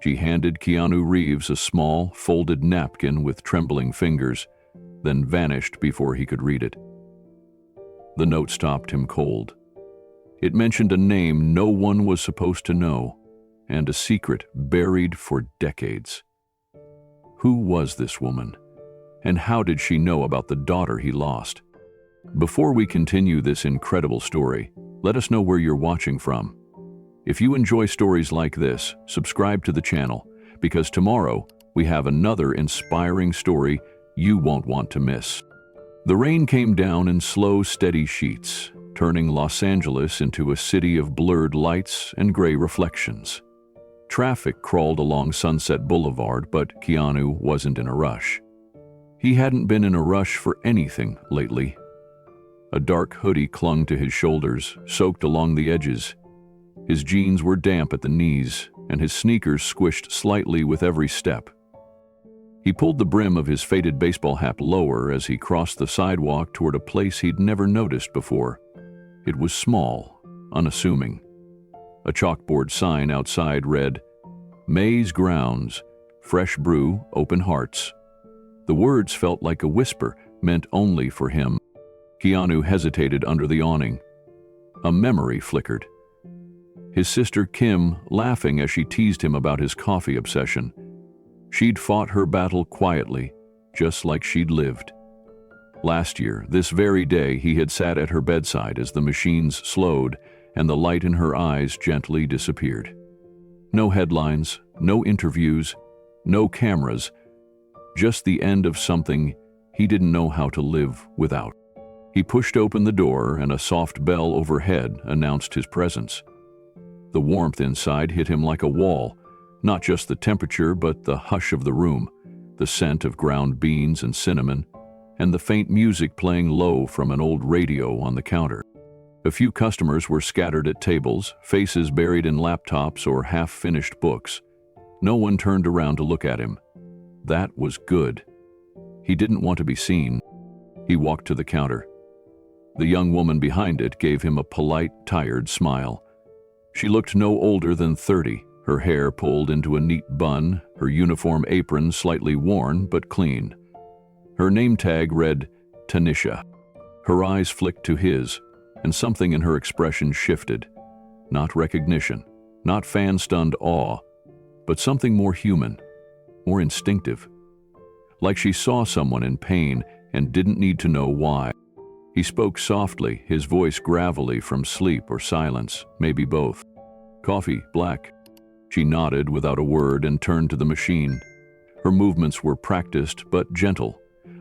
She handed Keanu Reeves a small, folded napkin with trembling fingers, then vanished before he could read it. The note stopped him cold. It mentioned a name no one was supposed to know, and a secret buried for decades. Who was this woman, and how did she know about the daughter he lost? Before we continue this incredible story, let us know where you're watching from. If you enjoy stories like this, subscribe to the channel, because tomorrow we have another inspiring story you won't want to miss. The rain came down in slow, steady sheets, turning Los Angeles into a city of blurred lights and gray reflections. Traffic crawled along Sunset Boulevard, but Keanu wasn't in a rush. He hadn't been in a rush for anything lately. A dark hoodie clung to his shoulders, soaked along the edges. His jeans were damp at the knees, and his sneakers squished slightly with every step. He pulled the brim of his faded baseball hat lower as he crossed the sidewalk toward a place he'd never noticed before. It was small, unassuming. A chalkboard sign outside read, "May's Grounds, Fresh Brew, Open Hearts." The words felt like a whisper, meant only for him. Keanu hesitated under the awning. A memory flickered. His sister Kim laughing as she teased him about his coffee obsession. She'd fought her battle quietly, just like she'd lived. Last year, this very day, he had sat at her bedside as the machines slowed and the light in her eyes gently disappeared. No headlines, no interviews, no cameras, just the end of something he didn't know how to live without. He pushed open the door and a soft bell overhead announced his presence. The warmth inside hit him like a wall, not just the temperature but the hush of the room, the scent of ground beans and cinnamon, and the faint music playing low from an old radio on the counter. A few customers were scattered at tables, faces buried in laptops or half-finished books. No one turned around to look at him. That was good. He didn't want to be seen. He walked to the counter. The young woman behind it gave him a polite, tired smile. She looked no older than 30, her hair pulled into a neat bun, her uniform apron slightly worn but clean. Her name tag read, Tanisha. Her eyes flicked to his, and something in her expression shifted. Not recognition, not fan-stunned awe, but something more human, more instinctive. Like she saw someone in pain and didn't need to know why. He spoke softly, his voice gravelly from sleep or silence, maybe both. "Coffee, black." She nodded without a word and turned to the machine. Her movements were practiced but gentle,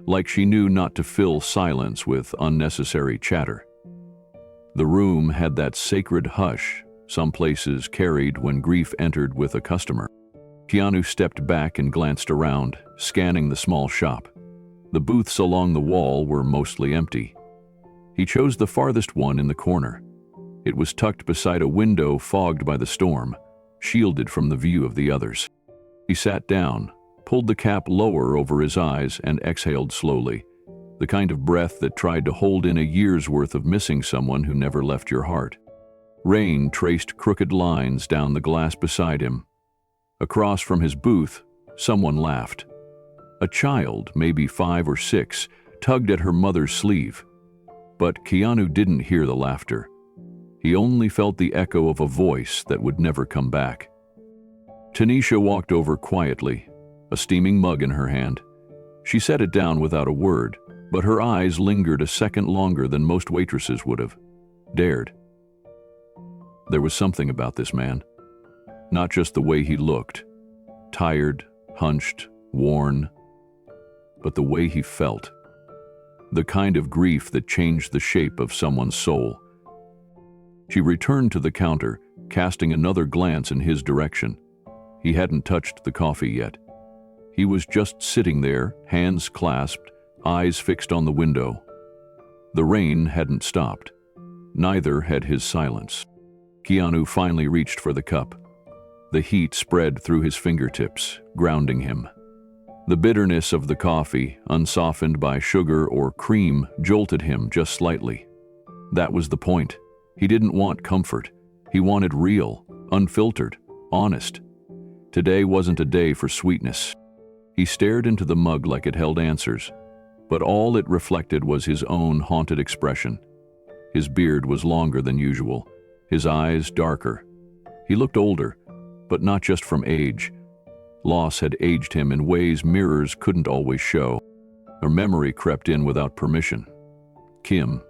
like she knew not to fill silence with unnecessary chatter. The room had that sacred hush some places carried when grief entered with a customer. Keanu stepped back and glanced around, scanning the small shop. The booths along the wall were mostly empty. He chose the farthest one in the corner. It was tucked beside a window fogged by the storm, shielded from the view of the others. He sat down, pulled the cap lower over his eyes, and exhaled slowly, the kind of breath that tried to hold in a year's worth of missing someone who never left your heart. Rain traced crooked lines down the glass beside him. Across from his booth, someone laughed. A child, maybe 5 or 6, tugged at her mother's sleeve. But Keanu didn't hear the laughter. He only felt the echo of a voice that would never come back. Tanisha walked over quietly, a steaming mug in her hand. She set it down without a word, but her eyes lingered a second longer than most waitresses would have dared. There was something about this man. Not just the way he looked, tired, hunched, worn, but the way he felt. The kind of grief that changed the shape of someone's soul. She returned to the counter, casting another glance in his direction. He hadn't touched the coffee yet. He was just sitting there, hands clasped, eyes fixed on the window. The rain hadn't stopped. Neither had his silence. Keanu finally reached for the cup. The heat spread through his fingertips, grounding him. The bitterness of the coffee, unsoftened by sugar or cream, jolted him just slightly. That was the point. He didn't want comfort. He wanted real, unfiltered, honest. Today wasn't a day for sweetness. He stared into the mug like it held answers, but all it reflected was his own haunted expression. His beard was longer than usual, his eyes darker. He looked older, but not just from age. Loss had aged him in ways mirrors couldn't always show. A memory crept in without permission. Kim,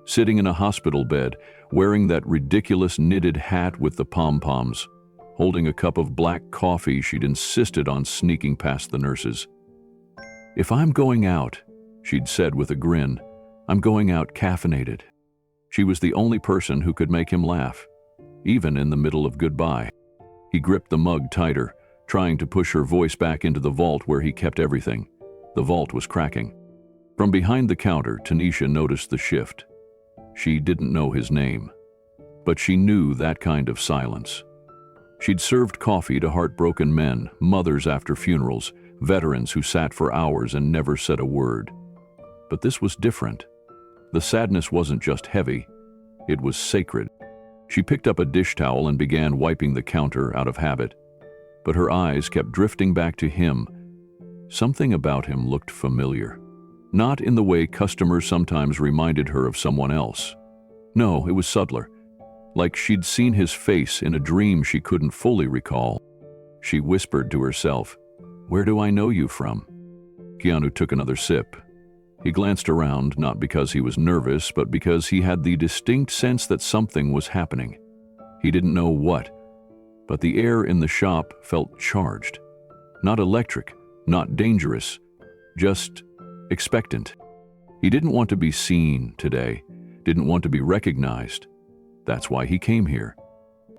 sitting in a hospital bed, wearing that ridiculous knitted hat with the pom-poms, holding a cup of black coffee she'd insisted on sneaking past the nurses. "If I'm going out," she'd said with a grin, "I'm going out caffeinated." She was the only person who could make him laugh, even in the middle of goodbye. He gripped the mug tighter, trying to push her voice back into the vault where he kept everything. The vault was cracking. From behind the counter, Tanisha noticed the shift. She didn't know his name, but she knew that kind of silence. She'd served coffee to heartbroken men, mothers after funerals, veterans who sat for hours and never said a word. But this was different. The sadness wasn't just heavy, it was sacred. She picked up a dish towel and began wiping the counter out of habit, but her eyes kept drifting back to him. Something about him looked familiar. Not in the way customers sometimes reminded her of someone else. No, it was subtler. Like she'd seen his face in a dream she couldn't fully recall. She whispered to herself, "Where do I know you from?" Keanu took another sip. He glanced around, not because he was nervous, but because he had the distinct sense that something was happening. He didn't know what, but the air in the shop felt charged. Not electric, not dangerous, just expectant. He didn't want to be seen today, didn't want to be recognized. That's why he came here.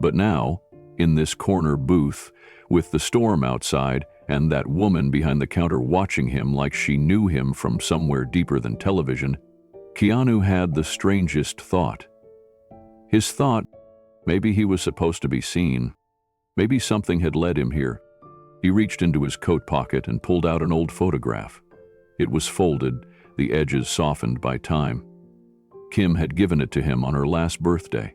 But now, in this corner booth, with the storm outside and that woman behind the counter watching him like she knew him from somewhere deeper than television, Keanu had the strangest thought. His thought, maybe he was supposed to be seen. Maybe something had led him here. He reached into his coat pocket and pulled out an old photograph. It was folded, the edges softened by time. Kim had given it to him on her last birthday.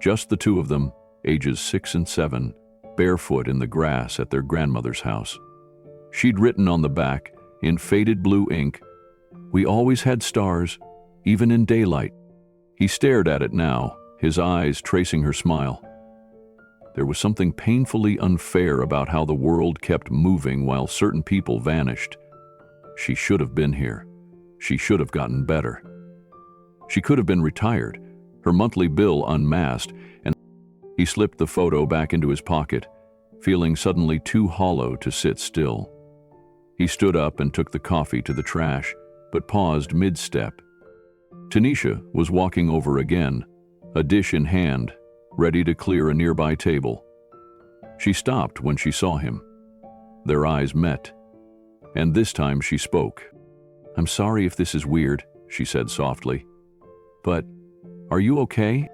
Just the two of them, ages 6 and 7, barefoot in the grass at their grandmother's house. She'd written on the back, in faded blue ink, "We always had stars, even in daylight." He stared at it now, his eyes tracing her smile. There was something painfully unfair about how the world kept moving while certain people vanished. She should have been here. She should have gotten better. She could have been retired, her monthly bill unmasked, and he slipped the photo back into his pocket, feeling suddenly too hollow to sit still. He stood up and took the coffee to the trash, but paused mid-step. Tanisha was walking over again, a dish in hand, ready to clear a nearby table. She stopped when she saw him. Their eyes met, and this time she spoke. "I'm sorry if this is weird," she said softly. "But, are you okay?"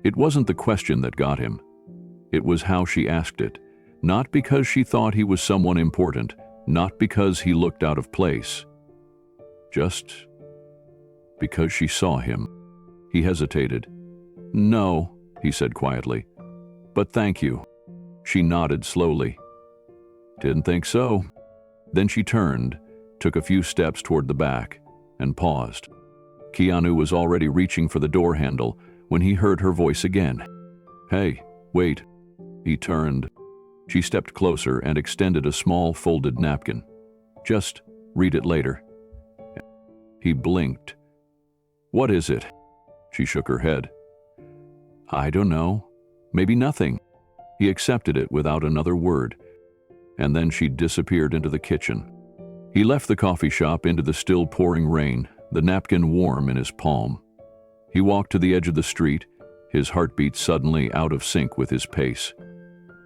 It wasn't the question that got him. It was how she asked it, not because she thought he was someone important, not because he looked out of place. Just because she saw him. He hesitated. "No," he said quietly, "but thank you." She nodded slowly. "Didn't think so." Then she turned, took a few steps toward the back, and paused. Keanu was already reaching for the door handle when he heard her voice again. "Hey, wait." He turned. She stepped closer and extended a small folded napkin. "Just read it later." He blinked. "What is it?" She shook her head. "I don't know. Maybe nothing." He accepted it without another word, and then she disappeared into the kitchen. He left the coffee shop into the still pouring rain, the napkin warm in his palm. He walked to the edge of the street, his heartbeat suddenly out of sync with his pace.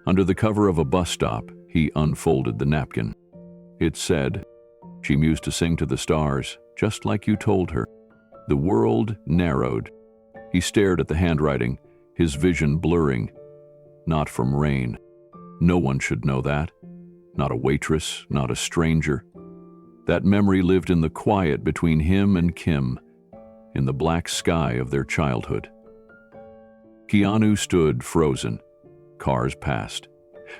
Under the cover of a bus stop, he unfolded the napkin. It said, "She used to sing to the stars, just like you told her." The world narrowed. He stared at the handwriting, his vision blurring. Not from rain. No one should know that. Not a waitress, not a stranger. That memory lived in the quiet between him and Kim, in the black sky of their childhood. Keanu stood frozen. Cars passed.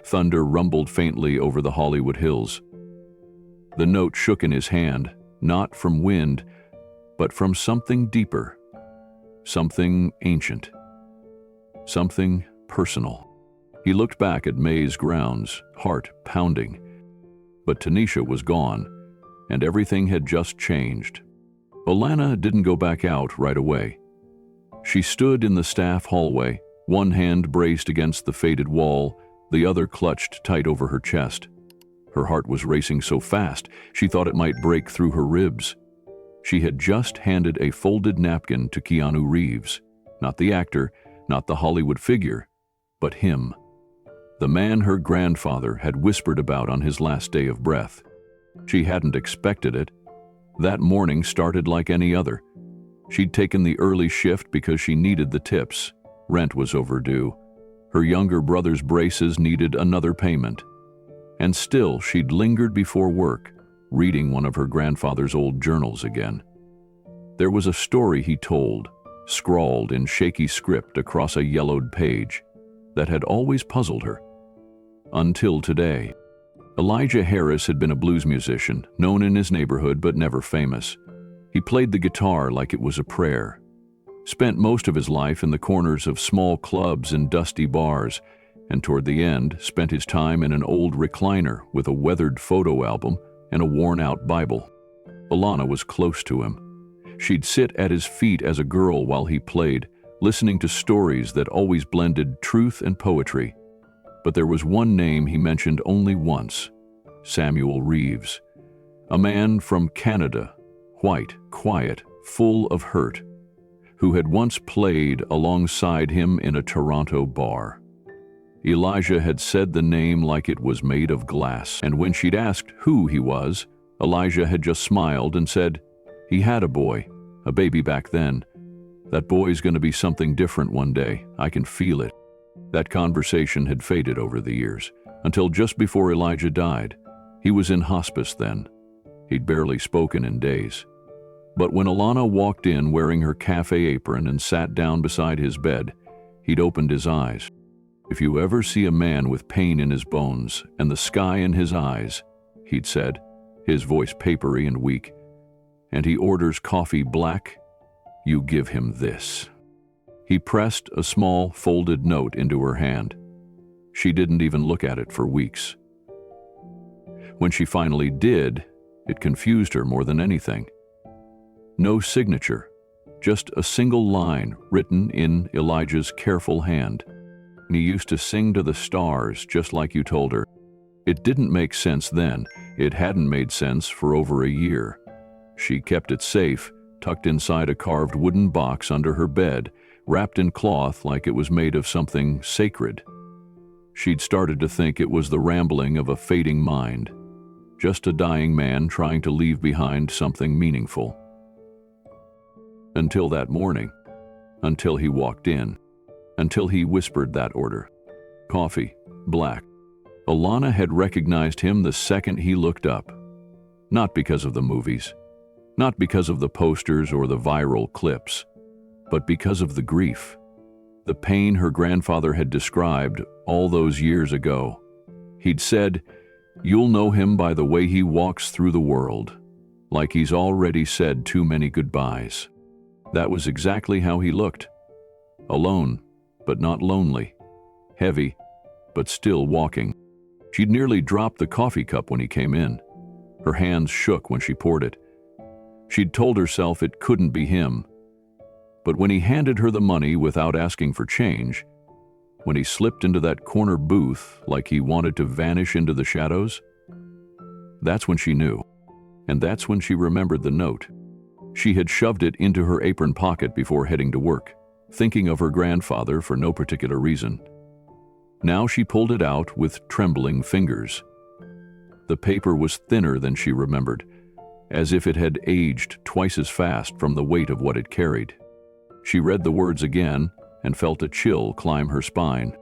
Thunder rumbled faintly over the Hollywood hills. The note shook in his hand, not from wind, but from something deeper, something ancient, something personal. He looked back at May's grounds, heart pounding. But Tanisha was gone, and everything had just changed. Alana didn't go back out right away. She stood in the staff hallway, one hand braced against the faded wall, the other clutched tight over her chest. Her heart was racing so fast, she thought it might break through her ribs. She had just handed a folded napkin to Keanu Reeves, not the actor, not the Hollywood figure, but him. The man her grandfather had whispered about on his last day of breath. She hadn't expected it. That morning started like any other. She'd taken the early shift because she needed the tips. Rent was overdue. Her younger brother's braces needed another payment. And still she'd lingered before work, reading one of her grandfather's old journals again. There was a story he told, scrawled in shaky script across a yellowed page, that had always puzzled her. Until today. Elijah Harris had been a blues musician, known in his neighborhood but never famous. He played the guitar like it was a prayer. Spent most of his life in the corners of small clubs and dusty bars, and toward the end spent his time in an old recliner with a weathered photo album and a worn-out Bible. Alana was close to him. She'd sit at his feet as a girl while he played, listening to stories that always blended truth and poetry. But there was one name he mentioned only once: Samuel Reeves. A man from Canada, white, quiet, full of hurt, who had once played alongside him in a Toronto bar. Elijah had said the name like it was made of glass, and when she'd asked who he was, Elijah had just smiled and said, "He had a boy, a baby back then. That boy's going to be something different one day. I can feel it." That conversation had faded over the years, until just before Elijah died. He was in hospice then. He'd barely spoken in days. But when Alana walked in wearing her café apron and sat down beside his bed, he'd opened his eyes. "If you ever see a man with pain in his bones and the sky in his eyes," he'd said, his voice papery and weak, "and he orders coffee black, you give him this." He pressed a small, folded note into her hand. She didn't even look at it for weeks. When she finally did, it confused her more than anything. No signature, just a single line written in Elijah's careful hand. He used to sing to the stars, just like you told her. It didn't make sense then. It hadn't made sense for over a year. She kept it safe, tucked inside a carved wooden box under her bed, wrapped in cloth like it was made of something sacred. She'd started to think it was the rambling of a fading mind, just a dying man trying to leave behind something meaningful. Until that morning, until he walked in, until he whispered that order. Coffee, black. Alana had recognized him the second he looked up. Not because of the movies, not because of the posters or the viral clips, but because of the grief, the pain her grandfather had described all those years ago. He'd said, "You'll know him by the way he walks through the world, like he's already said too many goodbyes." That was exactly how he looked. Alone, but not lonely. Heavy, but still walking. She'd nearly dropped the coffee cup when he came in. Her hands shook when she poured it. She'd told herself it couldn't be him. But when he handed her the money without asking for change, when he slipped into that corner booth like he wanted to vanish into the shadows, that's when she knew. And that's when she remembered the note. She had shoved it into her apron pocket before heading to work, thinking of her grandfather for no particular reason. Now she pulled it out with trembling fingers. The paper was thinner than she remembered, as if it had aged twice as fast from the weight of what it carried. She read the words again and felt a chill climb her spine.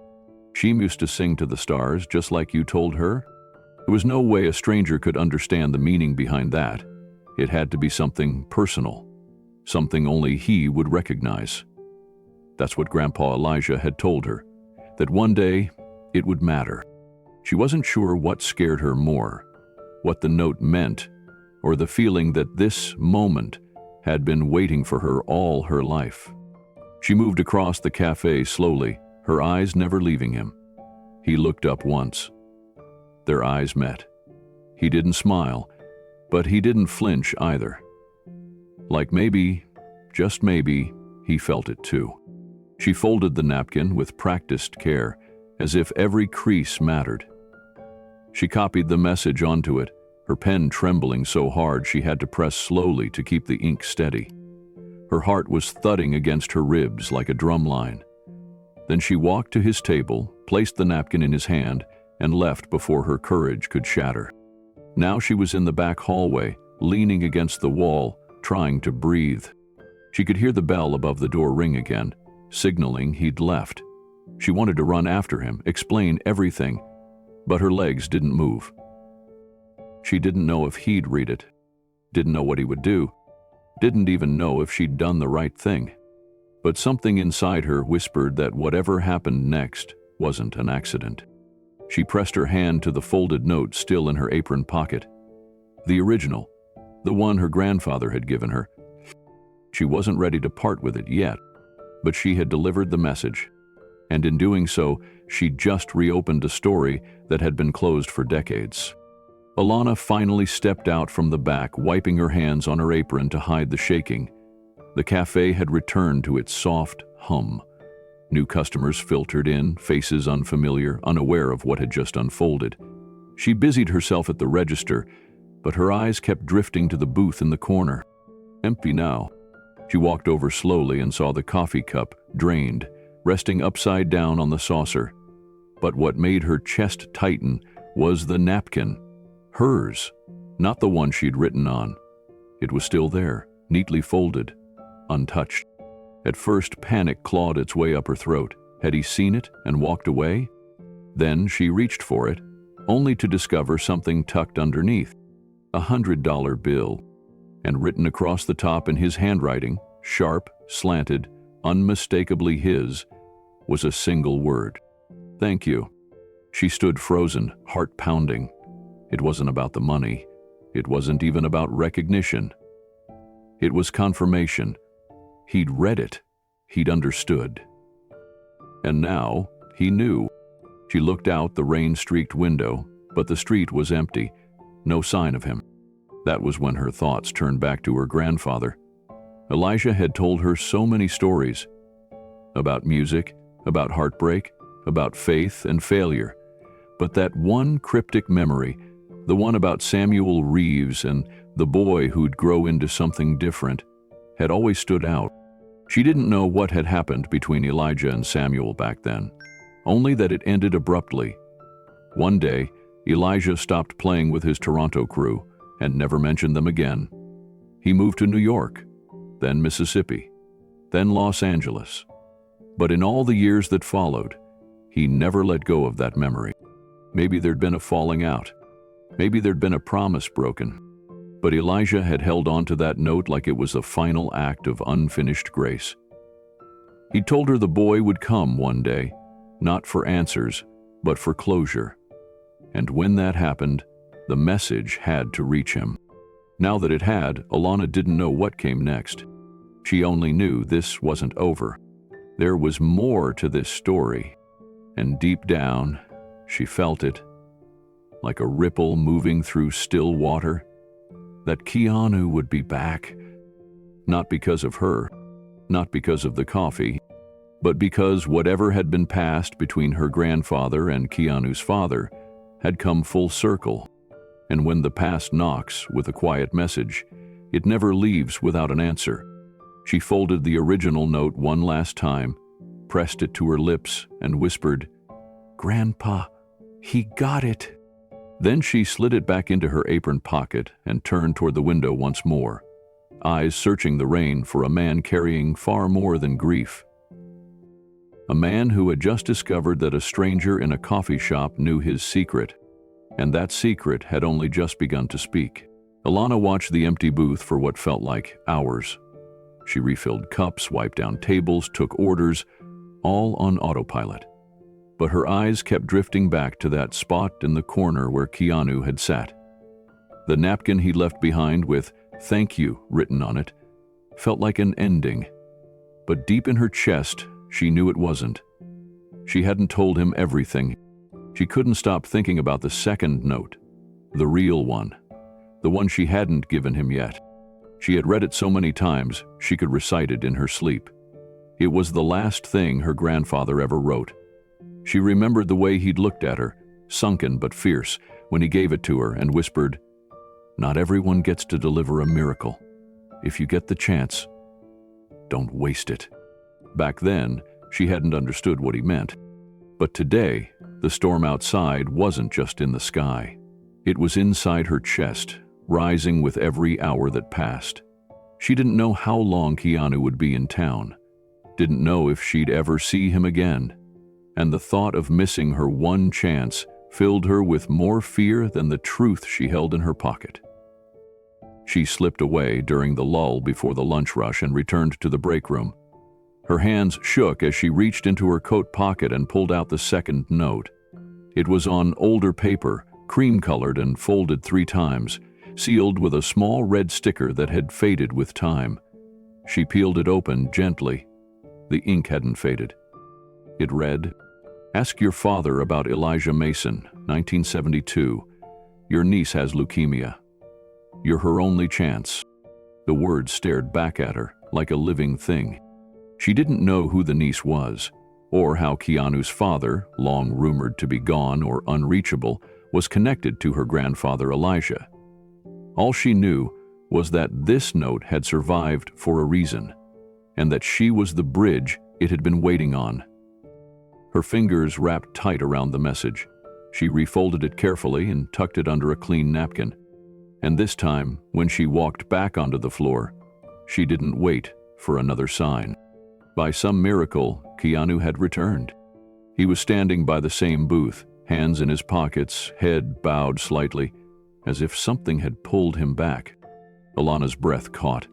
"She used to sing to the stars just like you told her?" There was no way a stranger could understand the meaning behind that. It had to be something personal, something only he would recognize. That's what Grandpa Elijah had told her, that one day it would matter. She wasn't sure what scared her more, what the note meant, or the feeling that this moment had been waiting for her all her life. She moved across the café slowly, her eyes never leaving him. He looked up once. Their eyes met. He didn't smile, but he didn't flinch either. Like maybe, just maybe, he felt it too. She folded the napkin with practiced care, as if every crease mattered. She copied the message onto it, her pen trembling so hard she had to press slowly to keep the ink steady. Her heart was thudding against her ribs like a drum line. Then she walked to his table, placed the napkin in his hand, and left before her courage could shatter. Now she was in the back hallway, leaning against the wall, trying to breathe. She could hear the bell above the door ring again, signaling he'd left. She wanted to run after him, explain everything, but her legs didn't move. She didn't know if he'd read it, didn't know what he would do, didn't even know if she'd done the right thing. But something inside her whispered that whatever happened next wasn't an accident. She pressed her hand to the folded note still in her apron pocket. The original, the one her grandfather had given her. She wasn't ready to part with it yet, but she had delivered the message. And in doing so, she just reopened a story that had been closed for decades. Alana finally stepped out from the back, wiping her hands on her apron to hide the shaking. The cafe had returned to its soft hum. New customers filtered in, faces unfamiliar, unaware of what had just unfolded. She busied herself at the register, but her eyes kept drifting to the booth in the corner. Empty now. She walked over slowly and saw the coffee cup, drained, resting upside down on the saucer. But what made her chest tighten was the napkin. Hers, not the one she'd written on. It was still there, neatly folded, untouched. At first, panic clawed its way up her throat. Had he seen it and walked away? Then she reached for it, only to discover something tucked underneath. $100 bill, and written across the top in his handwriting, sharp, slanted, unmistakably his, was a single word. "Thank you." She stood frozen, heart pounding. It wasn't about the money. It wasn't even about recognition. It was confirmation. He'd read it. He'd understood. And now, he knew. She looked out the rain-streaked window, but the street was empty. No sign of him. That was when her thoughts turned back to her grandfather. Elijah had told her so many stories. About music, about heartbreak, about faith and failure. But that one cryptic memory, the one about Samuel Reeves and the boy who'd grow into something different, had always stood out. She didn't know what had happened between Elijah and Samuel back then, only that it ended abruptly. One day, Elijah stopped playing with his Toronto crew and never mentioned them again. He moved to New York, then Mississippi, then Los Angeles. But in all the years that followed, he never let go of that memory. Maybe there'd been a falling out. Maybe there'd been a promise broken. But Elijah had held on to that note like it was a final act of unfinished grace. He told her the boy would come one day, not for answers, but for closure. And when that happened, the message had to reach him. Now that it had, Alana didn't know what came next. She only knew this wasn't over. There was more to this story. And deep down, she felt it, like a ripple moving through still water, that Keanu would be back. Not because of her, not because of the coffee, but because whatever had been passed between her grandfather and Keanu's father had come full circle. And when the past knocks with a quiet message, it never leaves without an answer. She folded the original note one last time, pressed it to her lips, and whispered, "Grandpa, he got it." Then she slid it back into her apron pocket and turned toward the window once more, eyes searching the rain for a man carrying far more than grief. A man who had just discovered that a stranger in a coffee shop knew his secret, and that secret had only just begun to speak. Alana watched the empty booth for what felt like hours. She refilled cups, wiped down tables, took orders, all on autopilot. but her eyes kept drifting back to that spot in the corner where Keanu had sat. The napkin he left behind with "Thank you" written on it felt like an ending, but deep in her chest, she knew it wasn't. She hadn't told him everything. She couldn't stop thinking about the second note, the real one, the one she hadn't given him yet. She had read it so many times she could recite it in her sleep. It was the last thing her grandfather ever wrote. She remembered the way he'd looked at her, sunken but fierce, when he gave it to her and whispered, "Not everyone gets to deliver a miracle. If you get the chance, don't waste it." Back then, she hadn't understood what he meant. But today, the storm outside wasn't just in the sky. It was inside her chest, rising with every hour that passed. She didn't know how long Keanu would be in town, didn't know if she'd ever see him again, and the thought of missing her one chance filled her with more fear than the truth she held in her pocket. She slipped away during the lull before the lunch rush and returned to the break room. Her hands shook as she reached into her coat pocket and pulled out the second note. It was on older paper, cream-colored and folded 3 times, sealed with a small red sticker that had faded with time. She peeled it open gently. The ink hadn't faded. It read, "Ask your father about Elijah Mason, 1972. Your niece has leukemia. You're her only chance." The words stared back at her like a living thing. She didn't know who the niece was, or how Keanu's father, long rumored to be gone or unreachable, was connected to her grandfather Elijah. All she knew was that this note had survived for a reason, and that she was the bridge it had been waiting on. Her fingers wrapped tight around the message. She refolded it carefully and tucked it under a clean napkin. And this time, when she walked back onto the floor, she didn't wait for another sign. By some miracle, Keanu had returned. He was standing by the same booth, hands in his pockets, head bowed slightly, as if something had pulled him back. Alana's breath caught.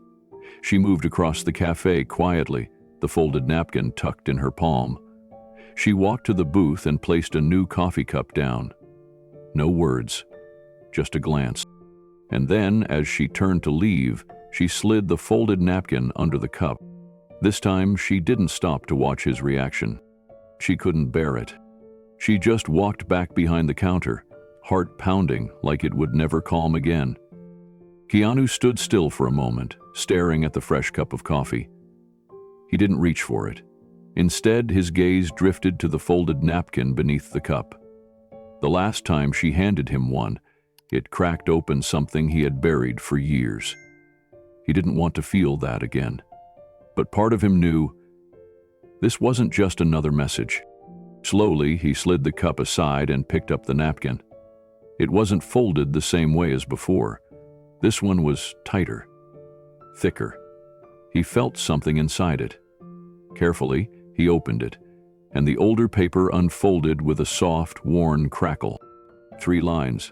She moved across the café quietly, the folded napkin tucked in her palm. She walked to the booth and placed a new coffee cup down. No words, just a glance. And then, as she turned to leave, she slid the folded napkin under the cup. This time, she didn't stop to watch his reaction. She couldn't bear it. She just walked back behind the counter, heart pounding like it would never calm again. Keanu stood still for a moment, staring at the fresh cup of coffee. He didn't reach for it. Instead, his gaze drifted to the folded napkin beneath the cup. The last time she handed him one, it cracked open something he had buried for years. He didn't want to feel that again. But part of him knew this wasn't just another message. Slowly, he slid the cup aside and picked up the napkin. It wasn't folded the same way as before. This one was tighter, thicker. He felt something inside it. Carefully, he opened it, and the older paper unfolded with a soft, worn crackle. 3 lines.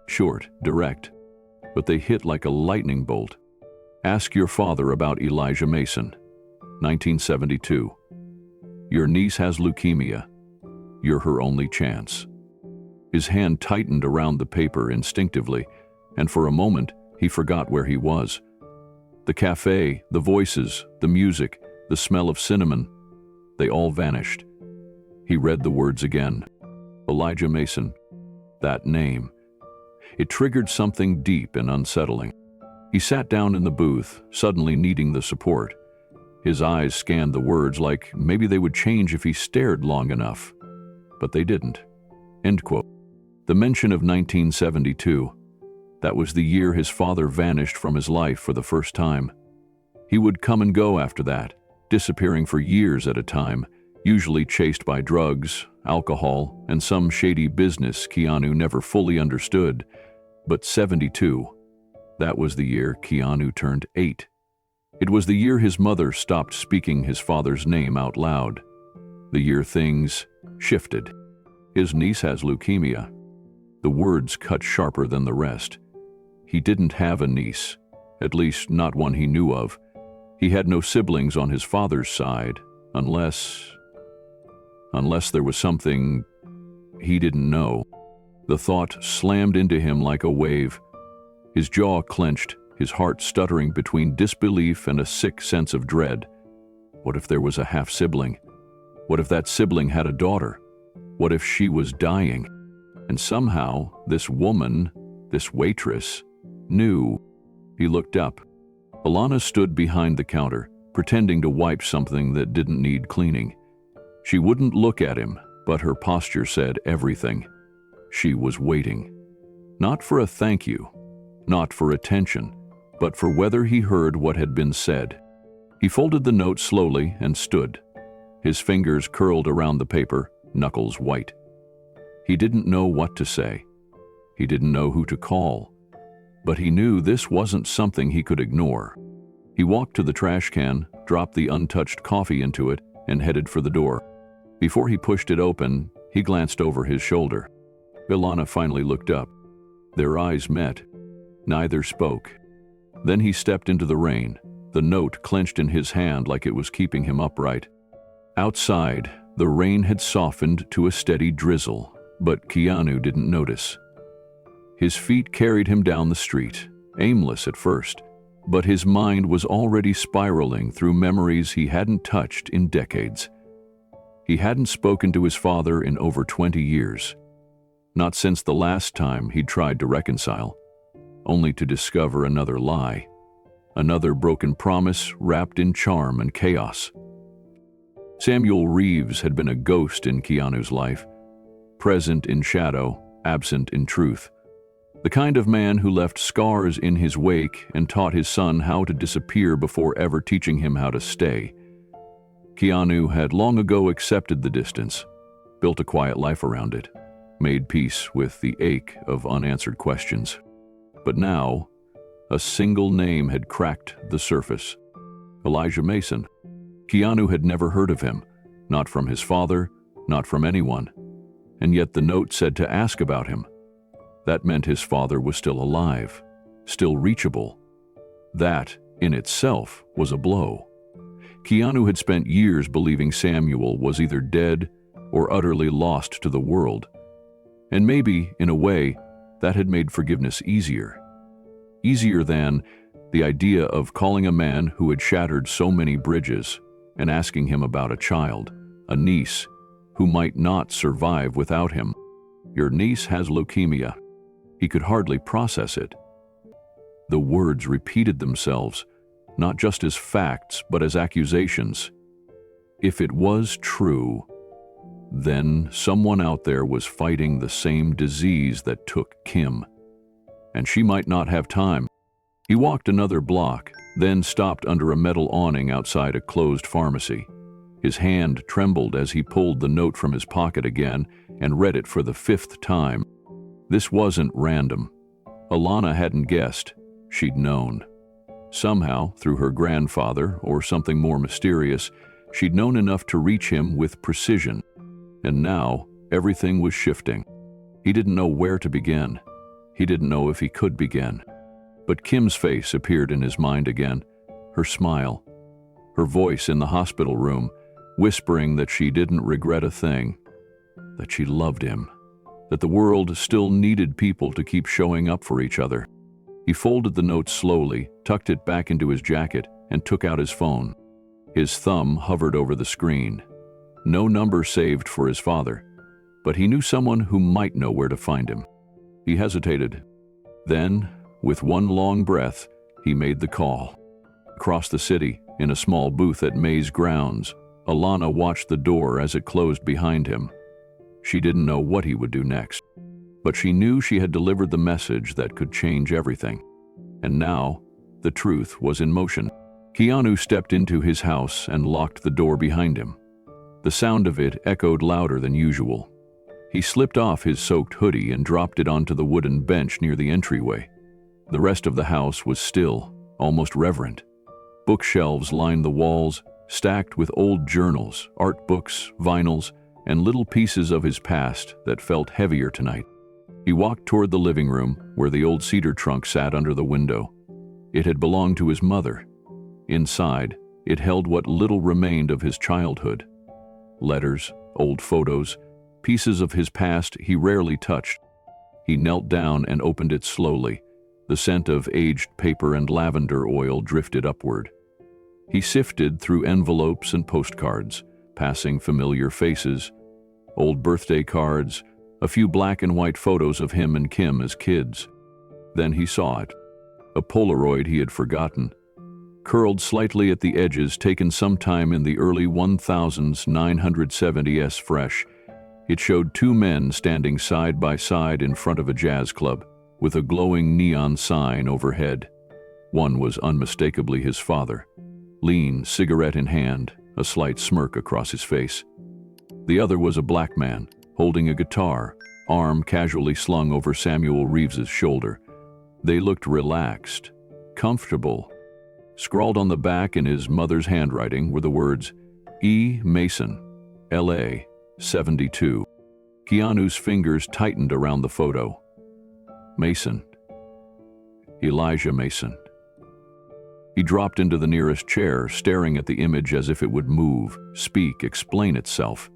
Short, direct, but they hit like a lightning bolt. Ask your father about Elijah Mason, 1972. Your niece has leukemia. You're her only chance. His hand tightened around the paper instinctively, and for a moment, he forgot where he was. The cafe, the voices, the music, the smell of cinnamon, they all vanished. He read the words again. Elijah Mason. That name. It triggered something deep and unsettling. He sat down in the booth, suddenly needing the support. His eyes scanned the words like maybe they would change if he stared long enough. But they didn't. End quote. The mention of 1972. That was the year his father vanished from his life for the first time. He would come and go after that, disappearing for years at a time, usually chased by drugs, alcohol, and some shady business Keanu never fully understood. But 72, that was the year Keanu turned 8. It was the year his mother stopped speaking his father's name out loud. The year things shifted. His niece has leukemia. The words cut sharper than the rest. He didn't have a niece, at least not one he knew of. He had no siblings on his father's side, unless... unless there was something he didn't know. The thought slammed into him like a wave. His jaw clenched, his heart stuttering between disbelief and a sick sense of dread. What if there was a half-sibling? What if that sibling had a daughter? What if she was dying? And somehow, this woman, this waitress, knew. He looked up. Alana stood behind the counter, pretending to wipe something that didn't need cleaning. She wouldn't look at him, but her posture said everything. She was waiting. Not for a thank you, not for attention, but for whether he heard what had been said. He folded the note slowly and stood. His fingers curled around the paper, knuckles white. He didn't know what to say. He didn't know who to call. But he knew this wasn't something he could ignore. He walked to the trash can, dropped the untouched coffee into it, and headed for the door. Before he pushed it open, he glanced over his shoulder. Ilana finally looked up. Their eyes met. Neither spoke. Then he stepped into the rain, the note clenched in his hand like it was keeping him upright. Outside, the rain had softened to a steady drizzle, but Keanu didn't notice. His feet carried him down the street, aimless at first, but his mind was already spiraling through memories he hadn't touched in decades. He hadn't spoken to his father in over 20 years. Not since the last time he'd tried to reconcile, only to discover another lie, another broken promise wrapped in charm and chaos. Samuel Reeves had been a ghost in Keanu's life, present in shadow, absent in truth. The kind of man who left scars in his wake and taught his son how to disappear before ever teaching him how to stay. Keanu had long ago accepted the distance, built a quiet life around it, made peace with the ache of unanswered questions. But now, a single name had cracked the surface. Elijah Mason. Keanu had never heard of him, not from his father, not from anyone. And yet the note said to ask about him. That meant his father was still alive, still reachable. That, in itself, was a blow. Keanu had spent years believing Samuel was either dead or utterly lost to the world. And maybe, in a way, that had made forgiveness easier. Easier than the idea of calling a man who had shattered so many bridges and asking him about a child, a niece, who might not survive without him. Your niece has leukemia. He could hardly process it. The words repeated themselves, not just as facts, but as accusations. If it was true, then someone out there was fighting the same disease that took Kim. And she might not have time. He walked another block, then stopped under a metal awning outside a closed pharmacy. His hand trembled as he pulled the note from his pocket again and read it for the 5th time. This wasn't random. Alana hadn't guessed. She'd known. Somehow, through her grandfather or something more mysterious, she'd known enough to reach him with precision. And now, everything was shifting. He didn't know where to begin. He didn't know if he could begin. But Kim's face appeared in his mind again, her smile, her voice in the hospital room, whispering that she didn't regret a thing, that she loved him, that the world still needed people to keep showing up for each other. He folded the note slowly, tucked it back into his jacket, and took out his phone. His thumb hovered over the screen. No number saved for his father, but he knew someone who might know where to find him. He hesitated. Then, with one long breath, he made the call. Across the city, in a small booth at May's grounds, Alana watched the door as it closed behind him. She didn't know what he would do next, but she knew she had delivered the message that could change everything. And now, the truth was in motion. Keanu stepped into his house and locked the door behind him. The sound of it echoed louder than usual. He slipped off his soaked hoodie and dropped it onto the wooden bench near the entryway. The rest of the house was still, almost reverent. Bookshelves lined the walls, stacked with old journals, art books, vinyls, and little pieces of his past that felt heavier tonight. He walked toward the living room, where the old cedar trunk sat under the window. It had belonged to his mother. Inside, it held what little remained of his childhood. Letters, old photos, pieces of his past he rarely touched. He knelt down and opened it slowly. The scent of aged paper and lavender oil drifted upward. He sifted through envelopes and postcards, passing familiar faces, old birthday cards, a few black and white photos of him and Kim as kids. Then he saw it, a Polaroid he had forgotten, curled slightly at the edges, taken sometime in the early 1970s fresh. It showed two men standing side by side in front of a jazz club, with a glowing neon sign overhead. One was unmistakably his father, lean, cigarette in hand, a slight smirk across his face. The other was a black man, holding a guitar, arm casually slung over Samuel Reeves's shoulder. They looked relaxed, comfortable. Scrawled on the back in his mother's handwriting were the words, E. Mason, L.A., 72. Keanu's fingers tightened around the photo. Mason. Elijah Mason. He dropped into the nearest chair, staring at the image as if it would move, speak, explain itself.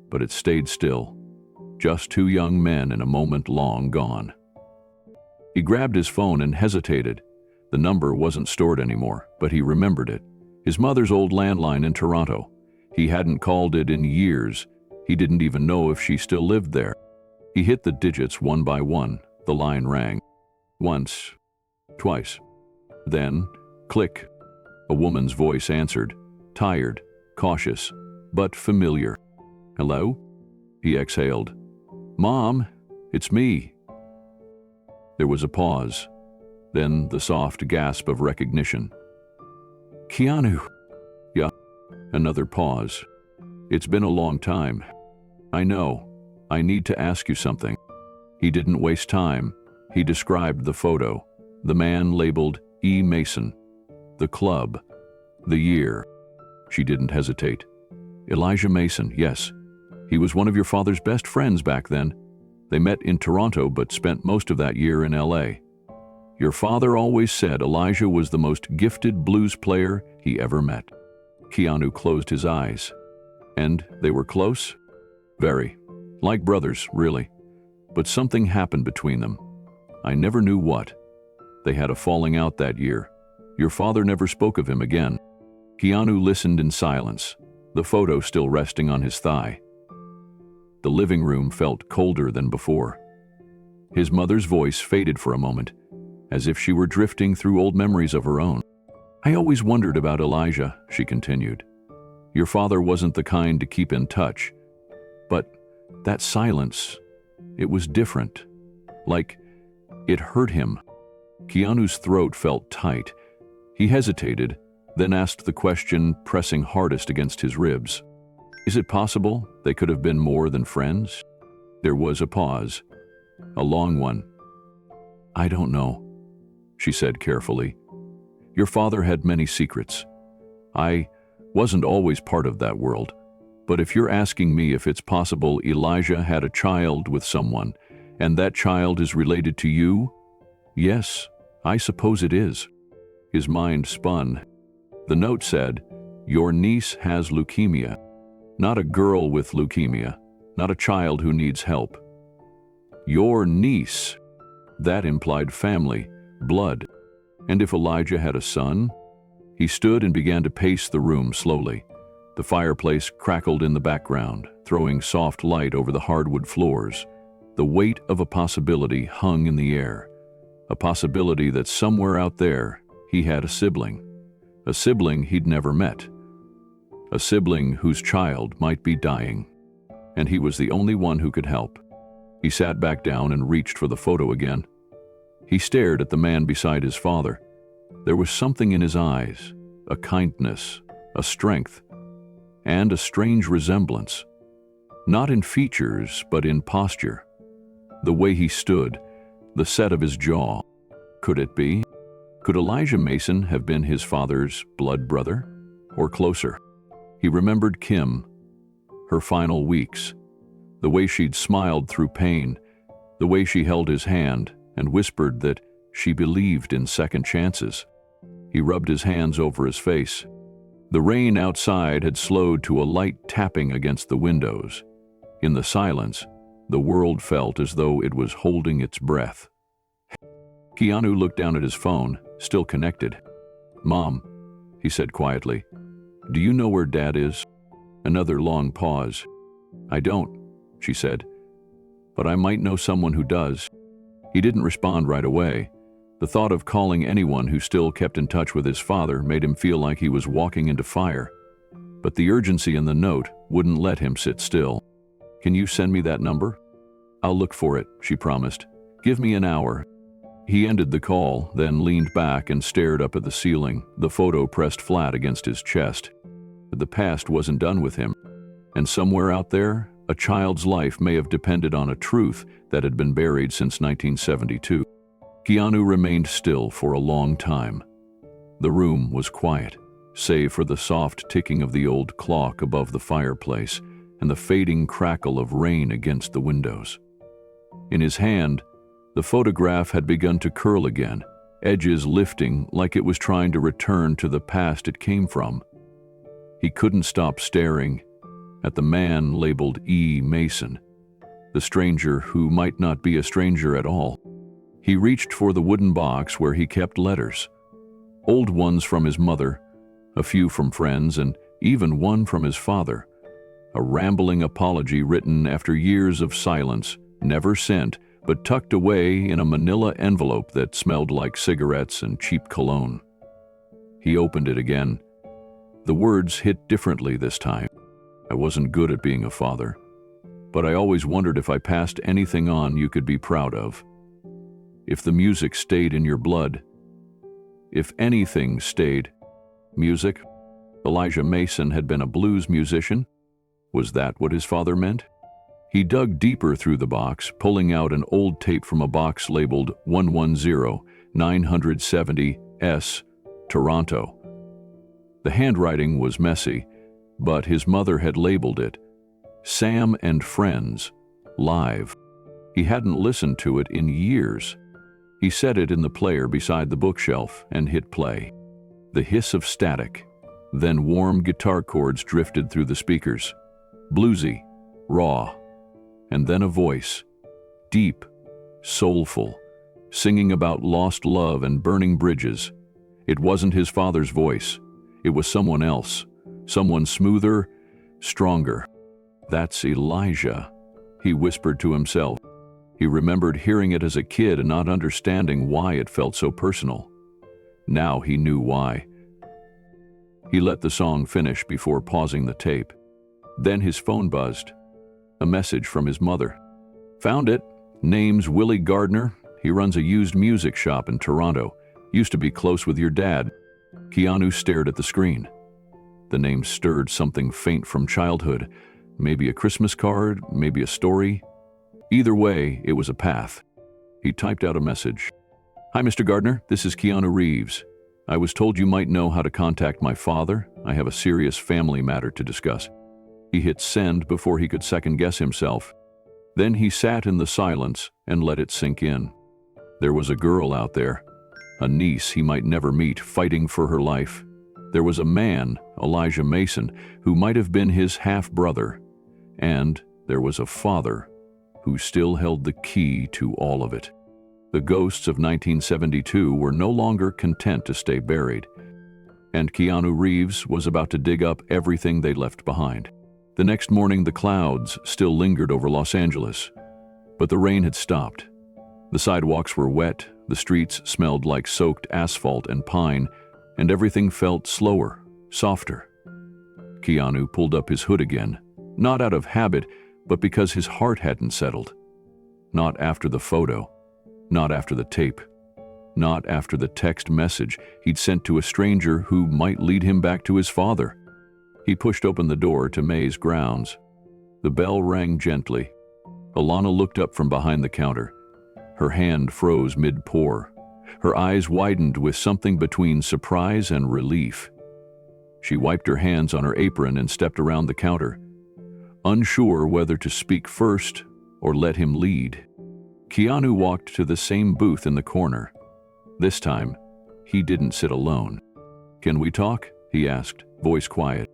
But it stayed still. Just two young men in a moment long gone. He grabbed his phone and hesitated. The number wasn't stored anymore, but he remembered it. His mother's old landline in Toronto. He hadn't called it in years. He didn't even know if she still lived there. He hit the digits one by one. The line rang. Once. Twice. Then, click. A woman's voice answered. Tired, cautious, but familiar. Hello? He exhaled. Mom, it's me. There was a pause. Then the soft gasp of recognition. Keanu. Yeah. Another pause. It's been a long time. I know. I need to ask you something. He didn't waste time. He described the photo. The man labeled E. Mason. The club. The year. She didn't hesitate. Elijah Mason, yes. He was one of your father's best friends back then. They met in Toronto but spent most of that year in L.A. Your father always said Elijah was the most gifted blues player he ever met. Keanu closed his eyes. And they were close? Very. Like brothers, really. But something happened between them. I never knew what. They had a falling out that year. Your father never spoke of him again. Keanu listened in silence, the photo still resting on his thigh. The living room felt colder than before. His mother's voice faded for a moment, as if she were drifting through old memories of her own. I always wondered about Elijah, she continued. Your father wasn't the kind to keep in touch. But that silence, it was different. Like, it hurt him. Keanu's throat felt tight. He hesitated, then asked the question pressing hardest against his ribs. Is it possible they could have been more than friends? There was a pause, a long one. I don't know, she said carefully. Your father had many secrets. I wasn't always part of that world. But if you're asking me if it's possible Elijah had a child with someone, and that child is related to you, yes, I suppose it is. His mind spun. The note said, your niece has leukemia. Not a girl with leukemia, not a child who needs help. Your niece. That implied family, blood. And if Elijah had a son? He stood and began to pace the room slowly. The fireplace crackled in the background, throwing soft light over the hardwood floors. The weight of a possibility hung in the air. A possibility that somewhere out there he had a sibling he'd never met. A sibling whose child might be dying. And he was the only one who could help. He sat back down and reached for the photo again. He stared at the man beside his father. There was something in his eyes, a kindness, a strength, and a strange resemblance. Not in features, but in posture. The way he stood, the set of his jaw. Could it be? Could Elijah Mason have been his father's blood brother? Or closer? He remembered Kim, her final weeks, the way she'd smiled through pain, the way she held his hand and whispered that she believed in second chances. He rubbed his hands over his face. The rain outside had slowed to a light tapping against the windows. In the silence, the world felt as though it was holding its breath. Keanu looked down at his phone, still connected. "Mom," he said quietly, "do you know where Dad is?" Another long pause. "I don't," she said, "but I might know someone who does." He didn't respond right away. The thought of calling anyone who still kept in touch with his father made him feel like he was walking into fire. But the urgency in the note wouldn't let him sit still. "Can you send me that number?" "I'll look for it," she promised. "Give me an hour." He ended the call, then leaned back and stared up at the ceiling, the photo pressed flat against his chest. The past wasn't done with him, and somewhere out there, a child's life may have depended on a truth that had been buried since 1972. Keanu remained still for a long time. The room was quiet, save for the soft ticking of the old clock above the fireplace and the fading crackle of rain against the windows. In his hand, the photograph had begun to curl again, edges lifting like it was trying to return to the past it came from. He couldn't stop staring at the man labeled E. Mason, the stranger who might not be a stranger at all. He reached for the wooden box where he kept letters. Old ones from his mother, a few from friends, and even one from his father. A rambling apology written after years of silence, never sent, but tucked away in a manila envelope that smelled like cigarettes and cheap cologne. He opened it again. The words hit differently this time. "I wasn't good at being a father, but I always wondered if I passed anything on you could be proud of. If the music stayed in your blood. If anything stayed." Music? Elijah Mason had been a blues musician. Was that what his father meant? He dug deeper through the box, pulling out an old tape from a box labeled 110-970-S, Toronto. The handwriting was messy, but his mother had labeled it Sam and Friends, Live. He hadn't listened to it in years. He set it in the player beside the bookshelf and hit play. The hiss of static, then warm guitar chords drifted through the speakers. Bluesy, raw, and then a voice, deep, soulful, singing about lost love and burning bridges. It wasn't his father's voice. It was someone else, someone smoother, stronger. "That's Elijah," he whispered to himself. He remembered hearing it as a kid and not understanding why it felt so personal. Now he knew why. He let the song finish before pausing the tape. Then his phone buzzed. A message from his mother. "Found it. Name's Willie Gardner. He runs a used music shop in Toronto. Used to be close with your dad." Keanu stared at the screen. The name stirred something faint from childhood. Maybe a Christmas card, maybe a story. Either way, it was a path. He typed out a message. "Hi, Mr. Gardner. This is Keanu Reeves. I was told you might know how to contact my father. I have a serious family matter to discuss." He hit send before he could second-guess himself. Then he sat in the silence and let it sink in. There was a girl out there, a niece he might never meet, fighting for her life. There was a man, Elijah Mason, who might have been his half-brother. And there was a father who still held the key to all of it. The ghosts of 1972 were no longer content to stay buried, and Keanu Reeves was about to dig up everything they left behind. The next morning, the clouds still lingered over Los Angeles, but the rain had stopped. The sidewalks were wet, the streets smelled like soaked asphalt and pine, and everything felt slower, softer. Keanu pulled up his hood again, not out of habit, but because his heart hadn't settled. Not after the photo, not after the tape, not after the text message he'd sent to a stranger who might lead him back to his father. He pushed open the door to May's grounds. The bell rang gently. Alana looked up from behind the counter. Her hand froze mid-pour. Her eyes widened with something between surprise and relief. She wiped her hands on her apron and stepped around the counter, unsure whether to speak first or let him lead. Keanu walked to the same booth in the corner. This time, he didn't sit alone. "Can we talk?" he asked. Voice quiet.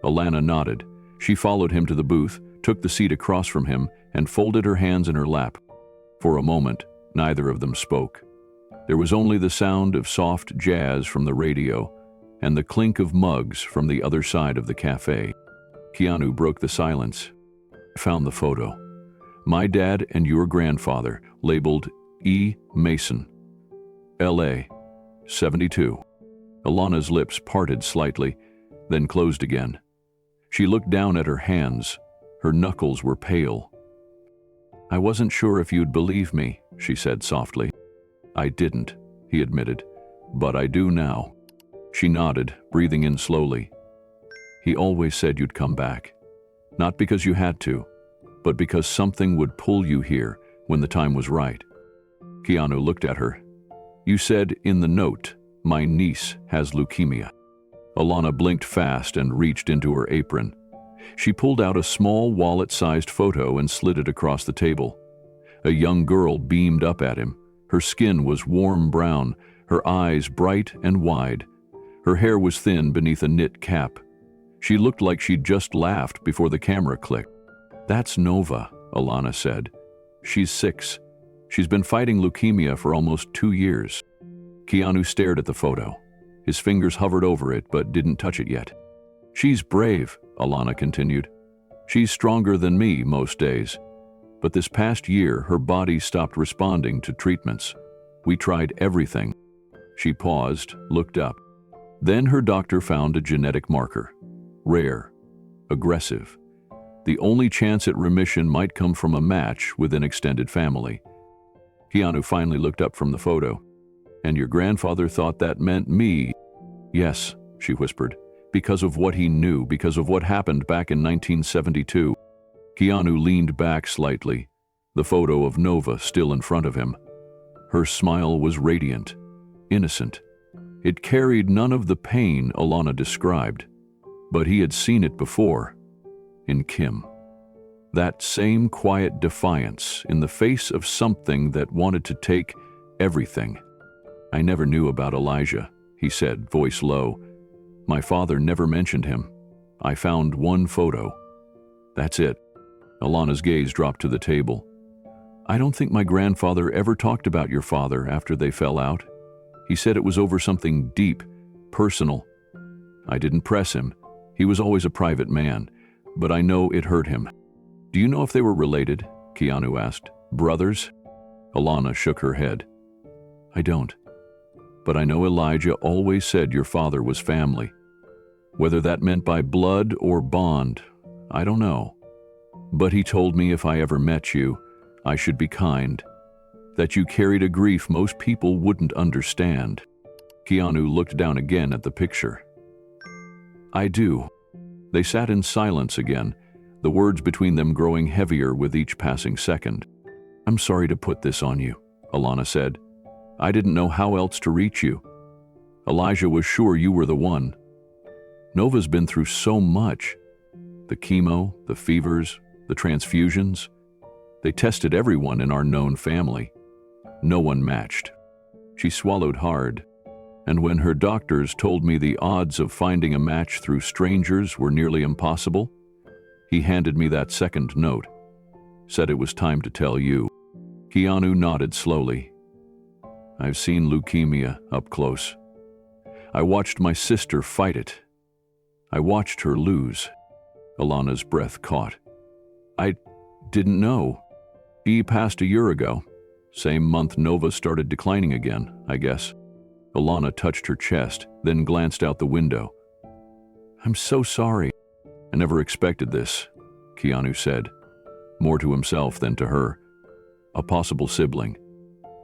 Alana nodded. She followed him to the booth, took the seat across from him, and folded her hands in her lap. For a moment, neither of them spoke. There was only the sound of soft jazz from the radio and the clink of mugs from the other side of the café. Keanu broke the silence. I found the photo. My dad and your grandfather, labeled E. Mason. L.A. 72. Alana's lips parted slightly, then closed again. She looked down at her hands. Her knuckles were pale. I wasn't sure if you'd believe me, she said softly. I didn't, he admitted, but I do now. She nodded, breathing in slowly. He always said you'd come back. Not because you had to, but because something would pull you here when the time was right. Keanu looked at her. You said in the note, my niece has leukemia. Alana blinked fast and reached into her apron. She pulled out a small wallet-sized photo and slid it across the table. A young girl beamed up at him. Her skin was warm brown, her eyes bright and wide. Her hair was thin beneath a knit cap. She looked like she'd just laughed before the camera clicked. That's Nova, Alana said. She's 6. She's been fighting leukemia for almost 2 years. Keanu stared at the photo. His fingers hovered over it but didn't touch it yet. She's brave, Alana continued. She's stronger than me most days. But this past year, her body stopped responding to treatments. We tried everything. She paused, looked up. Then her doctor found a genetic marker. Rare. Aggressive. The only chance at remission might come from a match with an extended family. Keanu finally looked up from the photo. And your grandfather thought that meant me. Yes, she whispered. Because of what he knew, because of what happened back in 1972. Keanu leaned back slightly, the photo of Nova still in front of him. Her smile was radiant, innocent. It carried none of the pain Alana described, but he had seen it before, in Kim. That same quiet defiance in the face of something that wanted to take everything. I never knew about Elijah, he said, voice low. My father never mentioned him. I found one photo. That's it. Alana's gaze dropped to the table. I don't think my grandfather ever talked about your father after they fell out. He said it was over something deep, personal. I didn't press him. He was always a private man, but I know it hurt him. Do you know if they were related? Keanu asked. Brothers? Alana shook her head. I don't. But I know Elijah always said your father was family. Whether that meant by blood or bond, I don't know. But he told me if I ever met you, I should be kind. That you carried a grief most people wouldn't understand. Keanu looked down again at the picture. I do. They sat in silence again, the words between them growing heavier with each passing second. I'm sorry to put this on you, Alana said. I didn't know how else to reach you. Elijah was sure you were the one. Nova's been through so much. The chemo, the fevers, the transfusions. They tested everyone in our known family. No one matched. She swallowed hard. And when her doctors told me the odds of finding a match through strangers were nearly impossible, he handed me that second note. Said it was time to tell you. Keanu nodded slowly. I've seen leukemia up close. I watched my sister fight it. I watched her lose. Alana's breath caught. I didn't know. He passed a year ago. Same month Nova started declining again, I guess. Alana touched her chest, then glanced out the window. I'm so sorry. I never expected this, Keanu said, more to himself than to her. A possible sibling.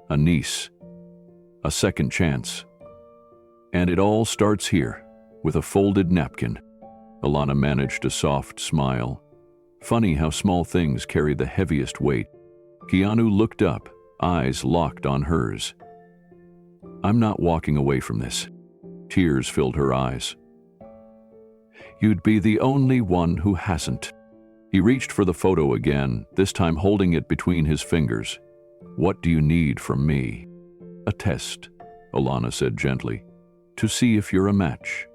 A niece. A second chance. And it all starts here, with a folded napkin. Alana managed a soft smile. Funny how small things carry the heaviest weight. Keanu looked up, eyes locked on hers. I'm not walking away from this. Tears filled her eyes. You'd be the only one who hasn't. He reached for the photo again, this time holding it between his fingers. What do you need from me? A test, Alana said gently, to see if you're a match.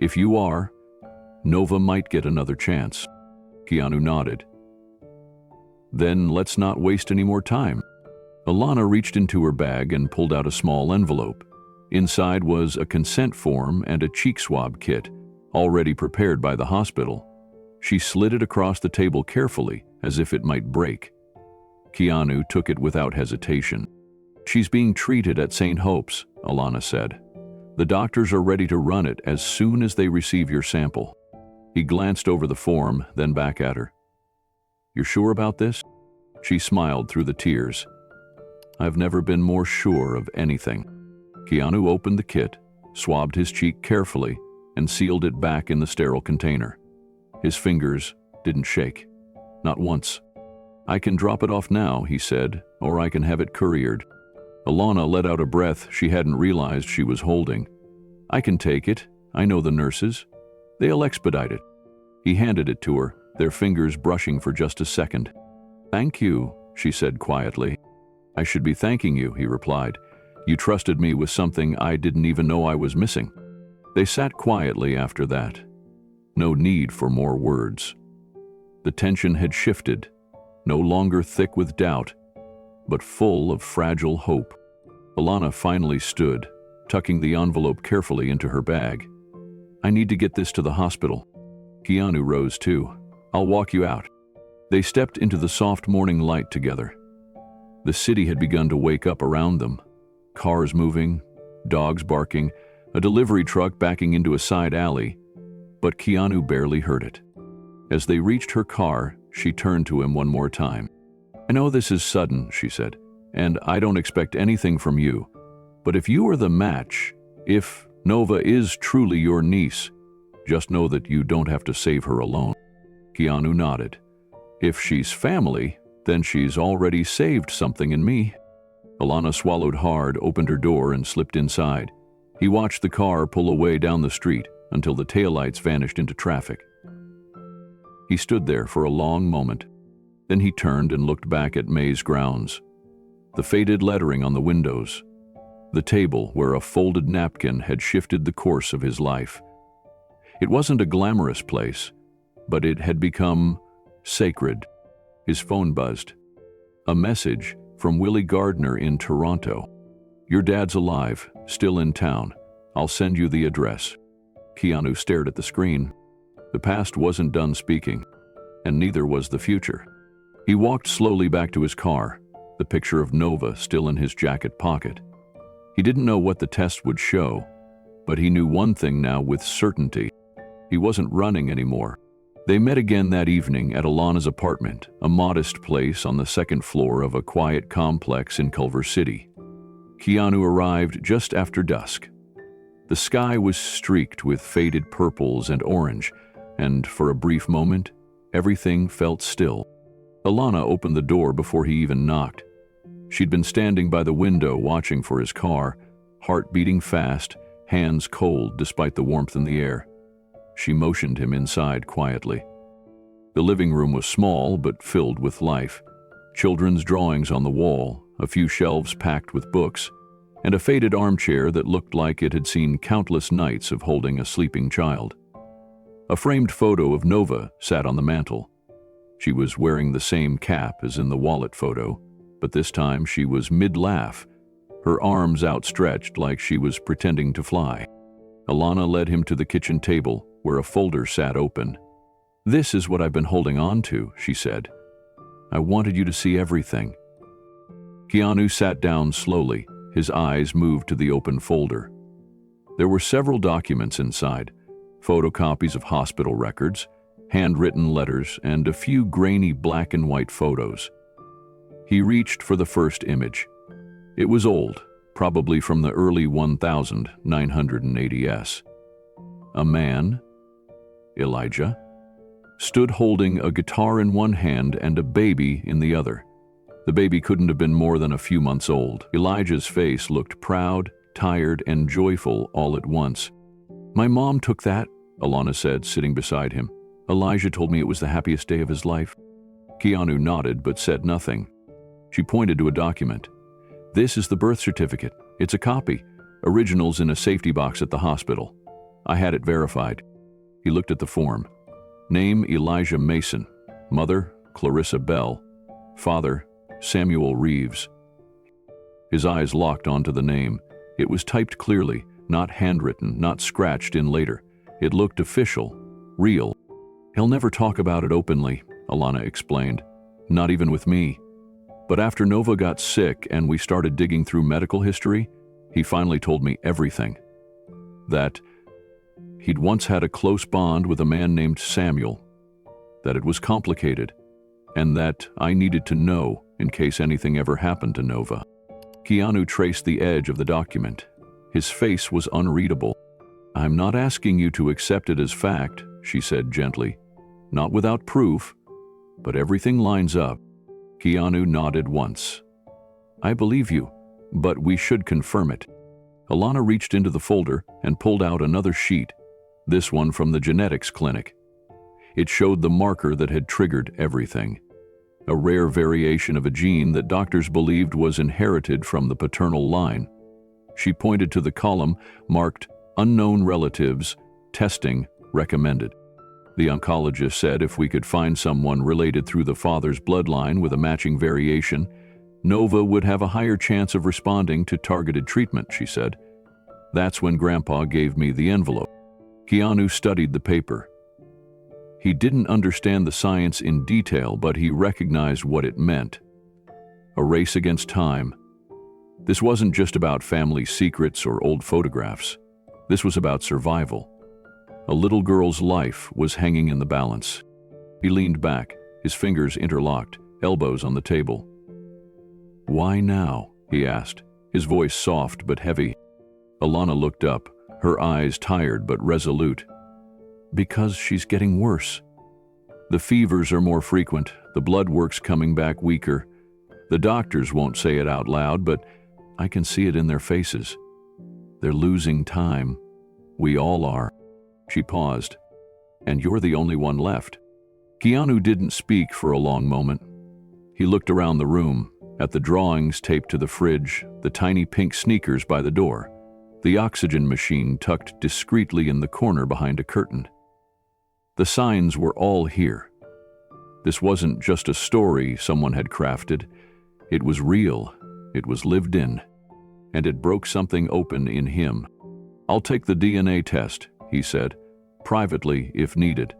If you are, Nova might get another chance. Keanu nodded. Then let's not waste any more time. Alana reached into her bag and pulled out a small envelope. Inside was a consent form and a cheek swab kit, already prepared by the hospital. She slid it across the table carefully, as if it might break. Keanu took it without hesitation. She's being treated at St. Hope's, Alana said. The doctors are ready to run it as soon as they receive your sample. He glanced over the form, then back at her. You're sure about this? She smiled through the tears. I've never been more sure of anything. Keanu opened the kit, swabbed his cheek carefully, and sealed it back in the sterile container. His fingers didn't shake. Not once. I can drop it off now, he said, or I can have it couriered. Alana let out a breath she hadn't realized she was holding. I can take it. I know the nurses. They'll expedite it. He handed it to her, their fingers brushing for just a second. Thank you, she said quietly. I should be thanking you, he replied. You trusted me with something I didn't even know I was missing. They sat quietly after that. No need for more words. The tension had shifted, no longer thick with doubt, but full of fragile hope. Alana finally stood, tucking the envelope carefully into her bag. I need to get this to the hospital. Keanu rose too. I'll walk you out. They stepped into the soft morning light together. The city had begun to wake up around them. Cars moving, dogs barking, a delivery truck backing into a side alley, but Keanu barely heard it. As they reached her car, she turned to him one more time. I know this is sudden, she said, and I don't expect anything from you, but if you are the match, if Nova is truly your niece, just know that you don't have to save her alone. Keanu nodded. If she's family, then she's already saved something in me. Alana swallowed hard, opened her door, and slipped inside. He watched the car pull away down the street until the taillights vanished into traffic. He stood there for a long moment. Then he turned and looked back at May's grounds. The faded lettering on the windows. The table where a folded napkin had shifted the course of his life. It wasn't a glamorous place, but it had become sacred. His phone buzzed. A message from Willie Gardner in Toronto. Your dad's alive, still in town. I'll send you the address. Keanu stared at the screen. The past wasn't done speaking, and neither was the future. He walked slowly back to his car, the picture of Nova still in his jacket pocket. He didn't know what the test would show, but he knew one thing now with certainty. He wasn't running anymore. They met again that evening at Alana's apartment, a modest place on the second floor of a quiet complex in Culver City. Keanu arrived just after dusk. The sky was streaked with faded purples and orange, and for a brief moment, everything felt still. Alana opened the door before he even knocked. She'd been standing by the window watching for his car, heart beating fast, hands cold despite the warmth in the air. She motioned him inside quietly. The living room was small but filled with life. Children's drawings on the wall, a few shelves packed with books, and a faded armchair that looked like it had seen countless nights of holding a sleeping child. A framed photo of Nova sat on the mantel. She was wearing the same cap as in the wallet photo, but this time she was mid-laugh, her arms outstretched like she was pretending to fly. Alana led him to the kitchen table, where a folder sat open. This is what I've been holding on to, she said. I wanted you to see everything. Keanu sat down slowly. His eyes moved to the open folder. There were several documents inside, photocopies of hospital records, handwritten letters, and a few grainy black and white photos. He reached for the first image. It was old, probably from the early 1980s. A man, Elijah, stood holding a guitar in one hand and a baby in the other. The baby couldn't have been more than a few months old. Elijah's face looked proud, tired, and joyful all at once. My mom took that, Alana said, sitting beside him. Elijah told me it was the happiest day of his life. Keanu nodded but said nothing. She pointed to a document. This is the birth certificate. It's a copy. Originals in a safety box at the hospital. I had it verified. He looked at the form. Name Elijah Mason. Mother Clarissa Bell. Father Samuel Reeves. His eyes locked onto the name. It was typed clearly, not handwritten, not scratched in later. It looked official, real. He'll never talk about it openly, Alana explained. Not even with me. But after Nova got sick and we started digging through medical history, he finally told me everything. That he'd once had a close bond with a man named Samuel, that it was complicated, and that I needed to know in case anything ever happened to Nova. Keanu traced the edge of the document. His face was unreadable. I'm not asking you to accept it as fact, she said gently. Not without proof, but everything lines up. Keanu nodded once. I believe you, but we should confirm it. Alana reached into the folder and pulled out another sheet, this one from the genetics clinic. It showed the marker that had triggered everything. A rare variation of a gene that doctors believed was inherited from the paternal line. She pointed to the column marked Unknown Relatives, Testing Recommended. The oncologist said if we could find someone related through the father's bloodline with a matching variation, Nova would have a higher chance of responding to targeted treatment, she said. That's when Grandpa gave me the envelope. Keanu studied the paper. He didn't understand the science in detail, but he recognized what it meant. A race against time. This wasn't just about family secrets or old photographs. This was about survival. A little girl's life was hanging in the balance. He leaned back, his fingers interlocked, elbows on the table. Why now? He asked, his voice soft but heavy. Alana looked up, her eyes tired but resolute. Because she's getting worse. The fevers are more frequent, the blood work's coming back weaker. The doctors won't say it out loud, but I can see it in their faces. They're losing time. We all are. She paused. And you're the only one left. Keanu didn't speak for a long moment. He looked around the room, at the drawings taped to the fridge, the tiny pink sneakers by the door, the oxygen machine tucked discreetly in the corner behind a curtain. The signs were all here. This wasn't just a story someone had crafted. It was real, it was lived in, and it broke something open in him. I'll take the DNA test, he said, privately if needed,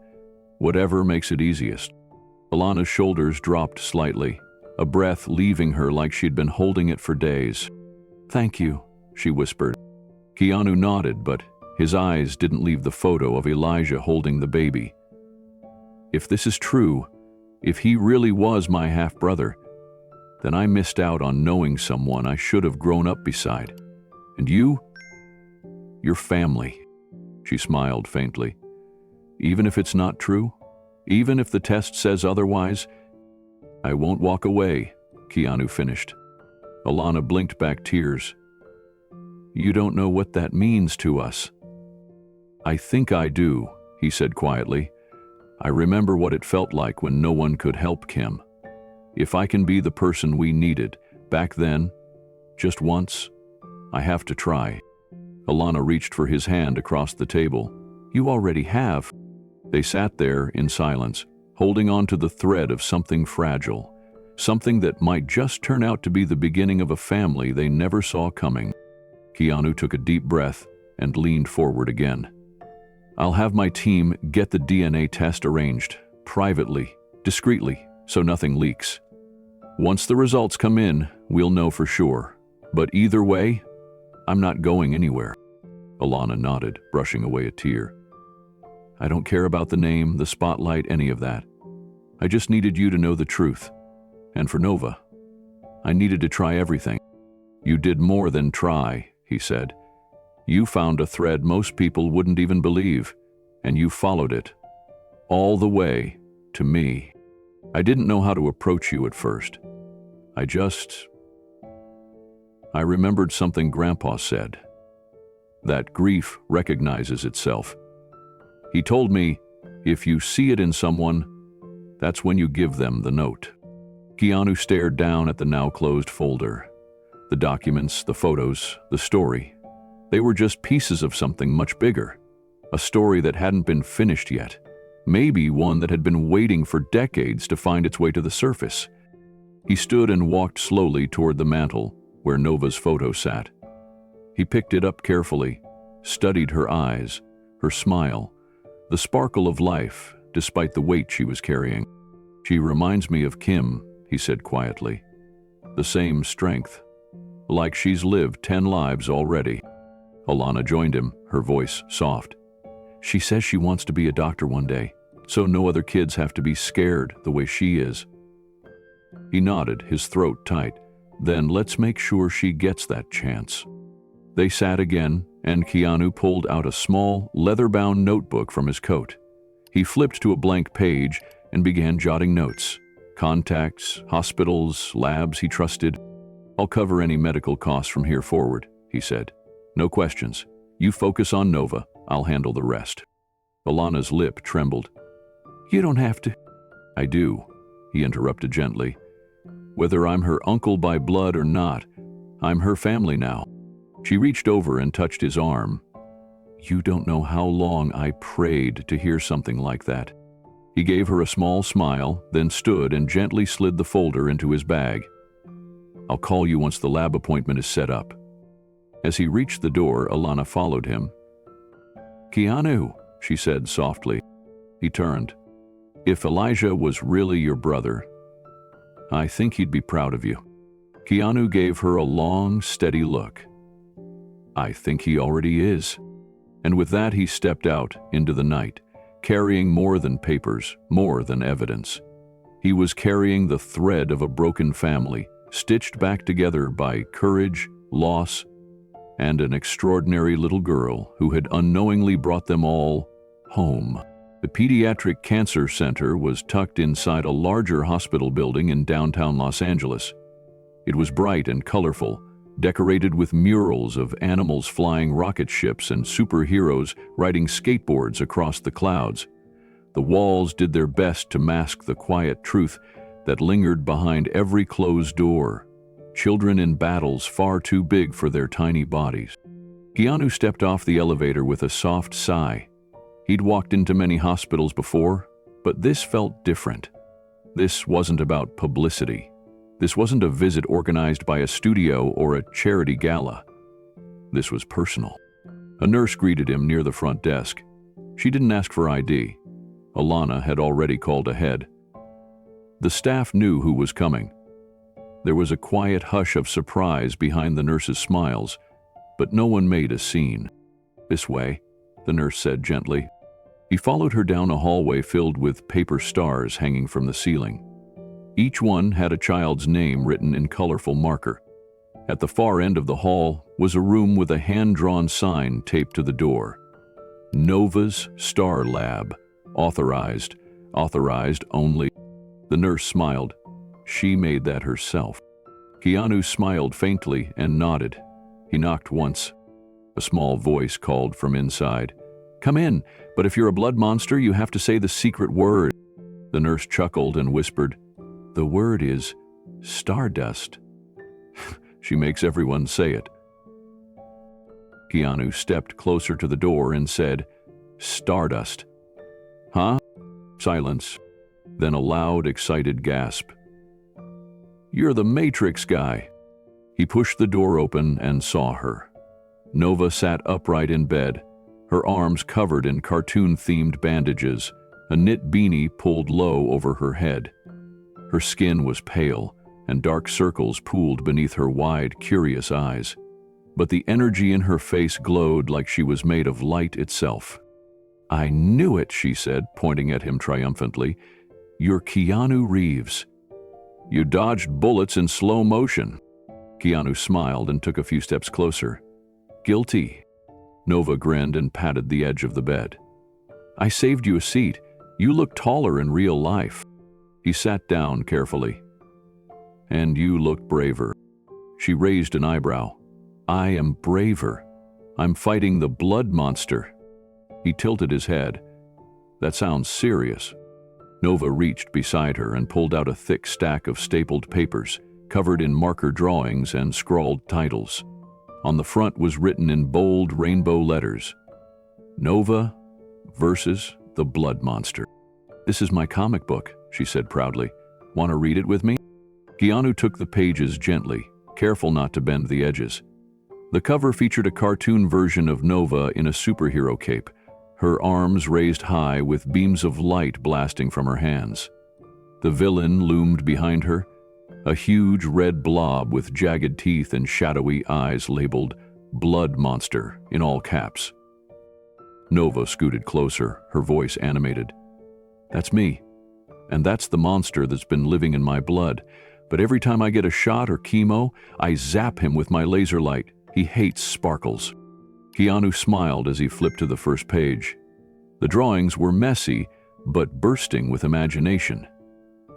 whatever makes it easiest. Alana's shoulders dropped slightly, a breath leaving her like she'd been holding it for days. Thank you, she whispered. Keanu nodded, but his eyes didn't leave the photo of Elijah holding the baby. If this is true, if he really was my half-brother, then I missed out on knowing someone I should have grown up beside. And you? Your family. She smiled faintly. Even if it's not true, even if the test says otherwise, I won't walk away, Keanu finished. Alana blinked back tears. You don't know what that means to us. I think I do, he said quietly. I remember what it felt like when no one could help Kim. If I can be the person we needed, back then, just once, I have to try. Alana reached for his hand across the table. You already have. They sat there in silence, holding on to the thread of something fragile, something that might just turn out to be the beginning of a family they never saw coming. Keanu took a deep breath and leaned forward again. I'll have my team get the DNA test arranged, privately, discreetly, so nothing leaks. Once the results come in, we'll know for sure. But either way, I'm not going anywhere. Alana nodded, brushing away a tear. I don't care about the name, the spotlight, any of that. I just needed you to know the truth. And for Nova, I needed to try everything. You did more than try, he said. You found a thread most people wouldn't even believe, and you followed it. All the way to me. I didn't know how to approach you at first. I remembered something Grandpa said. That grief recognizes itself. He told me, if you see it in someone, that's when you give them the note. Keanu stared down at the now closed folder. The documents, the photos, the story. They were just pieces of something much bigger. A story that hadn't been finished yet. Maybe one that had been waiting for decades to find its way to the surface. He stood and walked slowly toward the mantel where Nova's photo sat. He picked it up carefully, studied her eyes, her smile, the sparkle of life despite the weight she was carrying. "She reminds me of Kim," he said quietly. "The same strength. Like she's lived 10 lives already." Alana joined him, her voice soft. "She says she wants to be a doctor one day, so no other kids have to be scared the way she is." He nodded, his throat tight. "Then let's make sure she gets that chance." They sat again, and Keanu pulled out a small, leather-bound notebook from his coat. He flipped to a blank page and began jotting notes. Contacts, hospitals, labs he trusted. "I'll cover any medical costs from here forward," he said. "No questions. You focus on Nova. I'll handle the rest." Alana's lip trembled. "You don't have to." "I do," he interrupted gently. "Whether I'm her uncle by blood or not, I'm her family now." She reached over and touched his arm. "You don't know how long I prayed to hear something like that." He gave her a small smile, then stood and gently slid the folder into his bag. "I'll call you once the lab appointment is set up." As he reached the door, Alana followed him. "Keanu," she said softly. He turned. "If Elijah was really your brother, I think he'd be proud of you." Keanu gave her a long, steady look. "I think he already is." And with that he stepped out into the night, carrying more than papers, more than evidence. He was carrying the thread of a broken family, stitched back together by courage, loss, and an extraordinary little girl who had unknowingly brought them all home. The Pediatric Cancer Center was tucked inside a larger hospital building in downtown Los Angeles. It was bright and colorful, decorated with murals of animals flying rocket ships and superheroes riding skateboards across the clouds. The walls did their best to mask the quiet truth that lingered behind every closed door. Children in battles far too big for their tiny bodies. Keanu stepped off the elevator with a soft sigh. He'd walked into many hospitals before, but this felt different. This wasn't about publicity. This wasn't a visit organized by a studio or a charity gala. This was personal. A nurse greeted him near the front desk. She didn't ask for ID. Alana had already called ahead. The staff knew who was coming. There was a quiet hush of surprise behind the nurse's smiles, but no one made a scene. "This way," the nurse said gently. He followed her down a hallway filled with paper stars hanging from the ceiling. Each one had a child's name written in colorful marker. At the far end of the hall was a room with a hand-drawn sign taped to the door. "Nova's Star Lab. Authorized only." The nurse smiled. She made that herself. Keanu smiled faintly and nodded. He knocked once. A small voice called from inside. "Come in, but if you're a blood monster, you have to say the secret word." The nurse chuckled and whispered, "The word is Stardust." She makes everyone say it. Keanu stepped closer to the door and said, "Stardust." "Huh?" Silence. Then a loud, excited gasp. "You're the Matrix guy." He pushed the door open and saw her. Nova sat upright in bed, her arms covered in cartoon-themed bandages, a knit beanie pulled low over her head. Her skin was pale, and dark circles pooled beneath her wide, curious eyes. But the energy in her face glowed like she was made of light itself. "I knew it," she said, pointing at him triumphantly. "You're Keanu Reeves. You dodged bullets in slow motion." Keanu smiled and took a few steps closer. "Guilty." Nova grinned and patted the edge of the bed. "I saved you a seat. You look taller in real life." He sat down carefully. "And you look braver." She raised an eyebrow. "I am braver. I'm fighting the blood monster." He tilted his head. "That sounds serious." Nova reached beside her and pulled out a thick stack of stapled papers, covered in marker drawings and scrawled titles. On the front was written in bold rainbow letters, "Nova versus the blood monster. "This is my comic book," she said proudly. "Want to read it with me?" Keanu took the pages gently, careful not to bend the edges. The cover featured a cartoon version of Nova in a superhero cape, her arms raised high with beams of light blasting from her hands. The villain loomed behind her, a huge red blob with jagged teeth and shadowy eyes labeled Blood Monster in all caps. Nova scooted closer, her voice animated. "That's me. And that's the monster that's been living in my blood. But every time I get a shot or chemo, I zap him with my laser light. He hates sparkles." Keanu smiled as he flipped to the first page. The drawings were messy, but bursting with imagination.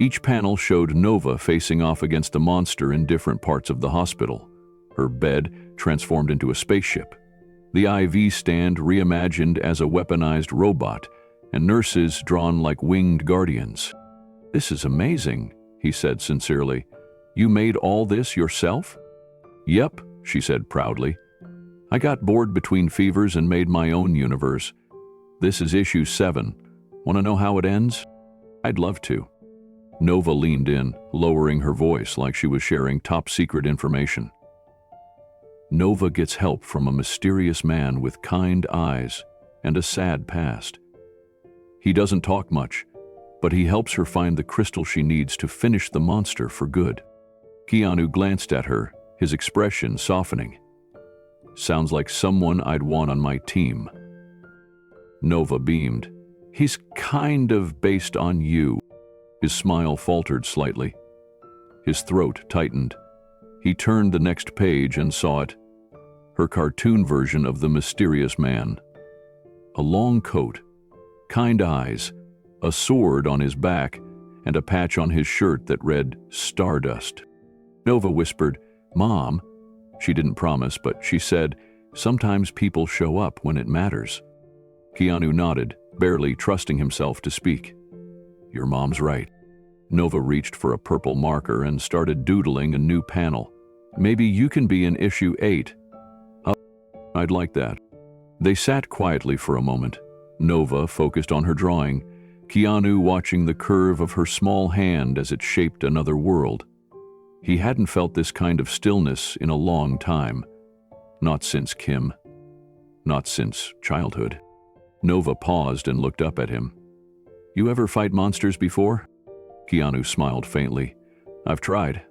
Each panel showed Nova facing off against a monster in different parts of the hospital. Her bed transformed into a spaceship. The IV stand reimagined as a weaponized robot, and nurses drawn like winged guardians. "This is amazing," he said sincerely. "You made all this yourself?" "Yep," she said proudly. "I got bored between fevers and made my own universe. This is issue 7. Want to know how it ends?" "I'd love to." Nova leaned in, lowering her voice like she was sharing top-secret information. Nova gets help from a mysterious man with kind eyes and a sad past. He doesn't talk much, but he helps her find the crystal she needs to finish the monster for good. Keanu glanced at her, his expression softening. "Sounds like someone I'd want on my team." Nova beamed. "He's kind of based on you." His smile faltered slightly. His throat tightened. He turned the next page and saw it. Her cartoon version of the mysterious man. A long coat, kind eyes, a sword on his back, and a patch on his shirt that read Stardust. Nova whispered, "Mom." She didn't promise, but she said, "Sometimes people show up when it matters." Keanu nodded, barely trusting himself to speak. "Your mom's right." Nova reached for a purple marker and started doodling a new panel. "Maybe you can be in issue 8. "Oh, I'd like that." They sat quietly for a moment, Nova focused on her drawing, Keanu watching the curve of her small hand as it shaped another world. He hadn't felt this kind of stillness in a long time. Not since Kim. Not since childhood. Nova paused and looked up at him. "You ever fight monsters before?" Keanu smiled faintly. "I've tried,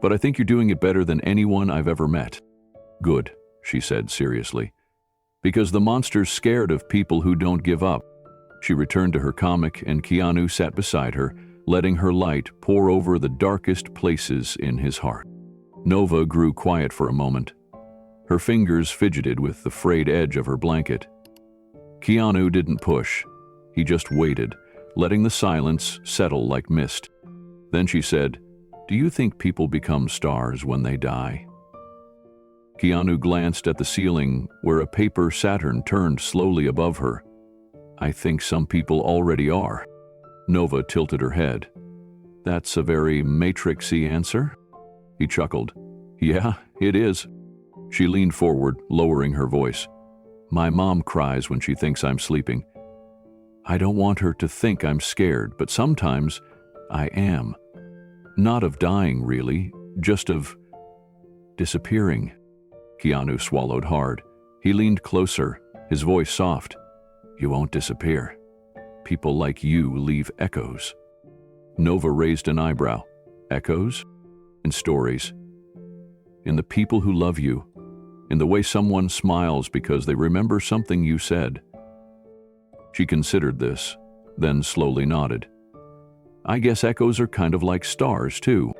but I think you're doing it better than anyone I've ever met." "Good," she said seriously. "Because the monster's scared of people who don't give up." She returned to her comic and Keanu sat beside her, letting her light pour over the darkest places in his heart. Nova grew quiet for a moment. Her fingers fidgeted with the frayed edge of her blanket. Keanu didn't push. He just waited, letting the silence settle like mist. Then she said, "Do you think people become stars when they die?" Keanu glanced at the ceiling where a paper Saturn turned slowly above her. "I think some people already are." Nova tilted her head. "That's a very Matrixy answer?" He chuckled. "Yeah, it is." She leaned forward, lowering her voice. "My mom cries when she thinks I'm sleeping. I don't want her to think I'm scared, but sometimes I am. Not of dying, really, just of disappearing." Keanu swallowed hard. He leaned closer, his voice soft. "You won't disappear. People like you leave echoes." Nova raised an eyebrow. "Echoes?" "In stories. In the people who love you. In the way someone smiles because they remember something you said." She considered this, then slowly nodded. "I guess echoes are kind of like stars, too."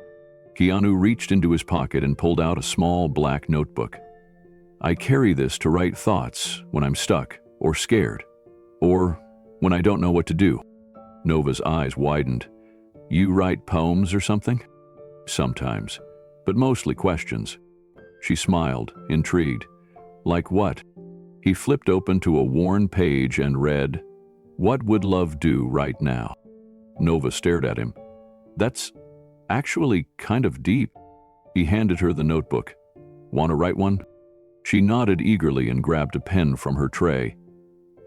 Keanu reached into his pocket and pulled out a small black notebook. "I carry this to write thoughts when I'm stuck or scared, or when I don't know what to do." Nova's eyes widened. "You write poems or something?" "Sometimes, but mostly questions." She smiled, intrigued. "Like what?" He flipped open to a worn page and read, "What would love do right now?" Nova stared at him. "That's actually kind of deep." He handed her the notebook. "Want to write one?" She nodded eagerly and grabbed a pen from her tray.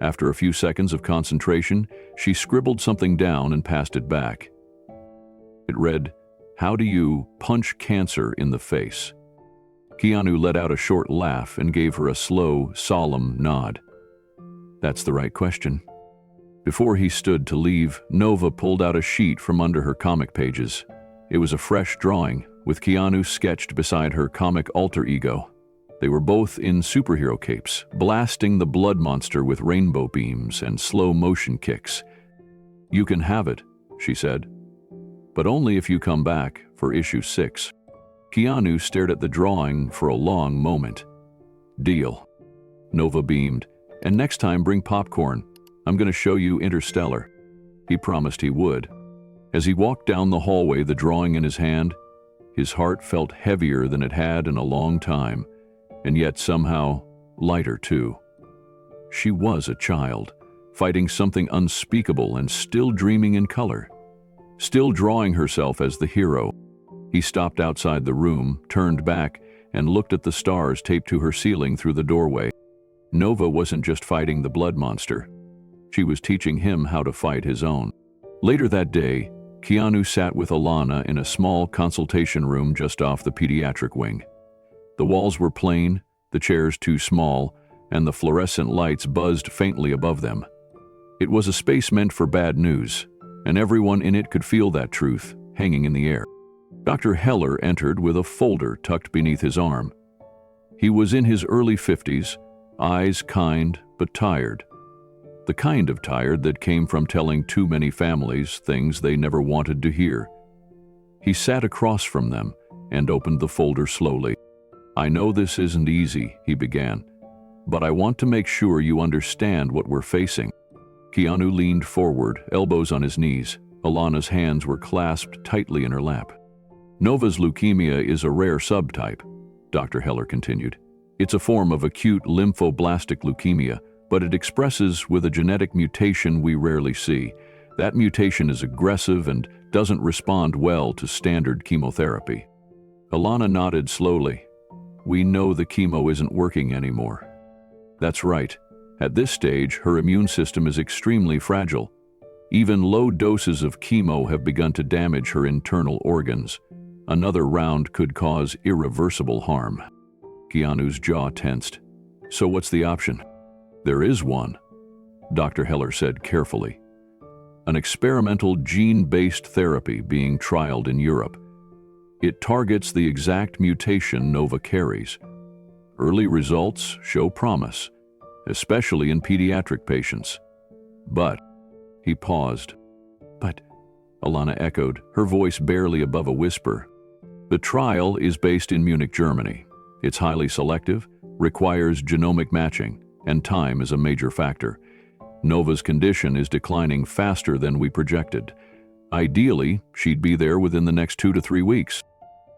After a few seconds of concentration, she scribbled something down and passed it back. It read, "How do you punch cancer in the face?" Keanu let out a short laugh and gave her a slow, solemn nod. That's the right question. Before he stood to leave, Nova pulled out a sheet from under her comic pages. It was a fresh drawing, with Keanu sketched beside her comic alter ego. They were both in superhero capes, blasting the blood monster with rainbow beams and slow-motion kicks. "You can have it," she said, "but only if you come back for issue 6. Keanu stared at the drawing for a long moment. "Deal." Nova beamed. "And next time bring popcorn. I'm going to show you Interstellar." He promised he would. As he walked down the hallway, the drawing in his hand, his heart felt heavier than it had in a long time, and yet somehow lighter too. She was a child, fighting something unspeakable and still dreaming in color, still drawing herself as the hero. He stopped outside the room, turned back, and looked at the stars taped to her ceiling through the doorway. Nova wasn't just fighting the blood monster. She was teaching him how to fight his own. Later that day, Keanu sat with Alana in a small consultation room just off the pediatric wing. The walls were plain, the chairs too small, and the fluorescent lights buzzed faintly above them. It was a space meant for bad news, and everyone in it could feel that truth hanging in the air. Dr. Heller entered with a folder tucked beneath his arm. He was in his early 50s, eyes kind but tired. The kind of tired that came from telling too many families things they never wanted to hear. He sat across from them and opened the folder slowly. "I know this isn't easy," he began, "but I want to make sure you understand what we're facing." Keanu leaned forward, elbows on his knees. Alana's hands were clasped tightly in her lap. "Nova's leukemia is a rare subtype," Dr. Heller continued. "It's a form of acute lymphoblastic leukemia, but it expresses with a genetic mutation we rarely see. That mutation is aggressive and doesn't respond well to standard chemotherapy." Alana nodded slowly. "We know the chemo isn't working anymore." "That's right. At this stage, her immune system is extremely fragile. Even low doses of chemo have begun to damage her internal organs. Another round could cause irreversible harm." Keanu's jaw tensed. "So what's the option?" "There is one," Dr. Heller said carefully. "An experimental gene-based therapy being trialed in Europe. It targets the exact mutation Nova carries. Early results show promise, especially in pediatric patients. But," he paused. "But," Alana echoed, her voice barely above a whisper. "The trial is based in Munich, Germany. It's highly selective, requires genomic matching, and time is a major factor. Nova's condition is declining faster than we projected. Ideally, she'd be there within the next 2 to 3 weeks."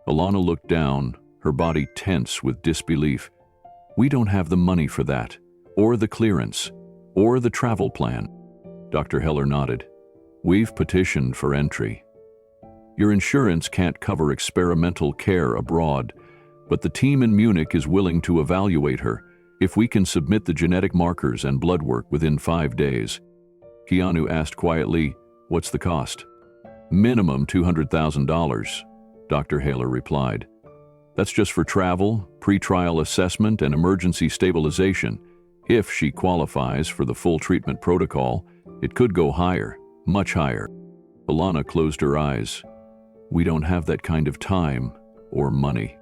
Alana looked down, her body tense with disbelief. "We don't have the money for that, or the clearance, or the travel plan." Dr. Heller nodded. "We've petitioned for entry. Your insurance can't cover experimental care abroad, but the team in Munich is willing to evaluate her if we can submit the genetic markers and blood work within 5 days." Keanu asked quietly, "What's the cost?" "Minimum $200,000, Dr. Heller replied. "That's just for travel, pre-trial assessment, and emergency stabilization. If she qualifies for the full treatment protocol, it could go higher, much higher." Alana closed her eyes. "We don't have that kind of time or money."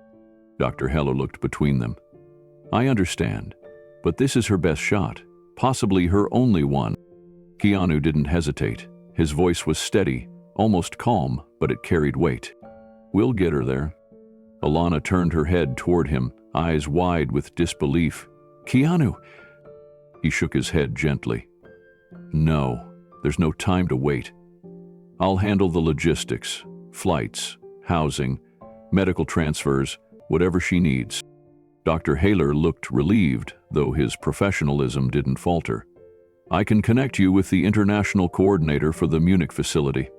Dr. Heller looked between them. "I understand, but this is her best shot, possibly her only one." Keanu didn't hesitate. His voice was steady, almost calm, but it carried weight. "We'll get her there." Alana turned her head toward him, eyes wide with disbelief. "Keanu!" He shook his head gently. "No, there's no time to wait. I'll handle the logistics, flights, housing, medical transfers, whatever she needs." Dr. Heller looked relieved, though his professionalism didn't falter. "I can connect you with the international coordinator for the Munich facility.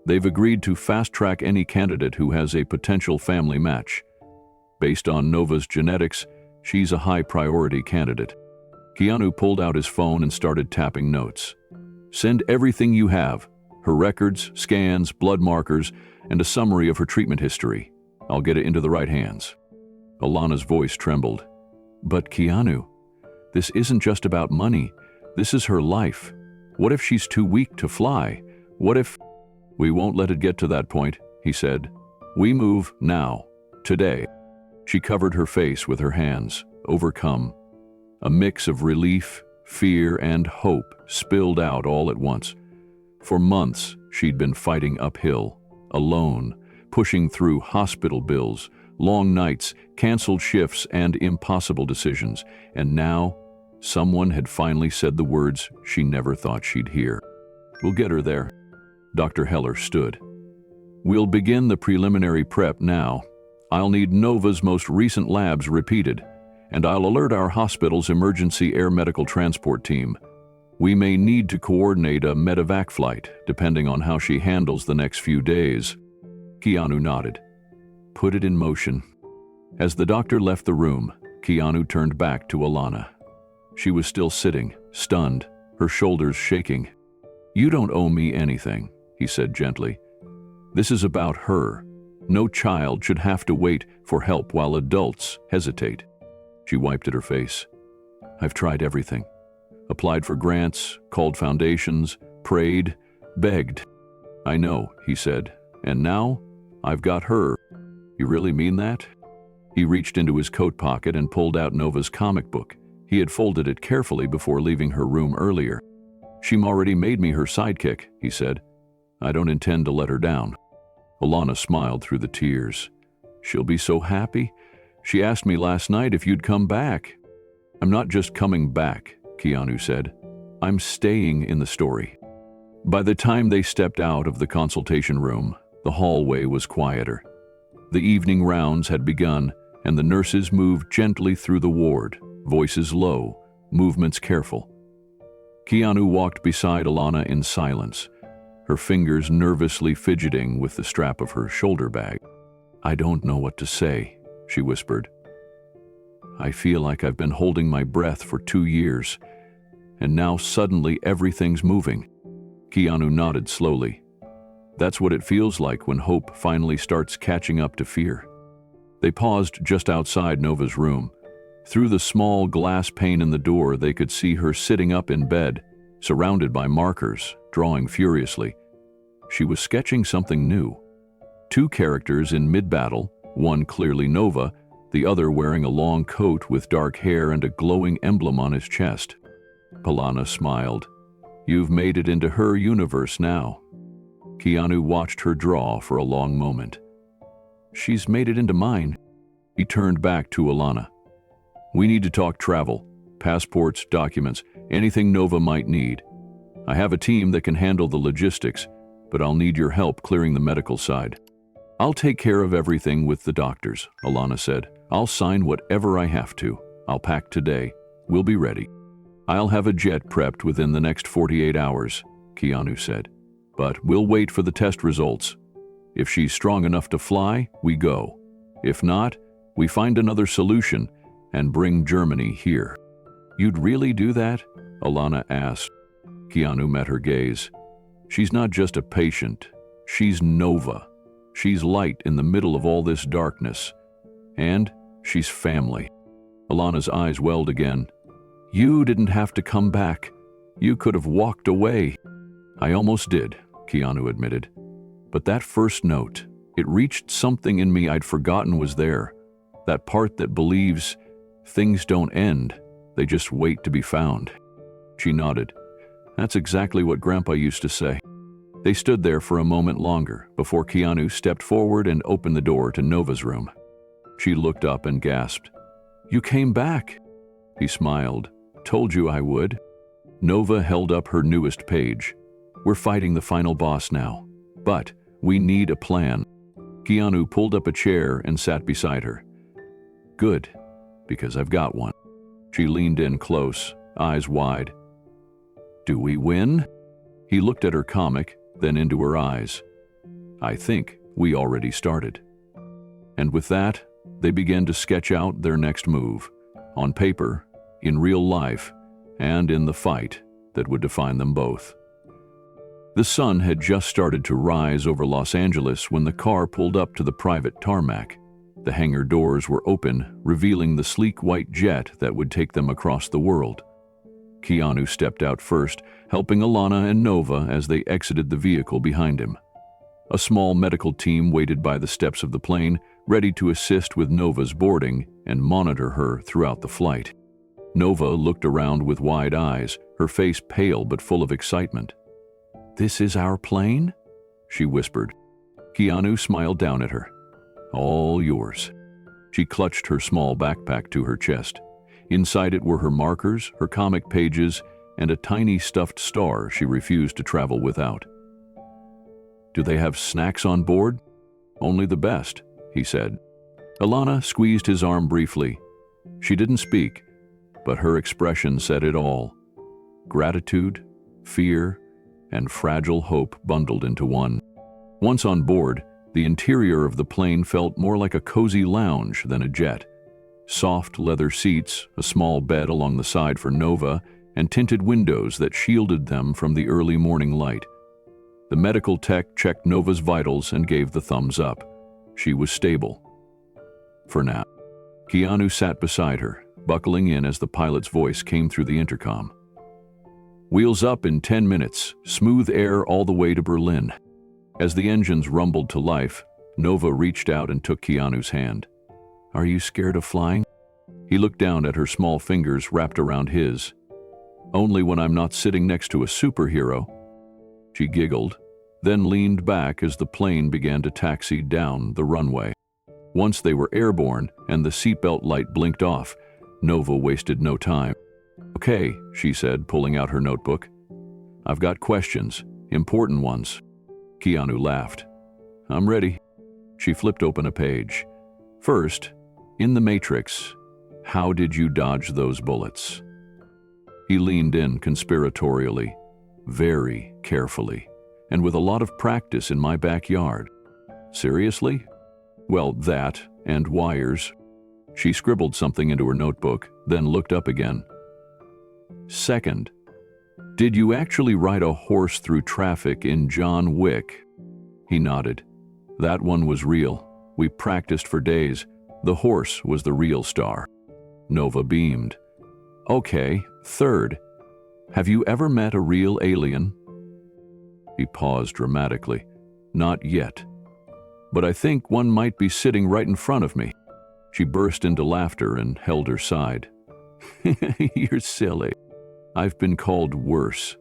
They've agreed to fast-track any candidate who has a potential family match. Based on Nova's genetics, she's a high-priority candidate." Keanu pulled out his phone and started tapping notes. Send everything you have, her records, scans, blood markers, and a summary of her treatment history. I'll get it into the right hands. Alana's voice trembled. But Keanu, this isn't just about money. This is her life. What if she's too weak to fly? What if... We won't let it get to that point, he said. We move now, today. She covered her face with her hands, overcome. A mix of relief, fear, and hope spilled out all at once. For months, she'd been fighting uphill, alone, pushing through hospital bills, long nights, canceled shifts, and impossible decisions. And now, someone had finally said the words she never thought she'd hear. We'll get her there. Dr. Heller stood. We'll begin the preliminary prep now. I'll need Nova's most recent labs repeated, and I'll alert our hospital's emergency air medical transport team. We may need to coordinate a medevac flight, depending on how she handles the next few days. Keanu nodded. Put it in motion. As the doctor left the room, Keanu turned back to Alana. She was still sitting, stunned, her shoulders shaking. You don't owe me anything, he said gently. This is about her. No child should have to wait for help while adults hesitate. She wiped at her face. I've tried everything. Applied for grants, called foundations, prayed, begged. I know, he said, and now I've got her. You really mean that? He reached into his coat pocket and pulled out Nova's comic book. He had folded it carefully before leaving her room earlier. She's already made me her sidekick, he said. I don't intend to let her down. Alana smiled through the tears. She'll be so happy. She asked me last night if you'd come back. I'm not just coming back, Keanu said. I'm staying in the story. By the time they stepped out of the consultation room, the hallway was quieter. The evening rounds had begun, and the nurses moved gently through the ward, voices low, movements careful. Keanu walked beside Alana in silence, her fingers nervously fidgeting with the strap of her shoulder bag. I don't know what to say, she whispered. I feel like I've been holding my breath for 2 years, and now suddenly everything's moving. Keanu nodded slowly. That's what it feels like when hope finally starts catching up to fear. They paused just outside Nova's room. Through the small glass pane in the door, they could see her sitting up in bed, surrounded by markers, drawing furiously. She was sketching something new. 2 characters in mid-battle, one clearly Nova, the other wearing a long coat with dark hair and a glowing emblem on his chest. Alana smiled. You've made it into her universe now. Keanu watched her draw for a long moment. She's made it into mine. He turned back to Alana. We need to talk travel, passports, documents, anything Nova might need. I have a team that can handle the logistics, but I'll need your help clearing the medical side. I'll take care of everything with the doctors, Alana said. I'll sign whatever I have to. I'll pack today. We'll be ready. I'll have a jet prepped within the next 48 hours, Keanu said. But we'll wait for the test results. If she's strong enough to fly, we go. If not, we find another solution and bring Germany here. You'd really do that? Alana asked. Keanu met her gaze. She's not just a patient. She's Nova. She's light in the middle of all this darkness. And she's family. Alana's eyes welled again. You didn't have to come back. You could have walked away. I almost did, Keanu admitted. But that first note, it reached something in me I'd forgotten was there. That part that believes things don't end, they just wait to be found. She nodded. That's exactly what Grandpa used to say. They stood there for a moment longer before Keanu stepped forward and opened the door to Nova's room. She looked up and gasped. You came back. He smiled. Told you I would. Nova held up her newest page. We're fighting the final boss now, but we need a plan. Keanu pulled up a chair and sat beside her. Good, because I've got one. She leaned in close, eyes wide. Do we win? He looked at her comic, then into her eyes. I think we already started. And with that, they began to sketch out their next move. On paper, in real life, and in the fight that would define them both. The sun had just started to rise over Los Angeles when the car pulled up to the private tarmac. The hangar doors were open, revealing the sleek white jet that would take them across the world. Keanu stepped out first, helping Alana and Nova as they exited the vehicle behind him. A small medical team waited by the steps of the plane, ready to assist with Nova's boarding and monitor her throughout the flight. Nova looked around with wide eyes, her face pale but full of excitement. "This is our plane?" she whispered. Keanu smiled down at her. "All yours." She clutched her small backpack to her chest. Inside it were her markers, her comic pages, and a tiny stuffed star she refused to travel without. "Do they have snacks on board?" "Only the best," he said. Alana squeezed his arm briefly. She didn't speak, but her expression said it all. Gratitude, fear, and fragile hope bundled into one. Once on board, the interior of the plane felt more like a cozy lounge than a jet. Soft leather seats, a small bed along the side for Nova, and tinted windows that shielded them from the early morning light. The medical tech checked Nova's vitals and gave the thumbs up. She was stable. For now. Keanu sat beside her, buckling in as the pilot's voice came through the intercom. "Wheels up in 10 minutes, smooth air all the way to Berlin." As the engines rumbled to life, Nova reached out and took Keanu's hand. "Are you scared of flying?" He looked down at her small fingers wrapped around his. "Only when I'm not sitting next to a superhero." She giggled, then leaned back as the plane began to taxi down the runway. Once they were airborne and the seatbelt light blinked off, Nova wasted no time. "Okay," she said, pulling out her notebook. "I've got questions, important ones." Keanu laughed. "I'm ready." She flipped open a page. "First, in the Matrix, how did you dodge those bullets?" He leaned in conspiratorially, very carefully, and with a lot of practice in my backyard. "Seriously?" "Well, that, and wires." She scribbled something into her notebook, then looked up again. "Second, did you actually ride a horse through traffic in John Wick?" He nodded. "That one was real. We practiced for days. The horse was the real star." Nova beamed. "Okay, third, have you ever met a real alien?" He paused dramatically. "Not yet. But I think one might be sitting right in front of me." She burst into laughter and held her side. "You're silly. I've been called worse."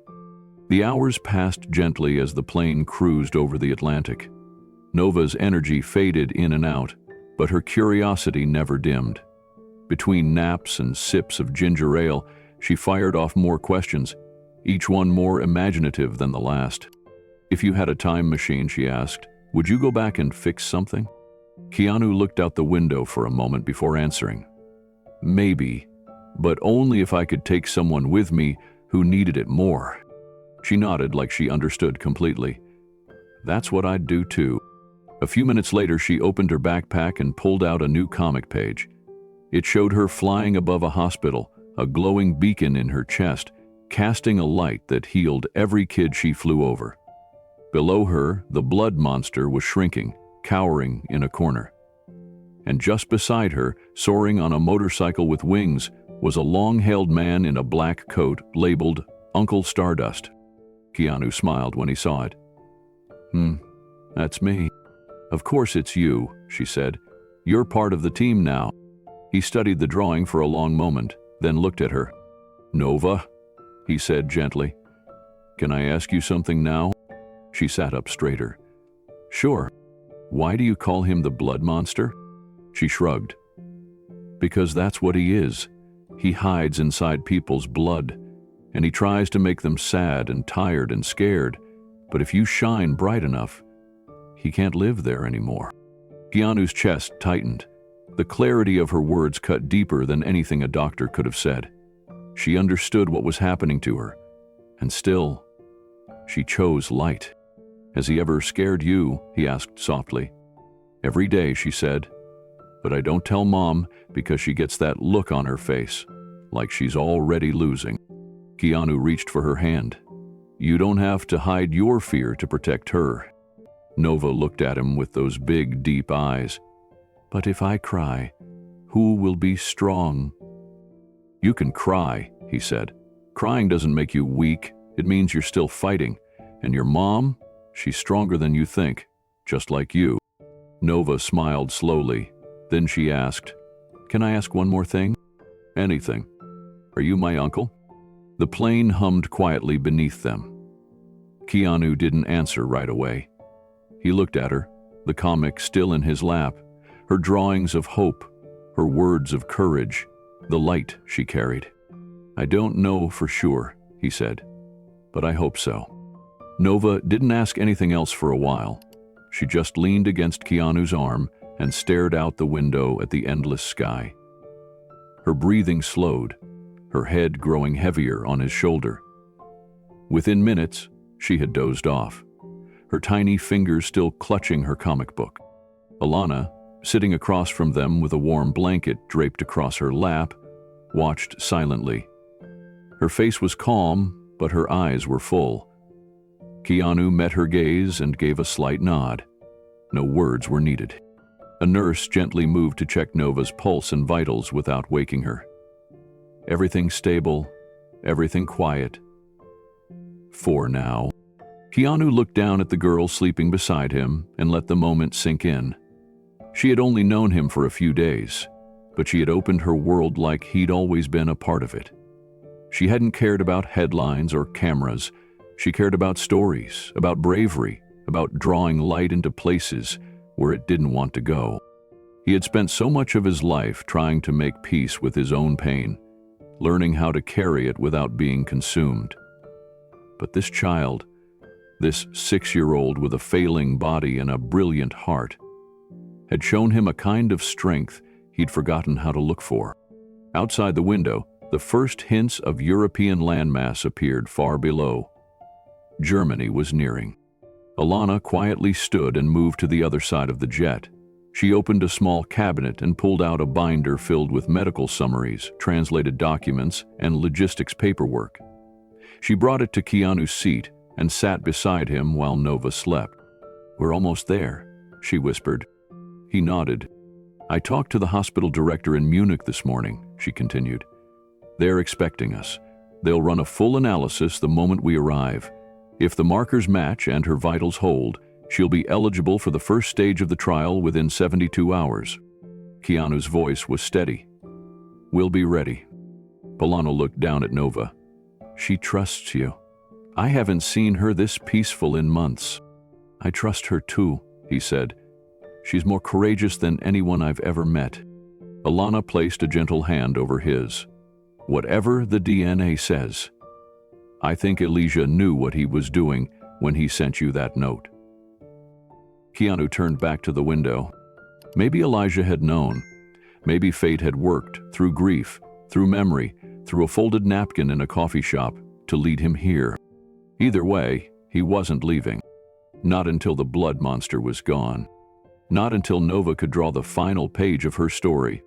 The hours passed gently as the plane cruised over the Atlantic. Nova's energy faded in and out, but her curiosity never dimmed. Between naps and sips of ginger ale, she fired off more questions, each one more imaginative than the last. "If you had a time machine," she asked, "would you go back and fix something?" Keanu looked out the window for a moment before answering. "Maybe, but only if I could take someone with me who needed it more." She nodded like she understood completely. "That's what I'd do too." A few minutes later, she opened her backpack and pulled out a new comic page. It showed her flying above a hospital, a glowing beacon in her chest, casting a light that healed every kid she flew over. Below her, the blood monster was shrinking, cowering in a corner. And just beside her, soaring on a motorcycle with wings, was a long-haired man in a black coat labeled Uncle Stardust. Keanu smiled when he saw it. That's me." "Of course it's you," she said. "You're part of the team now." He studied the drawing for a long moment, then looked at her. "Nova," he said gently. "Can I ask you something now?" She sat up straighter. "Sure. Why do you call him the blood monster?" She shrugged. "Because that's what he is. He hides inside people's blood, and he tries to make them sad and tired and scared. But if you shine bright enough, he can't live there anymore." Keanu's chest tightened. The clarity of her words cut deeper than anything a doctor could have said. She understood what was happening to her, and still, she chose light. "Has he ever scared you?" he asked softly. "Every day," she said. "But I don't tell Mom because she gets that look on her face, like she's already losing." Keanu reached for her hand. You don't have to hide your fear to protect her. Nova looked at him with those big, deep eyes. But if I cry, who will be strong? You can cry, he said. Crying doesn't make you weak. It means you're still fighting. And your mom, she's stronger than you think, just like you. Nova smiled slowly. Then she asked, Can I ask one more thing? Anything. Are you my uncle? The plane hummed quietly beneath them. Keanu didn't answer right away. He looked at her, the comic still in his lap, her drawings of hope, her words of courage, the light she carried. I don't know for sure, he said, but I hope so. Nova didn't ask anything else for a while. She just leaned against Keanu's arm and stared out the window at the endless sky. Her breathing slowed, her head growing heavier on his shoulder. Within minutes, she had dozed off, her tiny fingers still clutching her comic book. Alana, sitting across from them with a warm blanket draped across her lap, watched silently. Her face was calm, but her eyes were full. Keanu met her gaze and gave a slight nod. No words were needed. A nurse gently moved to check Nova's pulse and vitals without waking her. Everything stable, everything quiet. For now. Keanu looked down at the girl sleeping beside him and let the moment sink in. She had only known him for a few days, but she had opened her world like he'd always been a part of it. She hadn't cared about headlines or cameras. She cared about stories, about bravery, about drawing light into places where it didn't want to go. He had spent so much of his life trying to make peace with his own pain, learning how to carry it without being consumed. But this child, this 6-year-old with a failing body and a brilliant heart, had shown him a kind of strength he'd forgotten how to look for. Outside the window, the first hints of European landmass appeared far below. Germany was nearing. Alana quietly stood and moved to the other side of the jet. She opened a small cabinet and pulled out a binder filled with medical summaries, translated documents, and logistics paperwork. She brought it to Keanu's seat and sat beside him while Nova slept. We're almost there, she whispered. He nodded. I talked to the hospital director in Munich this morning, she continued. They're expecting us. They'll run a full analysis the moment we arrive. If the markers match and her vitals hold, she'll be eligible for the first stage of the trial within 72 hours. Keanu's voice was steady. We'll be ready. Polano looked down at Nova. She trusts you. I haven't seen her this peaceful in months. I trust her too, he said. She's more courageous than anyone I've ever met. Alana placed a gentle hand over his. Whatever the DNA says. I think Elijah knew what he was doing when he sent you that note. Keanu turned back to the window. Maybe Elijah had known. Maybe fate had worked, through grief, through memory, through a folded napkin in a coffee shop, to lead him here. Either way, he wasn't leaving. Not until the blood monster was gone. Not until Nova could draw the final page of her story,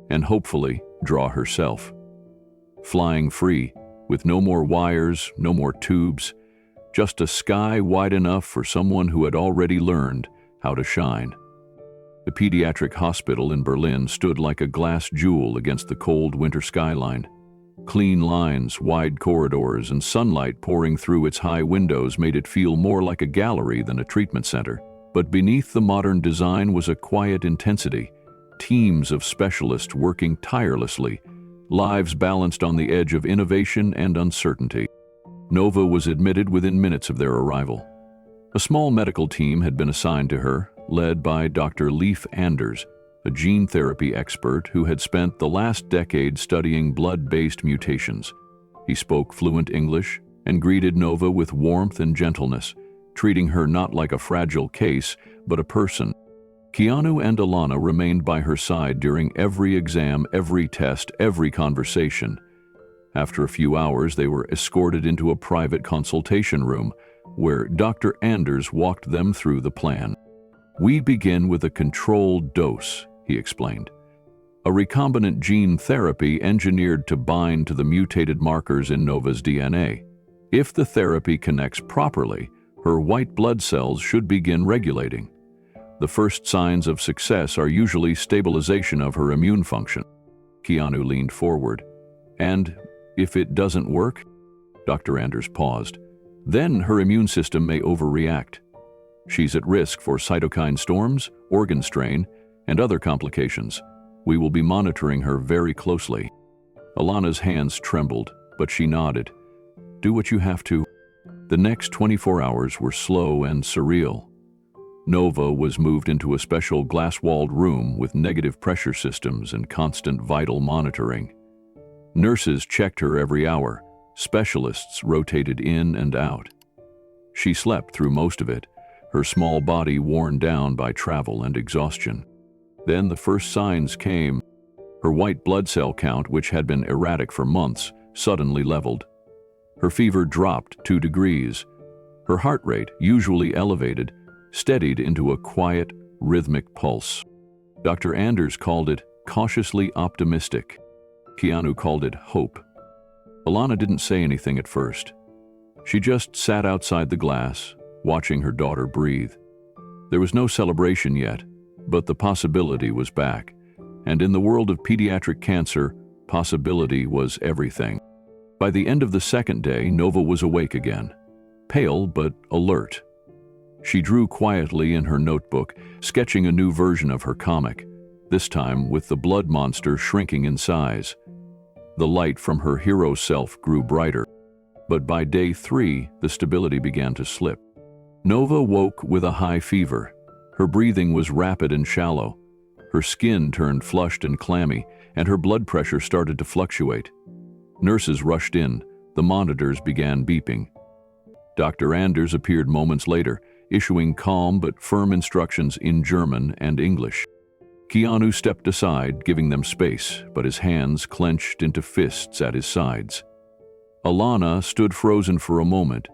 and hopefully draw herself. Flying free, with no more wires, no more tubes, just a sky wide enough for someone who had already learned how to shine. The pediatric hospital in Berlin stood like a glass jewel against the cold winter skyline. Clean lines, wide corridors, and sunlight pouring through its high windows made it feel more like a gallery than a treatment center. But beneath the modern design was a quiet intensity, teams of specialists working tirelessly, lives balanced on the edge of innovation and uncertainty. Nova was admitted within minutes of their arrival. A small medical team had been assigned to her, led by Dr. Leif Anders, a gene therapy expert who had spent the last decade studying blood-based mutations. He spoke fluent English and greeted Nova with warmth and gentleness, treating her not like a fragile case, but a person. Keanu and Alana remained by her side during every exam, every test, every conversation. After a few hours, they were escorted into a private consultation room, where Dr. Anders walked them through the plan. We begin with a controlled dose, he explained. a recombinant gene therapy engineered to bind to the mutated markers in Nova's DNA. If the therapy connects properly, her white blood cells should begin regulating. The first signs of success are usually stabilization of her immune function. Keanu leaned forward. And if it doesn't work? Dr. Anders paused. Then her immune system may overreact. She's at risk for cytokine storms, organ strain, and other complications. We will be monitoring her very closely. Alana's hands trembled, but she nodded. Do what you have to. The next 24 hours were slow and surreal. Nova was moved into a special glass-walled room with negative pressure systems and constant vital monitoring. Nurses checked her every hour. Specialists rotated in and out. She slept through most of it, her small body worn down by travel and exhaustion. Then the first signs came. Her white blood cell count, which had been erratic for months, suddenly leveled. Her fever dropped 2 degrees. Her heart rate, usually elevated, steadied into a quiet, rhythmic pulse. Dr. Anders called it cautiously optimistic. Keanu called it hope. Alana didn't say anything at first. She just sat outside the glass, watching her daughter breathe. There was no celebration yet, but the possibility was back. And in the world of pediatric cancer, possibility was everything. By the end of the second day, Nova was awake again, pale but alert. She drew quietly in her notebook, sketching a new version of her comic, this time with the blood monster shrinking in size. The light from her hero self grew brighter, but by day 3, the stability began to slip. Nova woke with a high fever. Her breathing was rapid and shallow. Her skin turned flushed and clammy, and her blood pressure started to fluctuate. Nurses rushed in. The monitors began beeping. Dr. Anders appeared moments later, issuing calm but firm instructions in German and English. Keanu stepped aside, giving them space, but his hands clenched into fists at his sides. Alana stood frozen for a moment,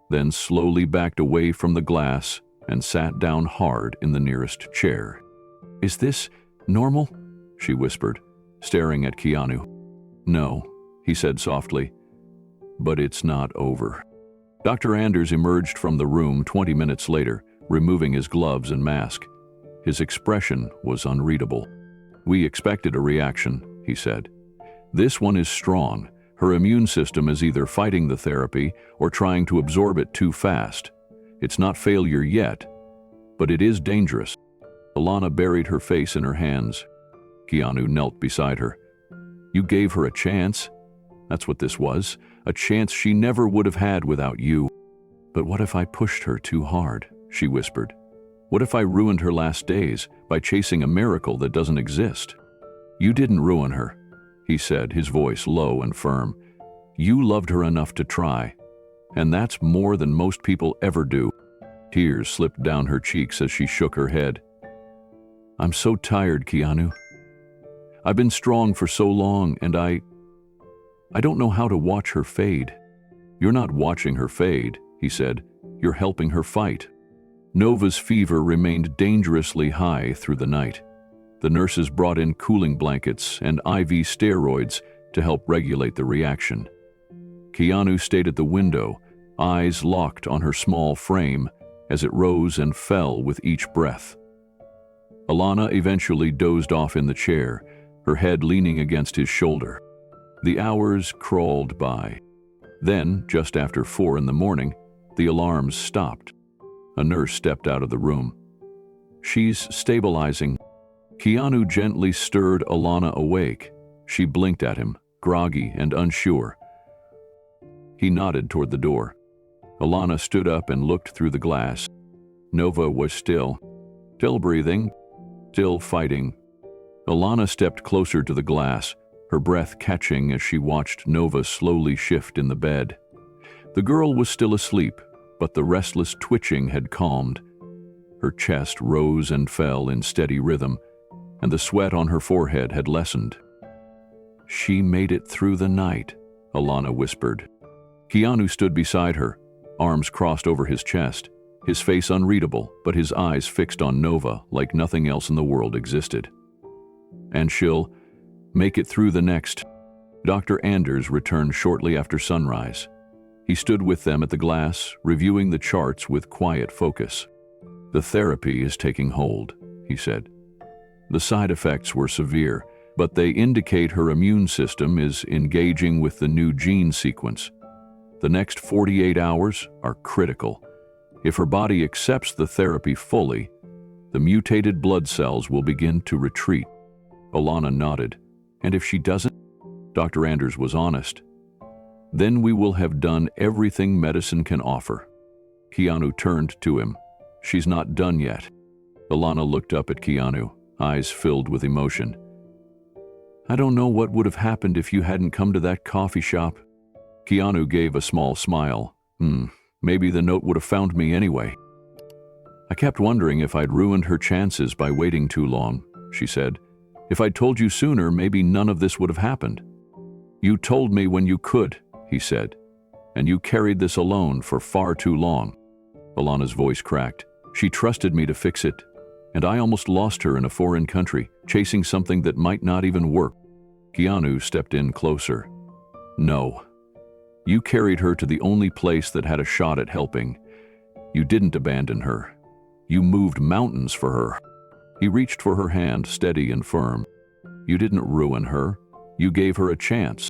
then slowly backed away from the glass and sat down hard in the nearest chair. "Is this normal?" she whispered, staring at Keanu. "No," he said softly, "but it's not over." Dr. Anders emerged from the room 20 minutes later, removing his gloves and mask. His expression was unreadable. "We expected a reaction," he said. "This one is strong. Her immune system is either fighting the therapy or trying to absorb it too fast. It's not failure yet, but it is dangerous." Alana buried her face in her hands. Keanu knelt beside her. "You gave her a chance. That's what this was, a chance she never would have had without you." "But what if I pushed her too hard?" she whispered. "What if I ruined her last days by chasing a miracle that doesn't exist?" "You didn't ruin her," he said, his voice low and firm. "You loved her enough to try, and that's more than most people ever do." Tears slipped down her cheeks as she shook her head. "I'm so tired, Keanu. I've been strong for so long, and I don't know how to watch her fade." "You're not watching her fade," he said. "You're helping her fight." Nova's fever remained dangerously high through the night. The nurses brought in cooling blankets and IV steroids to help regulate the reaction. Keanu stayed at the window, eyes locked on her small frame as it rose and fell with each breath. Alana eventually dozed off in the chair, her head leaning against his shoulder. The hours crawled by. Then, just after 4 in the morning, the alarms stopped. A nurse stepped out of the room. "She's stabilizing." Keanu gently stirred Alana awake. She blinked at him, groggy and unsure. He nodded toward the door. Alana stood up and looked through the glass. Nova was still breathing, still fighting. Alana stepped closer to the glass, her breath catching as she watched Nova slowly shift in the bed. The girl was still asleep, but the restless twitching had calmed. Her chest rose and fell in steady rhythm, and the sweat on her forehead had lessened. "She made it through the night," Alana whispered. Keanu stood beside her, arms crossed over his chest, his face unreadable, but his eyes fixed on Nova like nothing else in the world existed. "And she'll Make it through the next. Dr. Anders returned shortly after sunrise. He stood with them at the glass, reviewing the charts with quiet focus. The therapy is taking hold, he said. The side effects were severe, but they indicate her immune system is engaging with the new gene sequence. The next 48 hours are critical. If her body accepts the therapy fully, the mutated blood cells will begin to retreat. Alana nodded. And if she doesn't? Dr. Anders was honest. Then we will have done everything medicine can offer. Keanu turned to him. She's not done yet. Alana looked up at Keanu, eyes filled with emotion. I don't know what would have happened if you hadn't come to that coffee shop. Keanu gave a small smile. Maybe the note would have found me anyway. I kept wondering if I'd ruined her chances by waiting too long, she said. If I'd told you sooner, maybe none of this would have happened. You told me when you could, he said, and you carried this alone for far too long. Alana's voice cracked. She trusted me to fix it, and I almost lost her in a foreign country, chasing something that might not even work. Keanu stepped in closer. No. You carried her to the only place that had a shot at helping. You didn't abandon her. You moved mountains for her. He reached for her hand, steady and firm. You didn't ruin her. You gave her a chance.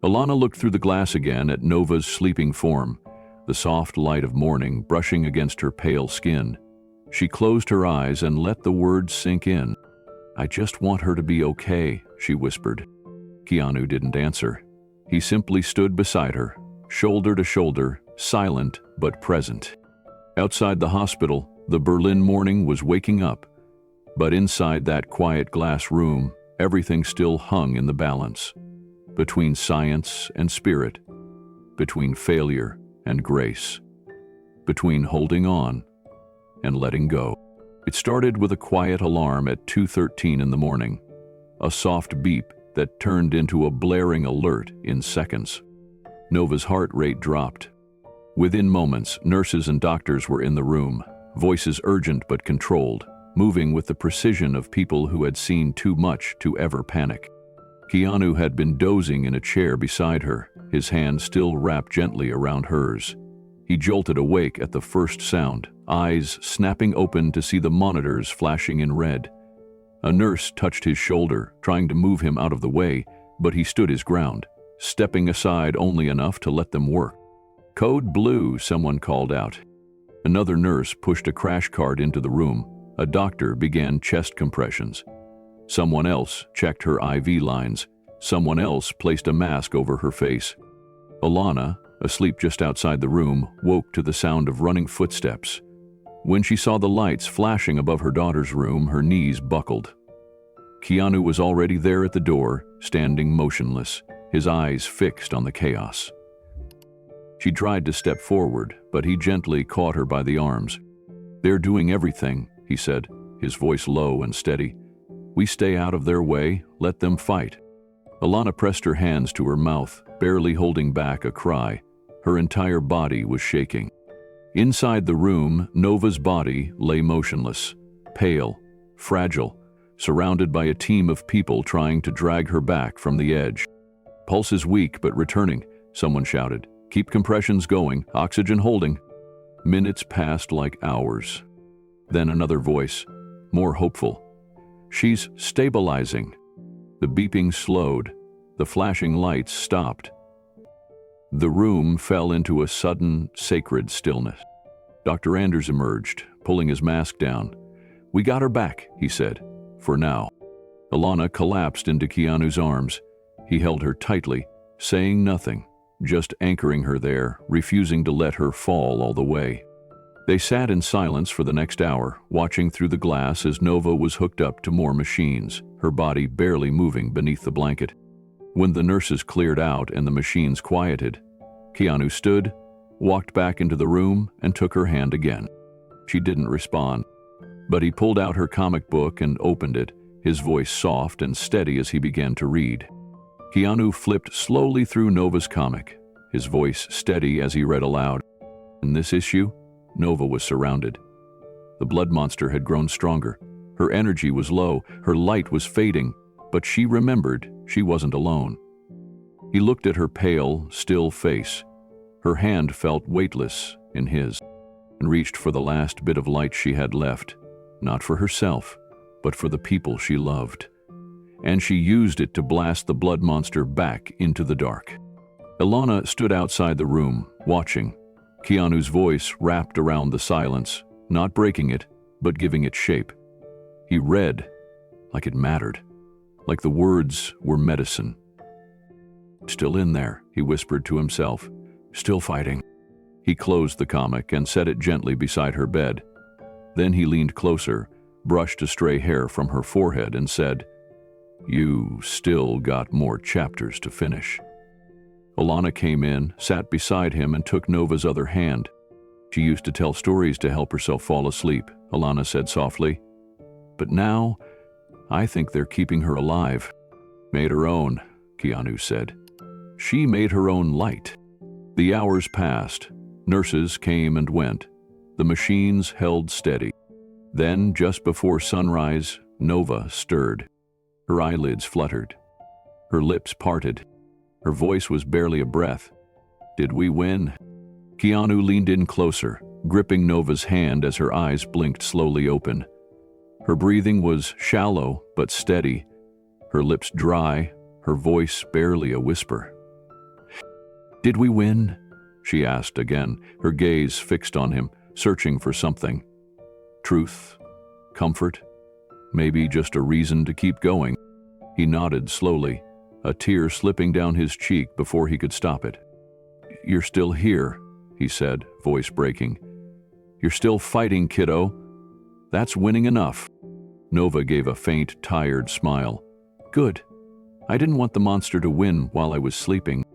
Alana looked through the glass again at Nova's sleeping form, the soft light of morning brushing against her pale skin. She closed her eyes and let the words sink in. I just want her to be okay, she whispered. Keanu didn't answer. He simply stood beside her, shoulder to shoulder, silent but present. Outside the hospital, the Berlin morning was waking up. But inside that quiet glass room, everything still hung in the balance. Between science and spirit. Between failure and grace. Between holding on and letting go. It started with a quiet alarm at 2:13 in the morning. A soft beep that turned into a blaring alert in seconds. Nova's heart rate dropped. Within moments, nurses and doctors were in the room, voices urgent but controlled, moving with the precision of people who had seen too much to ever panic. Keanu had been dozing in a chair beside her, his hand still wrapped gently around hers. He jolted awake at the first sound, eyes snapping open to see the monitors flashing in red. A nurse touched his shoulder, trying to move him out of the way, but he stood his ground, stepping aside only enough to let them work. Code blue, someone called out. Another nurse pushed a crash cart into the room. A doctor began chest compressions. Someone else checked her IV lines. Someone else placed a mask over her face. Alana, asleep just outside the room, woke to the sound of running footsteps. When she saw the lights flashing above her daughter's room, her knees buckled. Keanu was already there at the door, standing motionless, his eyes fixed on the chaos. She tried to step forward, but he gently caught her by the arms. They're doing everything, he said, his voice low and steady. We stay out of their way, let them fight. Alana pressed her hands to her mouth, barely holding back a cry. Her entire body was shaking. Inside the room, Nova's body lay motionless, pale, fragile, surrounded by a team of people trying to drag her back from the edge. Pulse is weak but returning, someone shouted. Keep compressions going, oxygen holding. Minutes passed like hours. Then another voice, more hopeful. She's stabilizing. The beeping slowed. The flashing lights stopped. The room fell into a sudden, sacred stillness. Dr. Anders emerged, pulling his mask down. We got her back, he said, for now. Alana collapsed into Keanu's arms. He held her tightly, saying nothing, just anchoring her there, refusing to let her fall all the way. They sat in silence for the next hour, watching through the glass as Nova was hooked up to more machines, her body barely moving beneath the blanket. When the nurses cleared out and the machines quieted, Keanu stood, walked back into the room, and took her hand again. She didn't respond, but he pulled out her comic book and opened it, his voice soft and steady as he began to read. Keanu flipped slowly through Nova's comic, his voice steady as he read aloud. In this issue, Nova was surrounded. The blood monster had grown stronger. Her energy was low, her light was fading, but she remembered, She wasn't alone. He looked at her pale, still face. Her hand felt weightless in his, and reached for the last bit of light she had left, not for herself, but for the people she loved. And she used it to blast the blood monster back into the dark. Ilana stood outside the room, watching. Keanu's voice wrapped around the silence, not breaking it, but giving it shape. He read, like it mattered, like the words were medicine. "Still in there," he whispered to himself. "Still fighting." He closed the comic and set it gently beside her bed. Then he leaned closer, brushed a stray hair from her forehead, and said, "You still got more chapters to finish." Ilana came in, sat beside him, and took Nova's other hand. "She used to tell stories to help herself fall asleep," Ilana said softly. "But now, I think they're keeping her alive." "Made her own," Keanu said. "She made her own light." The hours passed. Nurses came and went. The machines held steady. Then, just before sunrise, Nova stirred. Her eyelids fluttered. Her lips parted. Her voice was barely a breath. "Did we win?" Keanu leaned in closer, gripping Nova's hand as her eyes blinked slowly open. Her breathing was shallow but steady, her lips dry, her voice barely a whisper. "Did we win?" she asked again, her gaze fixed on him, searching for something. Truth? Comfort? Maybe just a reason to keep going. He nodded slowly, a tear slipping down his cheek before he could stop it. "You're still here," he said, voice breaking. "You're still fighting, kiddo. That's winning enough." Nova gave a faint, tired smile. "Good. I didn't want the monster to win while I was sleeping."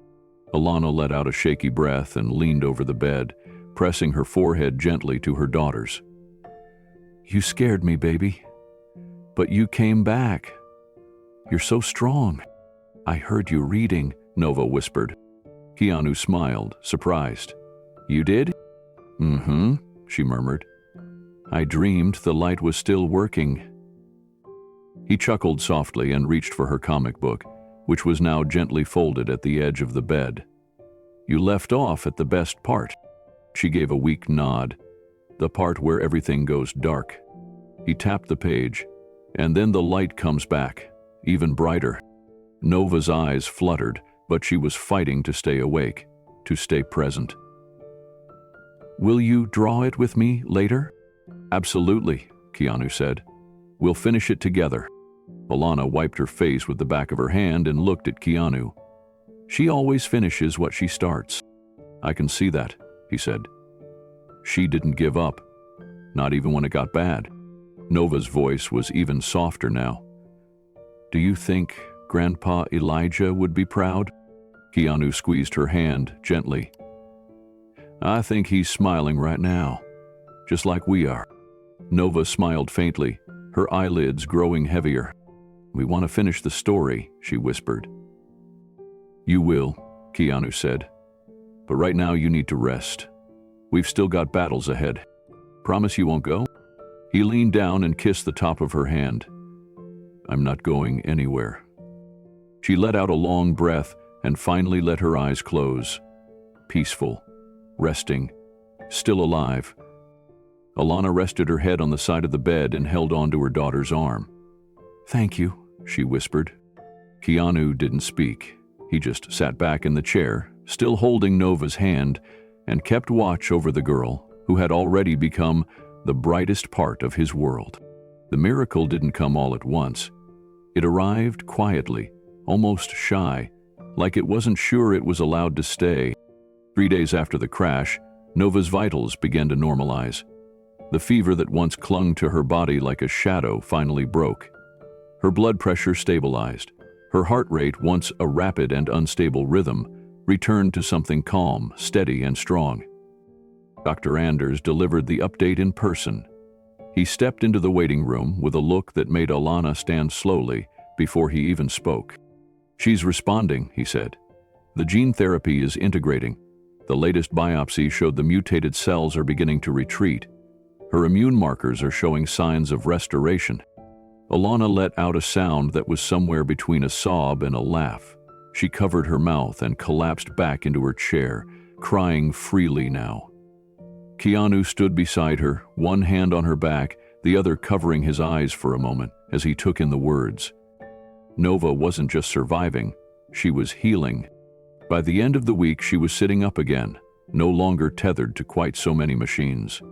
Ilana let out a shaky breath and leaned over the bed, pressing her forehead gently to her daughter's. "You scared me, baby. But you came back. You're so strong." "I heard you reading," Nova whispered. Keanu smiled, surprised. "You did?" "Mm-hmm," she murmured. "I dreamed the light was still working." He chuckled softly and reached for her comic book, which was now gently folded at the edge of the bed. "You left off at the best part." She gave a weak nod. "The part where everything goes dark." He tapped the page, and then the light comes back, even brighter. Nova's eyes fluttered, but she was fighting to stay awake, to stay present. "Will you draw it with me later?" "Absolutely," Keanu said. "We'll finish it together." Ilana wiped her face with the back of her hand and looked at Keanu. "She always finishes what she starts." "I can see that," he said. She didn't give up, not even when it got bad. Nova's voice was even softer now. "Do you think Grandpa Elijah would be proud?" Keanu squeezed her hand gently. "I think he's smiling right now, just like we are." Nova smiled faintly, her eyelids growing heavier. "We want to finish the story," she whispered. "You will," Keanu said. "But right now you need to rest. We've still got battles ahead. Promise you won't go?" He leaned down and kissed the top of her hand. "I'm not going anywhere." She let out a long breath and finally let her eyes close. Peaceful, resting, still alive. Ilana rested her head on the side of the bed and held onto her daughter's arm. "Thank you," she whispered. Keanu didn't speak. He just sat back in the chair, still holding Nova's hand, and kept watch over the girl who had already become the brightest part of his world. The miracle didn't come all at once. It arrived quietly, almost shy, like it wasn't sure it was allowed to stay. 3 days after the crash, Nova's vitals began to normalize. The fever that once clung to her body like a shadow finally broke. Her blood pressure stabilized. Her heart rate, once a rapid and unstable rhythm, returned to something calm, steady, and strong. Dr. Anders delivered the update in person. He stepped into the waiting room with a look that made Ilana stand slowly before he even spoke. "She's responding," he said. "The gene therapy is integrating. The latest biopsy showed the mutated cells are beginning to retreat. Her immune markers are showing signs of restoration." Alana let out a sound that was somewhere between a sob and a laugh. She covered her mouth and collapsed back into her chair, crying freely now. Keanu stood beside her, one hand on her back, the other covering his eyes for a moment as he took in the words. Nova wasn't just surviving, she was healing. By the end of the week, she was sitting up again, no longer tethered to quite so many machines.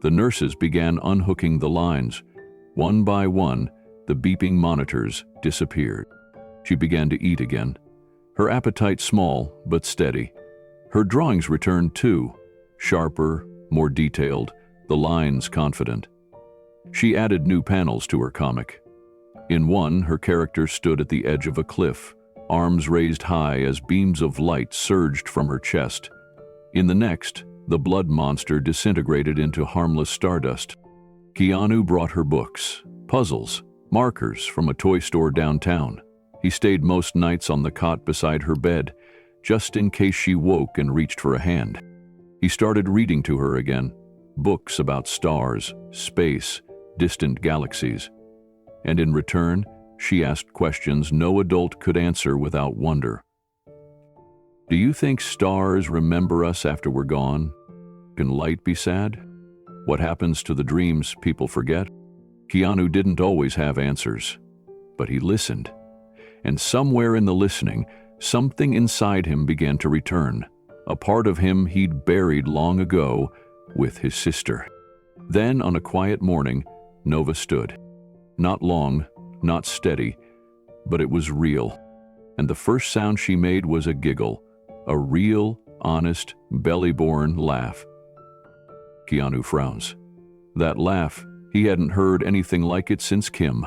The nurses began unhooking the lines. One by one, the beeping monitors disappeared. She began to eat again. Her appetite small, but steady. Her drawings returned too, sharper, more detailed, the lines confident. She added new panels to her comic. In one, her character stood at the edge of a cliff, arms raised high as beams of light surged from her chest. In the next, the blood monster disintegrated into harmless stardust. Keanu brought her books, puzzles, markers from a toy store downtown. He stayed most nights on the cot beside her bed, just in case she woke and reached for a hand. He started reading to her again, books about stars, space, distant galaxies. And in return, she asked questions no adult could answer without wonder. Do you think stars remember us after we're gone? Can light be sad? What happens to the dreams people forget? Keanu didn't always have answers, but he listened. And somewhere in the listening, something inside him began to return, a part of him he'd buried long ago with his sister. Then, on a quiet morning, Nova stood. Not long, not steady, but it was real. And the first sound she made was a giggle, a real, honest, belly-born laugh. Keanu frowns. That laugh, he hadn't heard anything like it since Kim.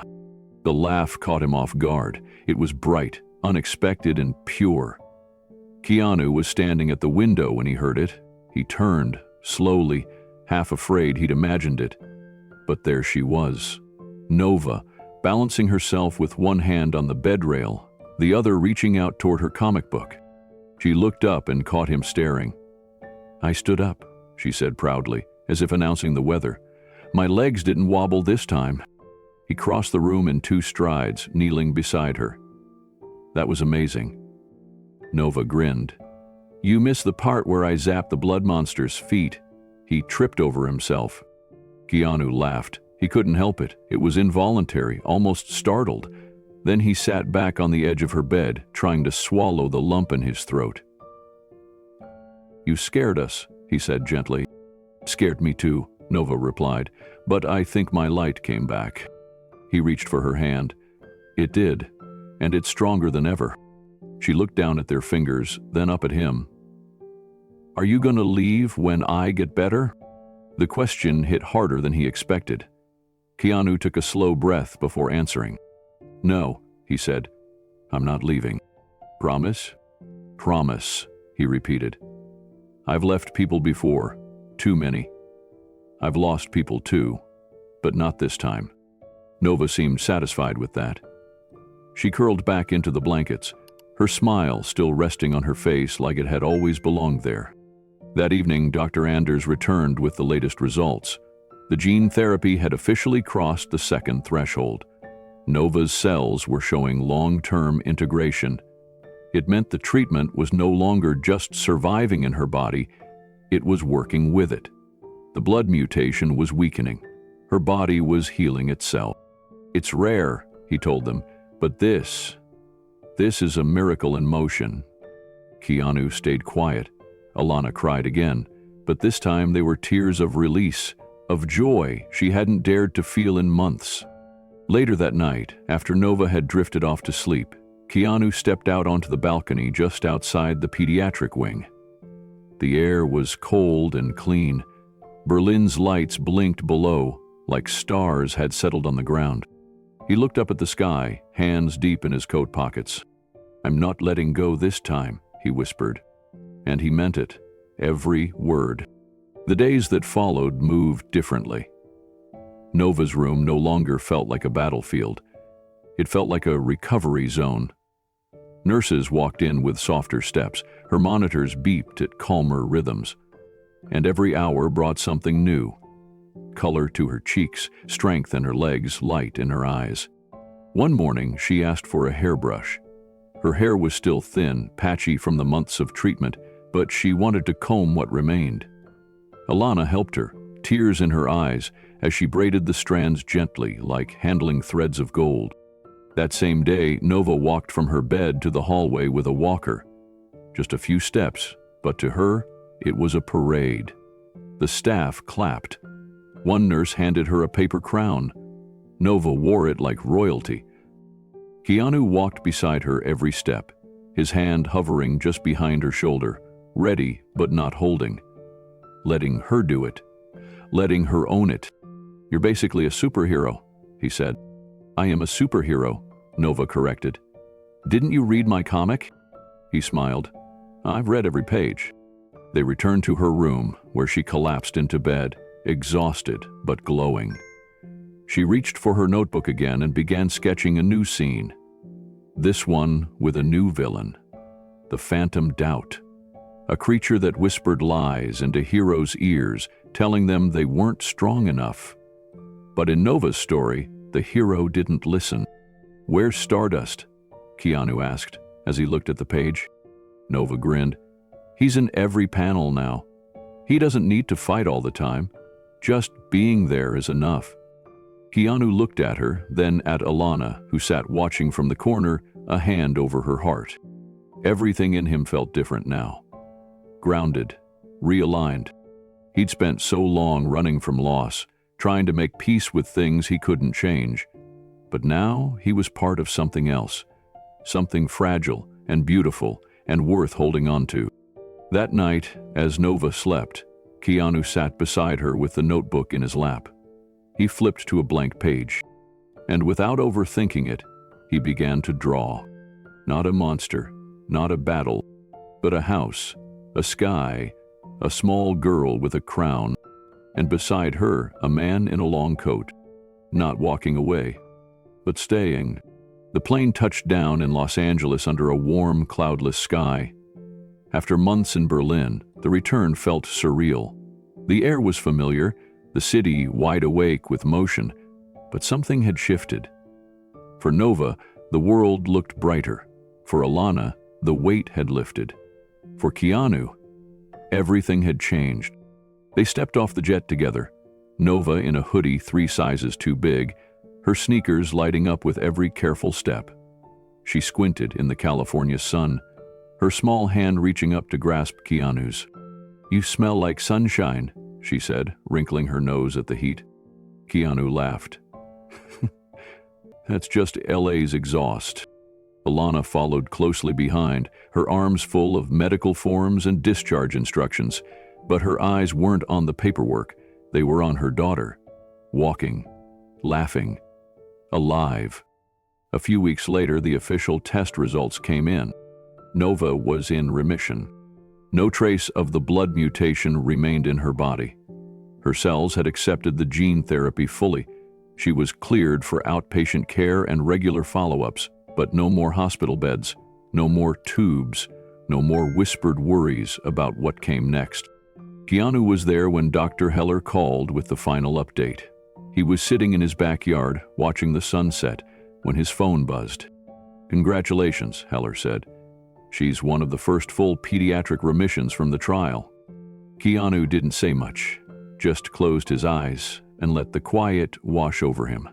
The laugh caught him off guard. It was bright, unexpected, and pure. Keanu was standing at the window when he heard it. He turned, slowly, half afraid he'd imagined it. But there she was, Nova, balancing herself with one hand on the bed rail, the other reaching out toward her comic book. She looked up and caught him staring. I stood up, she said proudly, as if announcing the weather. My legs didn't wobble this time. He crossed the room in 2 strides, kneeling beside her. That was amazing. Nova grinned. You missed the part where I zapped the blood monster's feet. He tripped over himself. Keanu laughed. He couldn't help it. It was involuntary, almost startled. Then he sat back on the edge of her bed, trying to swallow the lump in his throat. You scared us, he said gently. Scared me too, Nova replied, but I think my light came back. He reached for her hand. It did, and it's stronger than ever. She looked down at their fingers, then up at him. Are you going to leave when I get better? The question hit harder than he expected. Keanu took a slow breath before answering. No, he said. I'm not leaving. Promise? Promise, he repeated. I've left people before, too many. I've lost people too, but not this time. Nova seemed satisfied with that. She curled back into the blankets, her smile still resting on her face like it had always belonged there. That evening, Dr. Anders returned with the latest results. The gene therapy had officially crossed the second threshold. Nova's cells were showing long-term integration. It meant the treatment was no longer just surviving in her body, it was working with it. The blood mutation was weakening. Her body was healing itself. It's rare, he told them, but this is a miracle in motion. Keanu stayed quiet. Alana cried again, but this time they were tears of release, of joy she hadn't dared to feel in months. Later that night, after Nova had drifted off to sleep, Keanu stepped out onto the balcony just outside the pediatric wing. The air was cold and clean. Berlin's lights blinked below, like stars had settled on the ground. He looked up at the sky, hands deep in his coat pockets. I'm not letting go this time, he whispered. And he meant it, every word. The days that followed moved differently. Nova's room no longer felt like a battlefield. It felt like a recovery zone. Nurses walked in with softer steps. Her monitors beeped at calmer rhythms. And every hour brought something new. color to her cheeks, strength in her legs, light in her eyes. One morning, she asked for a hairbrush. Her hair was still thin, patchy from the months of treatment, but she wanted to comb what remained. Alana helped her, tears in her eyes, as she braided the strands gently, like handling threads of gold. That same day, Nova walked from her bed to the hallway with a walker. Just a few steps, but to her, it was a parade. The staff clapped. One nurse handed her a paper crown. Nova wore it like royalty. Keanu walked beside her every step, his hand hovering just behind her shoulder, ready but not holding. Letting her do it. Letting her own it. "You're basically a superhero," he said. "I am a superhero," Nova corrected. "Didn't you read my comic?" He smiled. "I've read every page." They returned to her room, where she collapsed into bed, exhausted but glowing. She reached for her notebook again and began sketching a new scene. This one with a new villain. The Phantom Doubt. A creature that whispered lies into heroes' ears, telling them they weren't strong enough. But in Nova's story, the hero didn't listen. "Where's Stardust?" Keanu asked as he looked at the page. Nova grinned. "He's in every panel now. He doesn't need to fight all the time. Just being there is enough." Keanu looked at her, then at Alana, who sat watching from the corner, a hand over her heart. Everything in him felt different now. Grounded, realigned. He'd spent so long running from loss, trying to make peace with things he couldn't change. But now he was part of something else, something fragile and beautiful and worth holding on to. That night, as Nova slept, Keanu sat beside her with the notebook in his lap. He flipped to a blank page, and without overthinking it, he began to draw. Not a monster, not a battle, but a house, a sky, a small girl with a crown, and beside her, a man in a long coat, not walking away, but staying. The plane touched down in Los Angeles under a warm, cloudless sky. After months in Berlin, the return felt surreal. The air was familiar, the city wide awake with motion, but something had shifted. For Nova, the world looked brighter. For Alana, the weight had lifted. For Keanu, everything had changed. They stepped off the jet together, Nova in a hoodie 3 sizes too big, her sneakers lighting up with every careful step. She squinted in the California sun, her small hand reaching up to grasp Keanu's. "You smell like sunshine," she said, wrinkling her nose at the heat. Keanu laughed. "That's just LA's exhaust." Alana followed closely behind, her arms full of medical forms and discharge instructions, but her eyes weren't on the paperwork, they were on her daughter, walking, laughing, alive. A few weeks later, the official test results came in. Nova was in remission. No trace of the blood mutation remained in her body. Her cells had accepted the gene therapy fully. She was cleared for outpatient care and regular follow-ups, but no more hospital beds, no more tubes, no more whispered worries about what came next. Keanu was there when Dr. Heller called with the final update. He was sitting in his backyard, watching the sunset, when his phone buzzed. "Congratulations," Heller said. "She's one of the first full pediatric remissions from the trial." Keanu didn't say much, just closed his eyes and let the quiet wash over him.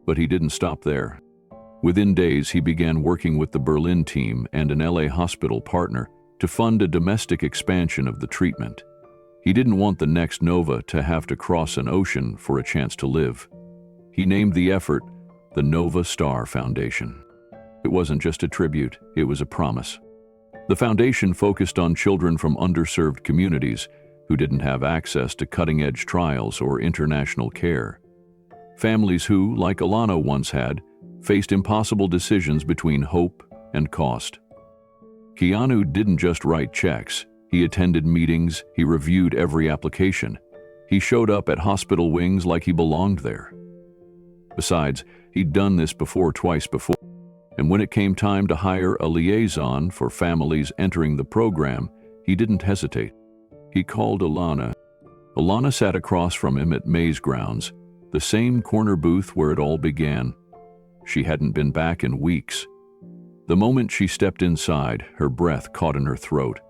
But he didn't stop there. Within days, he began working with the Berlin team and an LA hospital partner to fund a domestic expansion of the treatment. He didn't want the next Nova to have to cross an ocean for a chance to live. He named the effort the Nova Star Foundation. It wasn't just a tribute, it was a promise. The foundation focused on children from underserved communities who didn't have access to cutting-edge trials or international care. Families who, like Alana once had, faced impossible decisions between hope and cost. Keanu didn't just write checks. He attended meetings, he reviewed every application. He showed up at hospital wings like he belonged there. Besides, he'd done this twice before. And when it came time to hire a liaison for families entering the program, he didn't hesitate. He called Alana. Alana sat across from him at Maze Grounds, the same corner booth where it all began. She hadn't been back in weeks. The moment she stepped inside, her breath caught in her throat.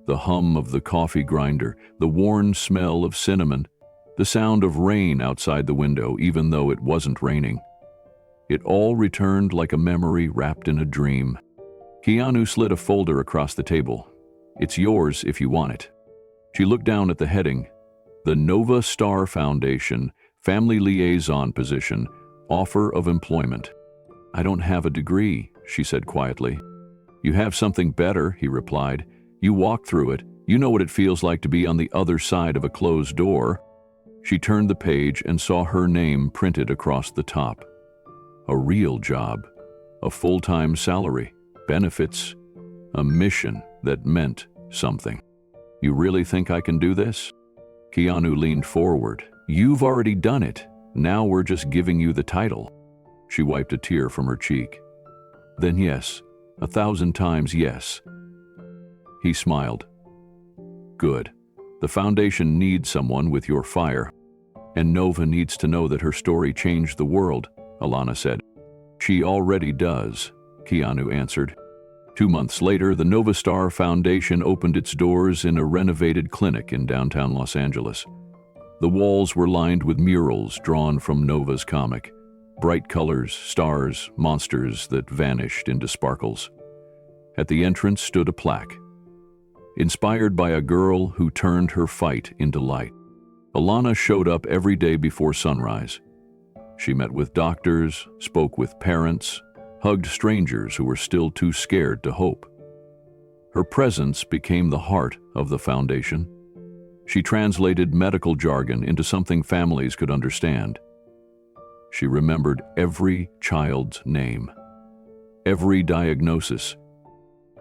The hum of the coffee grinder, the worn smell of cinnamon, the sound of rain outside the window even though it wasn't raining. It all returned like a memory wrapped in a dream. Keanu slid a folder across the table. "It's yours if you want it." She looked down at the heading. The Nova Star Foundation, Family Liaison Position, Offer of Employment. "I don't have a degree," she said quietly. "You have something better," he replied. "You walked through it. You know what it feels like to be on the other side of a closed door." She turned the page and saw her name printed across the top. A real job, a full-time salary, benefits, a mission that meant something. "You really think I can do this?" Keanu leaned forward. "You've already done it. Now we're just giving you the title." She wiped a tear from her cheek. "Then yes, 1,000 times yes." He smiled. "Good. The foundation needs someone with your fire. And Nova needs to know that her story changed the world," Alana said. "She already does," Keanu answered. 2 months later, the Nova Star Foundation opened its doors in a renovated clinic in downtown Los Angeles. The walls were lined with murals drawn from Nova's comic. Bright colors, stars, monsters that vanished into sparkles. At the entrance stood a plaque. Inspired by a girl who turned her fight into light. Alana showed up every day before sunrise. She met with doctors, spoke with parents, hugged strangers who were still too scared to hope. Her presence became the heart of the foundation. She translated medical jargon into something families could understand. She remembered every child's name, every diagnosis.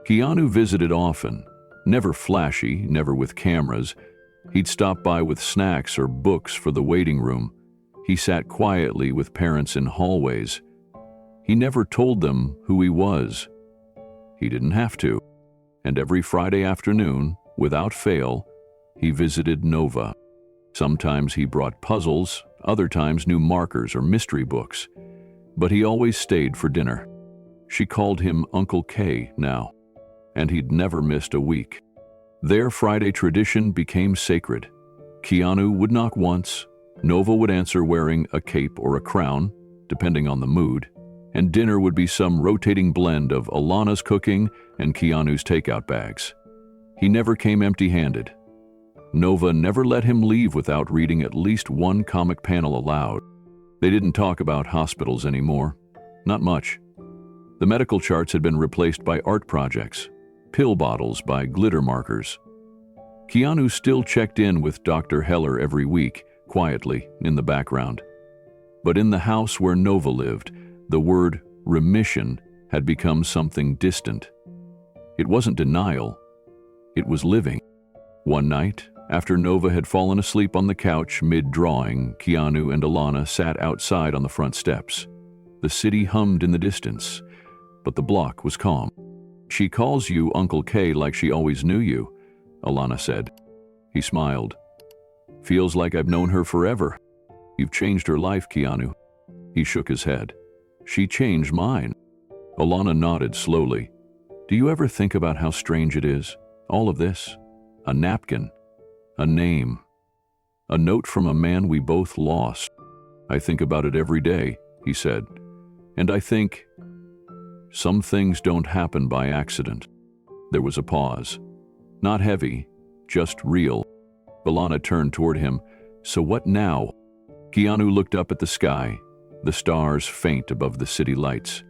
Keanu visited often, never flashy, never with cameras. He'd stop by with snacks or books for the waiting room. He sat quietly with parents in hallways. He never told them who he was. He didn't have to. And every Friday afternoon, without fail, he visited Nova. Sometimes he brought puzzles, other times new markers or mystery books. But he always stayed for dinner. She called him Uncle K now, and he'd never missed a week. Their Friday tradition became sacred. Keanu would knock once, Nova would answer wearing a cape or a crown, depending on the mood, and dinner would be some rotating blend of Alana's cooking and Keanu's takeout bags. He never came empty-handed. Nova never let him leave without reading at least one comic panel aloud. They didn't talk about hospitals anymore. Not much. The medical charts had been replaced by art projects, pill bottles by glitter markers. Keanu still checked in with Dr. Heller every week, quietly, in the background. But in the house where Nova lived, the word remission had become something distant. It wasn't denial. It was living. One night, after Nova had fallen asleep on the couch mid-drawing, Keanu and Alana sat outside on the front steps. The city hummed in the distance, but the block was calm. "She calls you Uncle K like she always knew you," Alana said. He smiled. "Feels like I've known her forever." "You've changed her life, Keanu." He shook his head. "She changed mine." Alana nodded slowly. "Do you ever think about how strange it is? All of this? A napkin. A name. A note from a man we both lost." "I think about it every day," he said. "And I think, some things don't happen by accident." There was a pause. Not heavy, just real. Alana turned toward him. "So what now?" Keanu looked up at the sky, the stars faint above the city lights.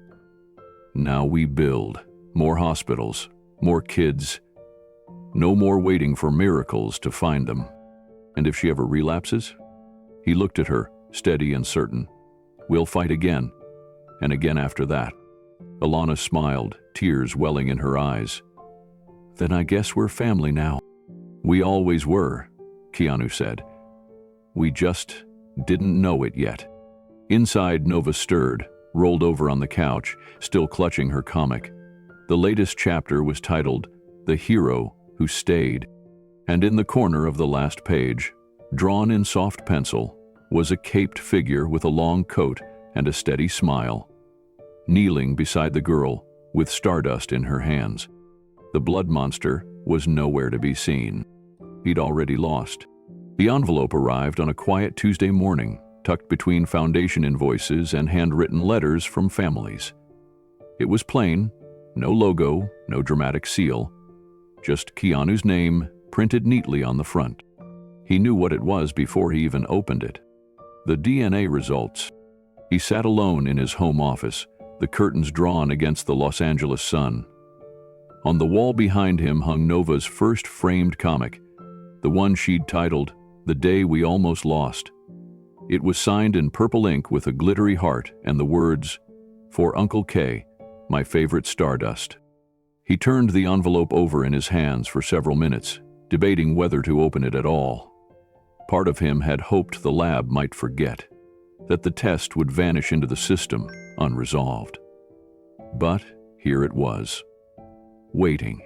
"Now we build. More hospitals, more kids. No more waiting for miracles to find them. And if she ever relapses?" He looked at her, steady and certain. "We'll fight again, and again after that." Alana smiled, tears welling in her eyes. "Then I guess we're family now." "We always were," Keanu said. "We just didn't know it yet." Inside, Nova stirred, rolled over on the couch, still clutching her comic. The latest chapter was titled, "The Hero Who Stayed," and in the corner of the last page, Drawn in soft pencil was a caped figure with a long coat and a steady smile, kneeling beside the girl with stardust in her hands. The blood monster was nowhere to be seen. He'd already lost. The envelope arrived on a quiet Tuesday morning, tucked between foundation invoices and handwritten letters from families. It was plain, no logo, no dramatic seal, just Keanu's name printed neatly on the front. He knew what it was before he even opened it. The DNA results. He sat alone in his home office, the curtains drawn against the Los Angeles sun. On the wall behind him hung Nova's first framed comic, the one she'd titled "The Day We Almost Lost." It was signed in purple ink with a glittery heart and the words, "For Uncle K, my favorite stardust." He turned the envelope over in his hands for several minutes, debating whether to open it at all. Part of him had hoped the lab might forget, that the test would vanish into the system unresolved. But here it was, waiting.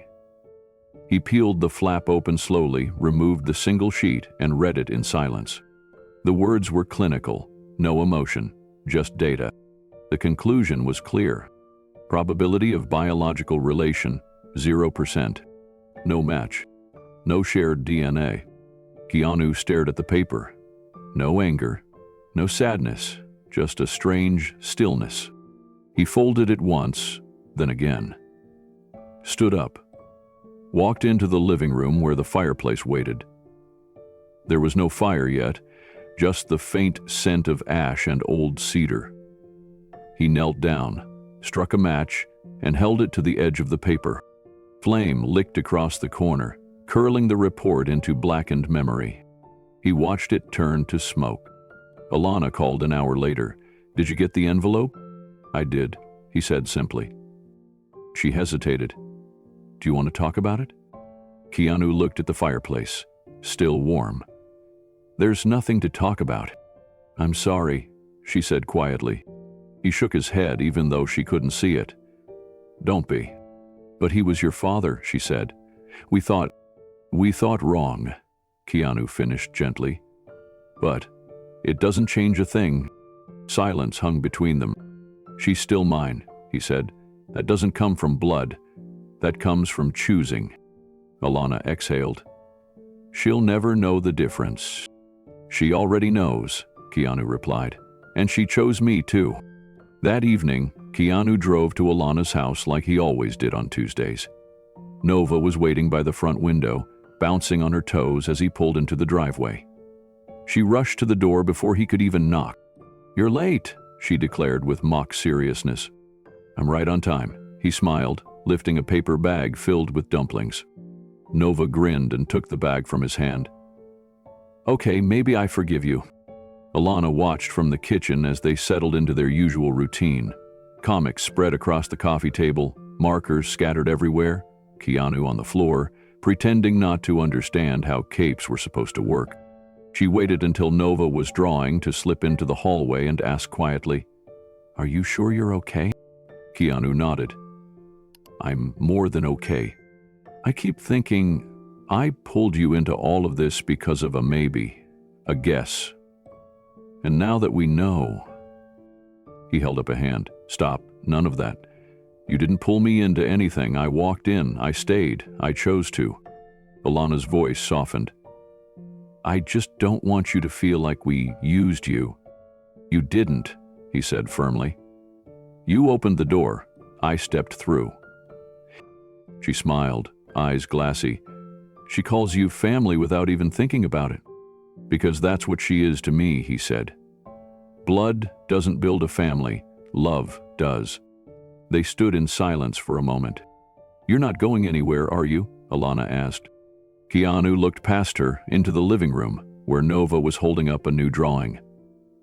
He peeled the flap open slowly, removed the single sheet, and read it in silence. The words were clinical, no emotion, just data. The conclusion was clear. Probability of biological relation, 0%. No match. No shared DNA. Keanu stared at the paper. No anger, no sadness, just a strange stillness. He folded it once, then again. Stood up. Walked into the living room where the fireplace waited. There was no fire yet, just the faint scent of ash and old cedar. He knelt down, struck a match, and held it to the edge of the paper. Flame licked across the corner, curling the report into blackened memory. He watched it turn to smoke. Alana called an hour later. "Did you get the envelope?" "I did," he said simply. She hesitated. "Do you want to talk about it?" Keanu looked at the fireplace, still warm. "There's nothing to talk about." "I'm sorry," she said quietly. He shook his head even though she couldn't see it. "Don't be." "But he was your father," she said. We thought wrong," Keanu finished gently. "But it doesn't change a thing." Silence hung between them. "She's still mine," he said. "That doesn't come from blood. That comes from choosing." Alana exhaled. "She'll never know the difference." "She already knows," Keanu replied. "And she chose me too." That evening, Keanu drove to Alana's house like he always did on Tuesdays. Nova was waiting by the front window, bouncing on her toes as he pulled into the driveway. She rushed to the door before he could even knock. "You're late," she declared with mock seriousness. "I'm right on time," he smiled, lifting a paper bag filled with dumplings. Nova grinned and took the bag from his hand. "Okay, maybe I forgive you." Alana watched from the kitchen as they settled into their usual routine. Comics spread across the coffee table, markers scattered everywhere, Keanu on the floor, pretending not to understand how capes were supposed to work. She waited until Nova was drawing to slip into the hallway and ask quietly, "Are you sure you're okay?" Keanu nodded. "I'm more than okay. I keep thinking I pulled you into all of this because of a maybe, a guess. And now that we know..." He held up a hand. "Stop, none of that. You didn't pull me into anything. I walked in, I stayed, I chose to." Alana's voice softened. "I just don't want you to feel like we used you." "You didn't," he said firmly. "You opened the door. I stepped through." She smiled, eyes glassy. "She calls you family without even thinking about it." "Because that's what she is to me," he said. "Blood doesn't build a family, love does." They stood in silence for a moment. "You're not going anywhere, are you?" Alana asked. Keanu looked past her into the living room, where Nova was holding up a new drawing.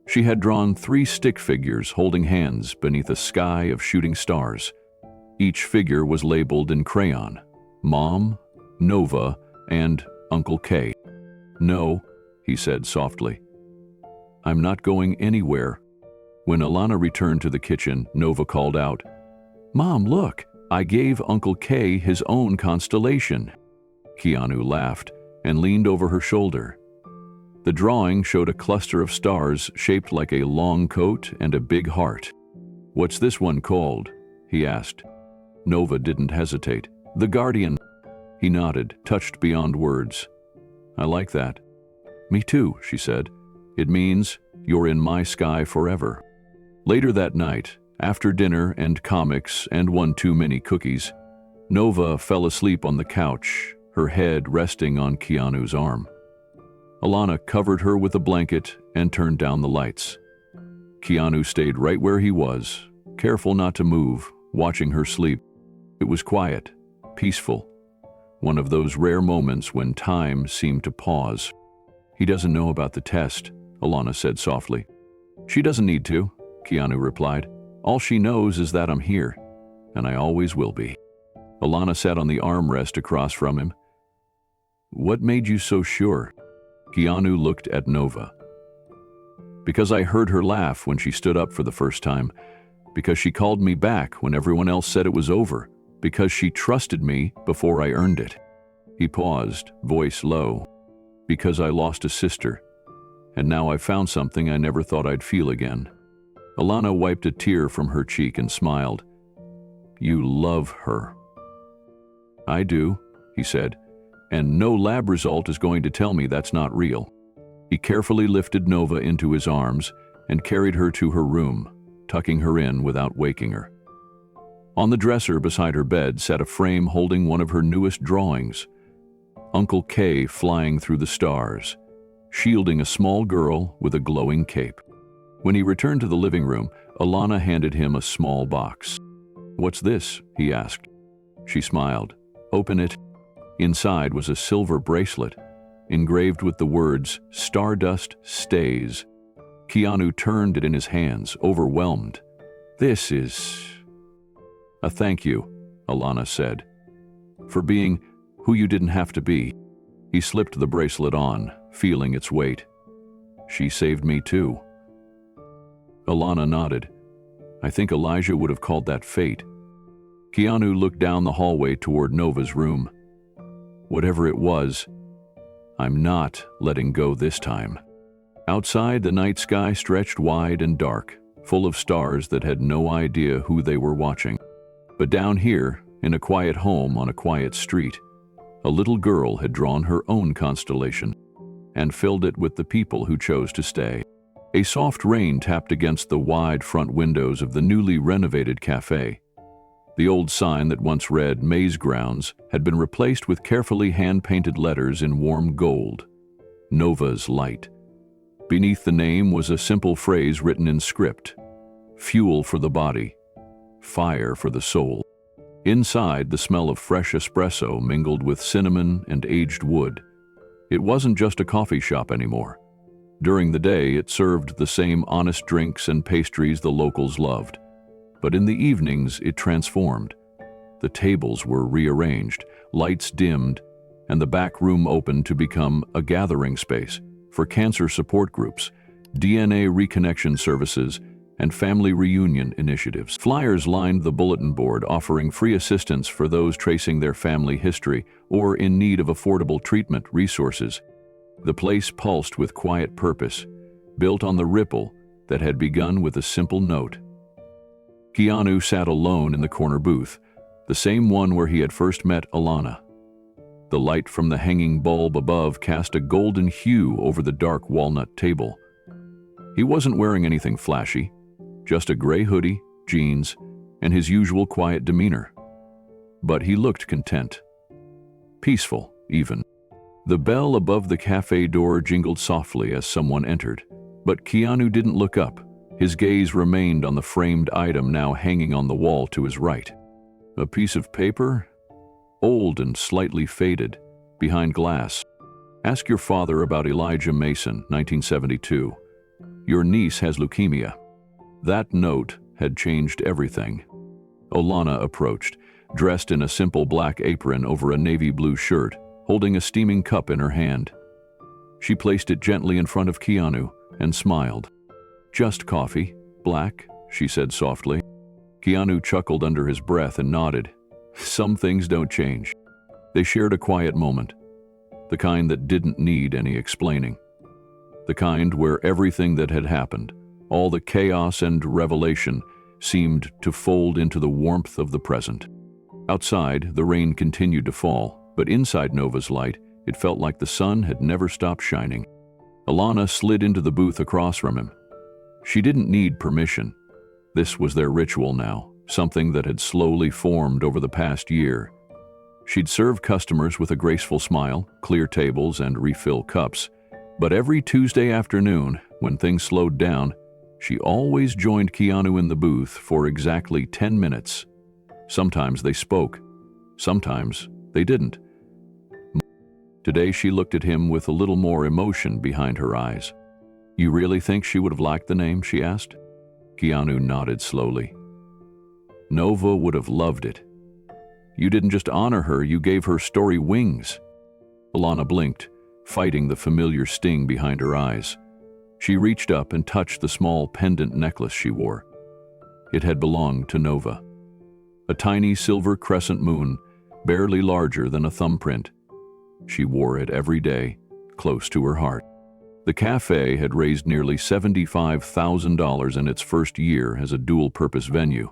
She had drawn 3 stick figures holding hands beneath a sky of shooting stars. Each figure was labeled in crayon: Mom, Nova, and Uncle K. "No," he said softly. "I'm not going anywhere." When Alana returned to the kitchen, Nova called out, "Mom, look, I gave Uncle K his own constellation." Keanu laughed and leaned over her shoulder. The drawing showed a cluster of stars shaped like a long coat and a big heart. "What's this one called?" he asked. Nova didn't hesitate. "The Guardian." He nodded, touched beyond words. "I like that." "Me too," she said. "It means you're in my sky forever." Later that night, after dinner and comics and one too many cookies, Nova fell asleep on the couch, her head resting on Keanu's arm. Alana covered her with a blanket and turned down the lights. Keanu stayed right where he was, careful not to move, watching her sleep. It was quiet, peaceful, one of those rare moments when time seemed to pause. "He doesn't know about the test," Alana said softly. "She doesn't need to," Keanu replied. "All she knows is that I'm here, and I always will be." Alana sat on the armrest across from him. "What made you so sure?" Keanu looked at Nova. "Because I heard her laugh when she stood up for the first time. Because she called me back when everyone else said it was over. Because she trusted me before I earned it." He paused, voice low. "Because I lost a sister, and now I've found something I never thought I'd feel again." Alana wiped a tear from her cheek and smiled. "You love her." "I do," he said, "and no lab result is going to tell me that's not real." He carefully lifted Nova into his arms and carried her to her room, tucking her in without waking her. On the dresser beside her bed sat a frame holding one of her newest drawings, Uncle K flying through the stars, shielding a small girl with a glowing cape. When he returned to the living room, Alana handed him a small box. "What's this?" he asked. She smiled. "Open it." Inside was a silver bracelet, engraved with the words, "Stardust Stays." Keanu turned it in his hands, overwhelmed. "This is..." "A thank you," Alana said, "for being who you didn't have to be." He slipped the bracelet on, feeling its weight. "She saved me too." Alana nodded. "I think Elijah would have called that fate." Keanu looked down the hallway toward Nova's room. "Whatever it was, I'm not letting go this time." Outside, the night sky stretched wide and dark, full of stars that had no idea who they were watching. But down here, in a quiet home on a quiet street, a little girl had drawn her own constellation and filled it with the people who chose to stay. A soft rain tapped against the wide front windows of the newly renovated café. The old sign that once read "Maze Grounds" had been replaced with carefully hand-painted letters in warm gold. "Nova's Light." Beneath the name was a simple phrase written in script: "Fuel for the body, fire for the soul." Inside, the smell of fresh espresso mingled with cinnamon and aged wood. It wasn't just a coffee shop anymore. During the day, it served the same honest drinks and pastries the locals loved. But in the evenings, it transformed. The tables were rearranged, lights dimmed, and the back room opened to become a gathering space for cancer support groups, DNA reconnection services, and family reunion initiatives. Flyers lined the bulletin board offering free assistance for those tracing their family history or in need of affordable treatment resources. The place pulsed with quiet purpose, built on the ripple that had begun with a simple note. Keanu sat alone in the corner booth, the same one where he had first met Alana. The light from the hanging bulb above cast a golden hue over the dark walnut table. He wasn't wearing anything flashy, just a gray hoodie, jeans, and his usual quiet demeanor. But he looked content. Peaceful, even. The bell above the cafe door jingled softly as someone entered, but Keanu didn't look up. His gaze remained on the framed item now hanging on the wall to his right. A piece of paper, old and slightly faded, behind glass. "Ask your father about Elijah Mason, 1972. Your niece has leukemia." That note had changed everything. Alana approached, dressed in a simple black apron over a navy blue shirt, holding a steaming cup in her hand. She placed it gently in front of Keanu and smiled. "Just coffee, black," she said softly. Keanu chuckled under his breath and nodded. Some things don't change. They shared a quiet moment, the kind that didn't need any explaining. the kind where everything that had happened, all the chaos and revelation, seemed to fold into the warmth of the present. Outside, the rain continued to fall, but inside Nova's light, it felt like the sun had never stopped shining. Alana slid into the booth across from him. She didn't need permission. This was their ritual now, something that had slowly formed over the past year. She'd serve customers with a graceful smile, clear tables, and refill cups. But every Tuesday afternoon, when things slowed down, she always joined Keanu in the booth for exactly 10 minutes. Sometimes they spoke. Sometimes they didn't. Today she looked at him with a little more emotion behind her eyes. "You really think she would have liked the name?" she asked. Keanu nodded slowly. "Nova would have loved it. You didn't just honor her, you gave her story wings." Alana blinked, fighting the familiar sting behind her eyes. She reached up and touched the small pendant necklace she wore. It had belonged to Nova. A tiny silver crescent moon, barely larger than a thumbprint. She wore it every day, close to her heart. The cafe had raised nearly $75,000 in its first year as a dual-purpose venue.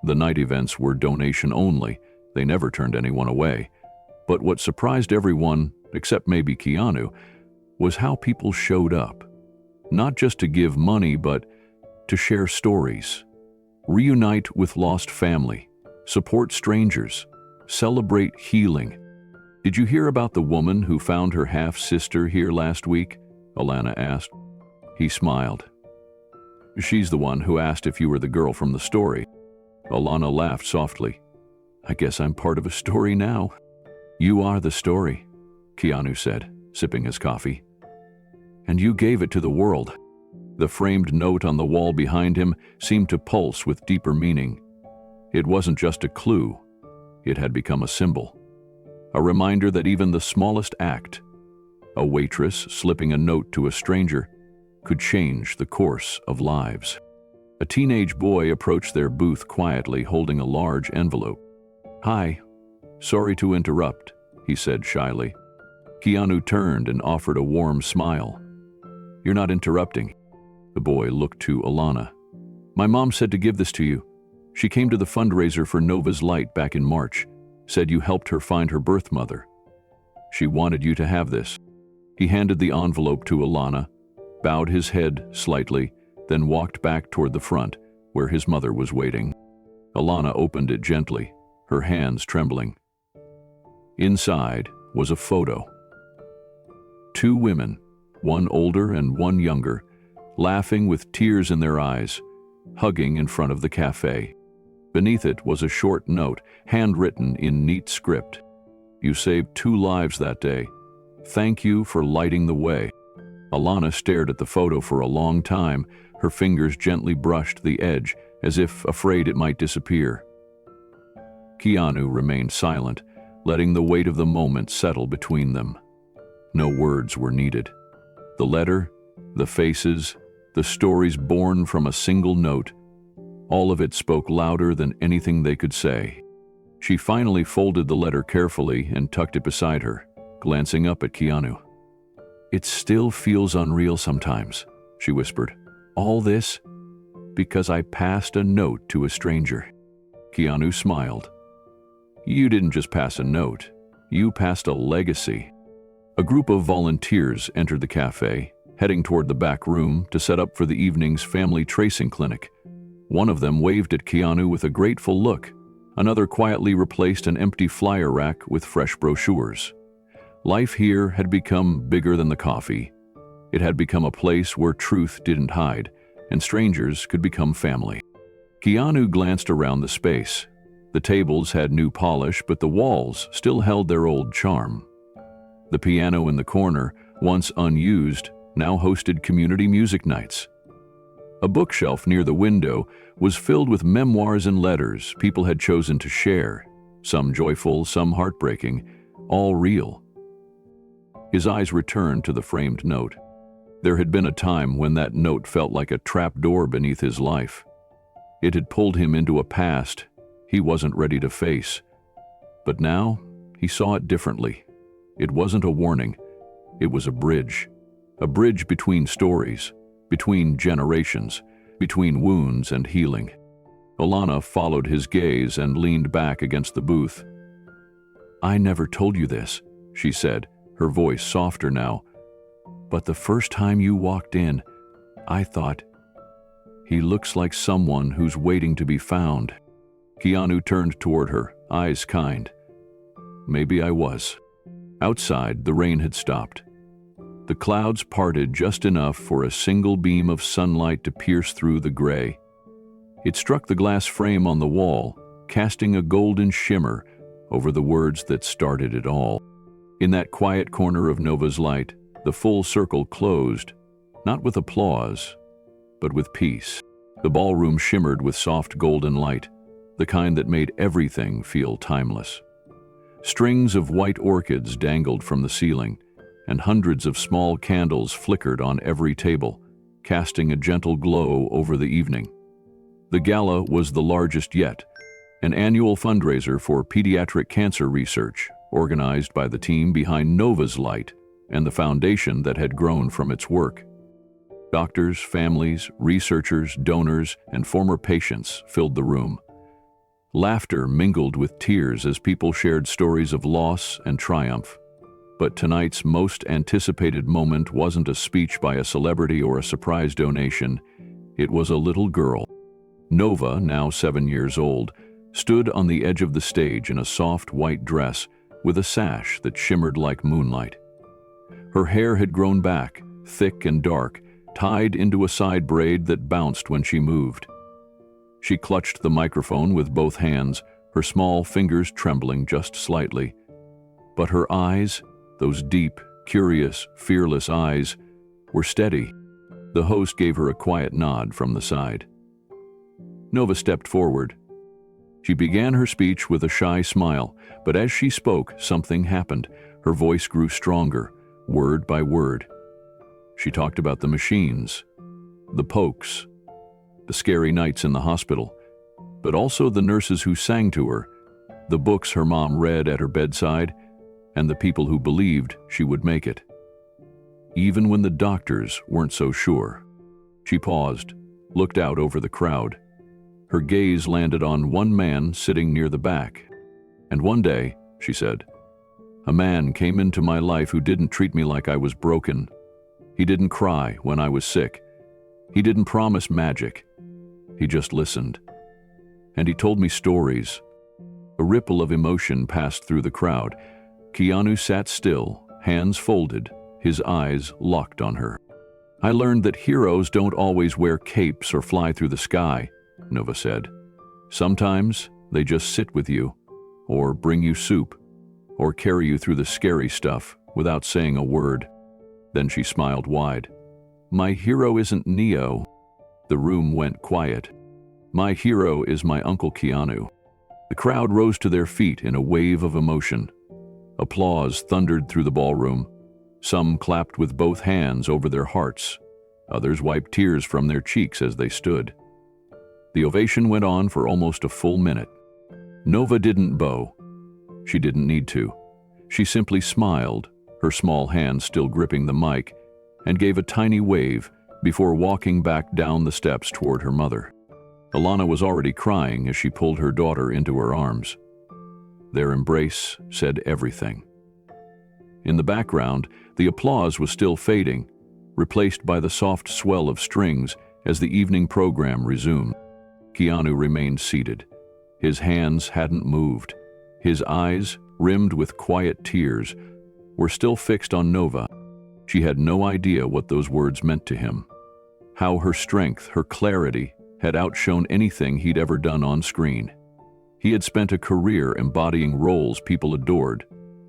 The night events were donation only. They never turned anyone away. But what surprised everyone, except maybe Keanu, was how people showed up. Not just to give money, but to share stories, reunite with lost family, support strangers, celebrate healing. "Did you hear about the woman who found her half-sister here last week?" Alana asked. He smiled. "She's the one who asked if you were the girl from the story." Alana laughed softly. "I guess I'm part of a story now." "You are the story," Keanu said, sipping his coffee. "And you gave it to the world." The framed note on the wall behind him seemed to pulse with deeper meaning. It wasn't just a clue. It had become a symbol. A reminder that even the smallest act, a waitress slipping a note to a stranger, could change the course of lives. A teenage boy approached their booth quietly, holding a large envelope. "Hi, sorry to interrupt," he said shyly. Keanu turned and offered a warm smile. "You're not interrupting." The boy looked to Alana. "My mom said to give this to you. She came to the fundraiser for Nova's Light back in March, said you helped her find her birth mother. She wanted you to have this." He handed the envelope to Alana, bowed his head slightly, then walked back toward the front, where his mother was waiting. Alana opened it gently, her hands trembling. Inside was a photo. Two women, one older and one younger, laughing with tears in their eyes, hugging in front of the cafe. Beneath it was a short note, handwritten in neat script. "You saved 2 lives that day. Thank you for lighting the way." Alana stared at the photo for a long time. Her fingers gently brushed the edge, as if afraid it might disappear. Keanu remained silent, letting the weight of the moment settle between them. No words were needed. The letter, the faces, the stories born from a single note, all of it spoke louder than anything they could say. She finally folded the letter carefully and tucked it beside her, glancing up at Keanu. "It still feels unreal sometimes," she whispered. "All this because I passed a note to a stranger." Keanu smiled. "You didn't just pass a note. You passed a legacy." A group of volunteers entered the cafe, heading toward the back room to set up for the evening's family tracing clinic. One of them waved at Keanu with a grateful look. Another quietly replaced an empty flyer rack with fresh brochures. Life here had become bigger than the coffee. It had become a place where truth didn't hide, and strangers could become family. Keanu glanced around the space. The tables had new polish, but the walls still held their old charm. The piano in the corner, once unused, now hosted community music nights. A bookshelf near the window was filled with memoirs and letters people had chosen to share, some joyful, some heartbreaking, all real. His eyes returned to the framed note. There had been a time when that note felt like a trapdoor beneath his life. It had pulled him into a past he wasn't ready to face. But now, he saw it differently. It wasn't a warning. It was a bridge. a bridge between stories, between generations, between wounds and healing. Alana followed his gaze and leaned back against the booth. "I never told you this," she said, her voice softer now. "But the first time you walked in, I thought, he looks like someone who's waiting to be found." Keanu turned toward her, eyes kind. "Maybe I was." Outside, the rain had stopped. The clouds parted just enough for a single beam of sunlight to pierce through the gray. It struck the glass frame on the wall, casting a golden shimmer over the words that started it all. In that quiet corner of Nova's light, the full circle closed, not with applause, but with peace. The ballroom shimmered with soft golden light, the kind that made everything feel timeless. Strings of white orchids dangled from the ceiling, and hundreds of small candles flickered on every table, casting a gentle glow over the evening. The gala was the largest yet, an annual fundraiser for pediatric cancer research, organized by the team behind Nova's Light and the foundation that had grown from its work. Doctors, families, researchers, donors, and former patients filled the room. Laughter mingled with tears as people shared stories of loss and triumph. But tonight's most anticipated moment wasn't a speech by a celebrity or a surprise donation. It was a little girl. Nova, now 7 years old, stood on the edge of the stage in a soft white dress with a sash that shimmered like moonlight. Her hair had grown back, thick and dark, tied into a side braid that bounced when she moved. She clutched the microphone with both hands, her small fingers trembling just slightly. But her eyes, those deep, curious, fearless eyes, were steady. The host gave her a quiet nod from the side. Nova stepped forward. She began her speech with a shy smile, but as she spoke, something happened. Her voice grew stronger, word by word. She talked about the machines, the pokes, the scary nights in the hospital, but also the nurses who sang to her, the books her mom read at her bedside, and the people who believed she would make it. Even when the doctors weren't so sure. She paused, looked out over the crowd. Her gaze landed on one man sitting near the back. "And one day," she said, "a man came into my life who didn't treat me like I was broken. He didn't cry when I was sick. He didn't promise magic. He just listened. And he told me stories." A ripple of emotion passed through the crowd. Keanu sat still, hands folded, his eyes locked on her. "I learned that heroes don't always wear capes or fly through the sky," Nova said. "Sometimes they just sit with you, or bring you soup, or carry you through the scary stuff without saying a word." Then she smiled wide. "My hero isn't Neo." The room went quiet. "My hero is my Uncle Keanu." The crowd rose to their feet in a wave of emotion. Applause thundered through the ballroom. Some clapped with both hands over their hearts. Others wiped tears from their cheeks as they stood. The ovation went on for almost a full minute. Nova didn't bow. She didn't need to. She simply smiled, her small hand still gripping the mic, and gave a tiny wave before walking back down the steps toward her mother. Alana was already crying as she pulled her daughter into her arms. Their embrace said everything. In the background, the applause was still fading, replaced by the soft swell of strings as the evening program resumed. Keanu remained seated. His hands hadn't moved. His eyes, rimmed with quiet tears, were still fixed on Nova. She had no idea what those words meant to him. How her strength, her clarity, had outshone anything he'd ever done on screen. He had spent a career embodying roles people adored,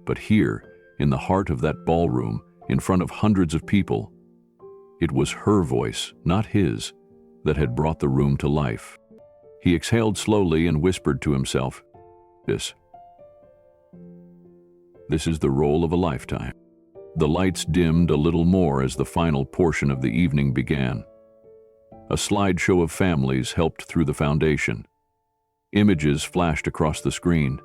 but here, in the heart of that ballroom, in front of hundreds of people, it was her voice, not his, that had brought the room to life. He exhaled slowly and whispered to himself, This is the role of a lifetime." The lights dimmed a little more as the final portion of the evening began. A slideshow of families helped through the foundation. Images flashed across the screen.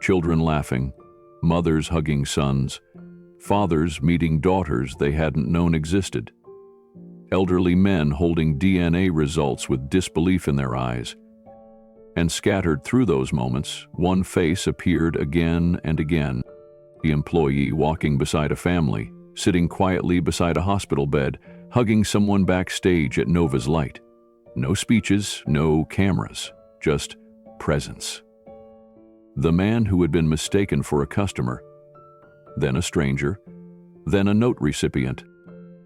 Children laughing, mothers hugging sons, fathers meeting daughters they hadn't known existed, elderly men holding DNA results with disbelief in their eyes. And scattered through those moments, one face appeared again and again. The employee walking beside a family, sitting quietly beside a hospital bed, hugging someone backstage at Nova's light. No speeches, no cameras, just presence. The man who had been mistaken for a customer, then a stranger, then a note recipient.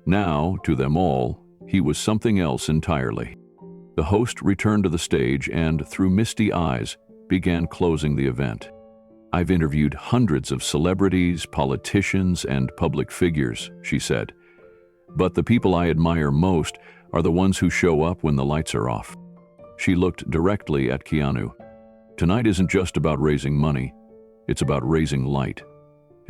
Now, to them all, he was something else entirely. The host returned to the stage and, through misty eyes, began closing the event. "I've interviewed hundreds of celebrities, politicians, and public figures," she said. "But the people I admire most are the ones who show up when the lights are off." She looked directly at Keanu. "Tonight isn't just about raising money, it's about raising light.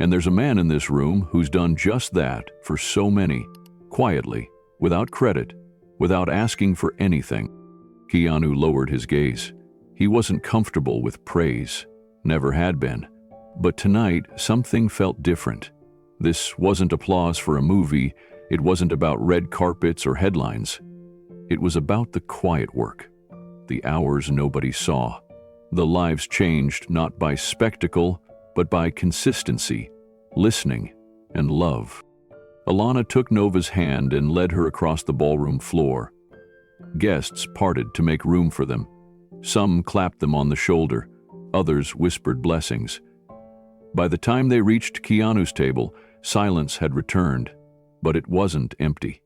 And there's a man in this room who's done just that for so many, quietly, without credit, without asking for anything." Keanu lowered his gaze. He wasn't comfortable with praise, never had been. But tonight, something felt different. This wasn't applause for a movie, it wasn't about red carpets or headlines. It was about the quiet work, the hours nobody saw, the lives changed not by spectacle, but by consistency, listening, and love. Alana took Nova's hand and led her across the ballroom floor. Guests parted to make room for them. Some clapped them on the shoulder, others whispered blessings. By the time they reached Keanu's table, silence had returned, but it wasn't empty.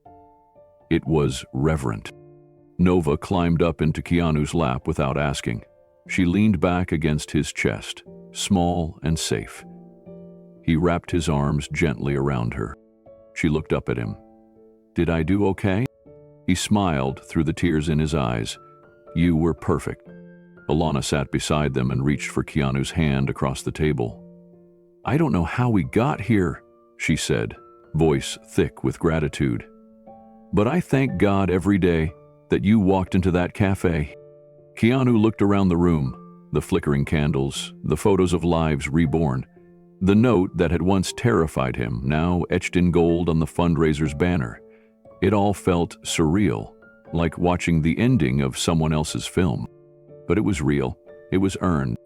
It was reverent. Nova climbed up into Keanu's lap without asking. She leaned back against his chest, small and safe. He wrapped his arms gently around her. She looked up at him. "Did I do okay?" He smiled through the tears in his eyes. "You were perfect." Alana sat beside them and reached for Keanu's hand across the table. "I don't know how we got here," she said, voice thick with gratitude. "But I thank God every day that you walked into that cafe." Keanu looked around the room, the flickering candles, the photos of lives reborn. The note that had once terrified him, now etched in gold on the fundraiser's banner. It all felt surreal, like watching the ending of someone else's film. But it was real. It was earned.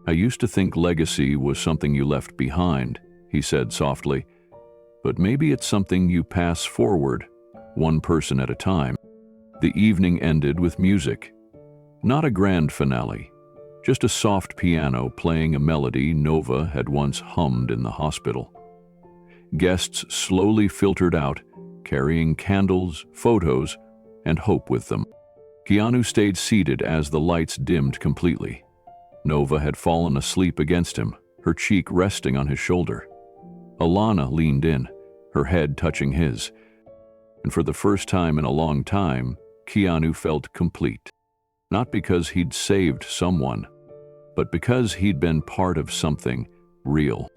"I used to think legacy was something you left behind," he said softly. "But maybe it's something you pass forward, one person at a time." The evening ended with music. Not a grand finale, just a soft piano playing a melody Nova had once hummed in the hospital. Guests slowly filtered out, carrying candles, photos, and hope with them. Keanu stayed seated as the lights dimmed completely. Nova had fallen asleep against him, her cheek resting on his shoulder. Alana leaned in, her head touching his. And for the first time in a long time, Keanu felt complete. Not because he'd saved someone, but because he'd been part of something real.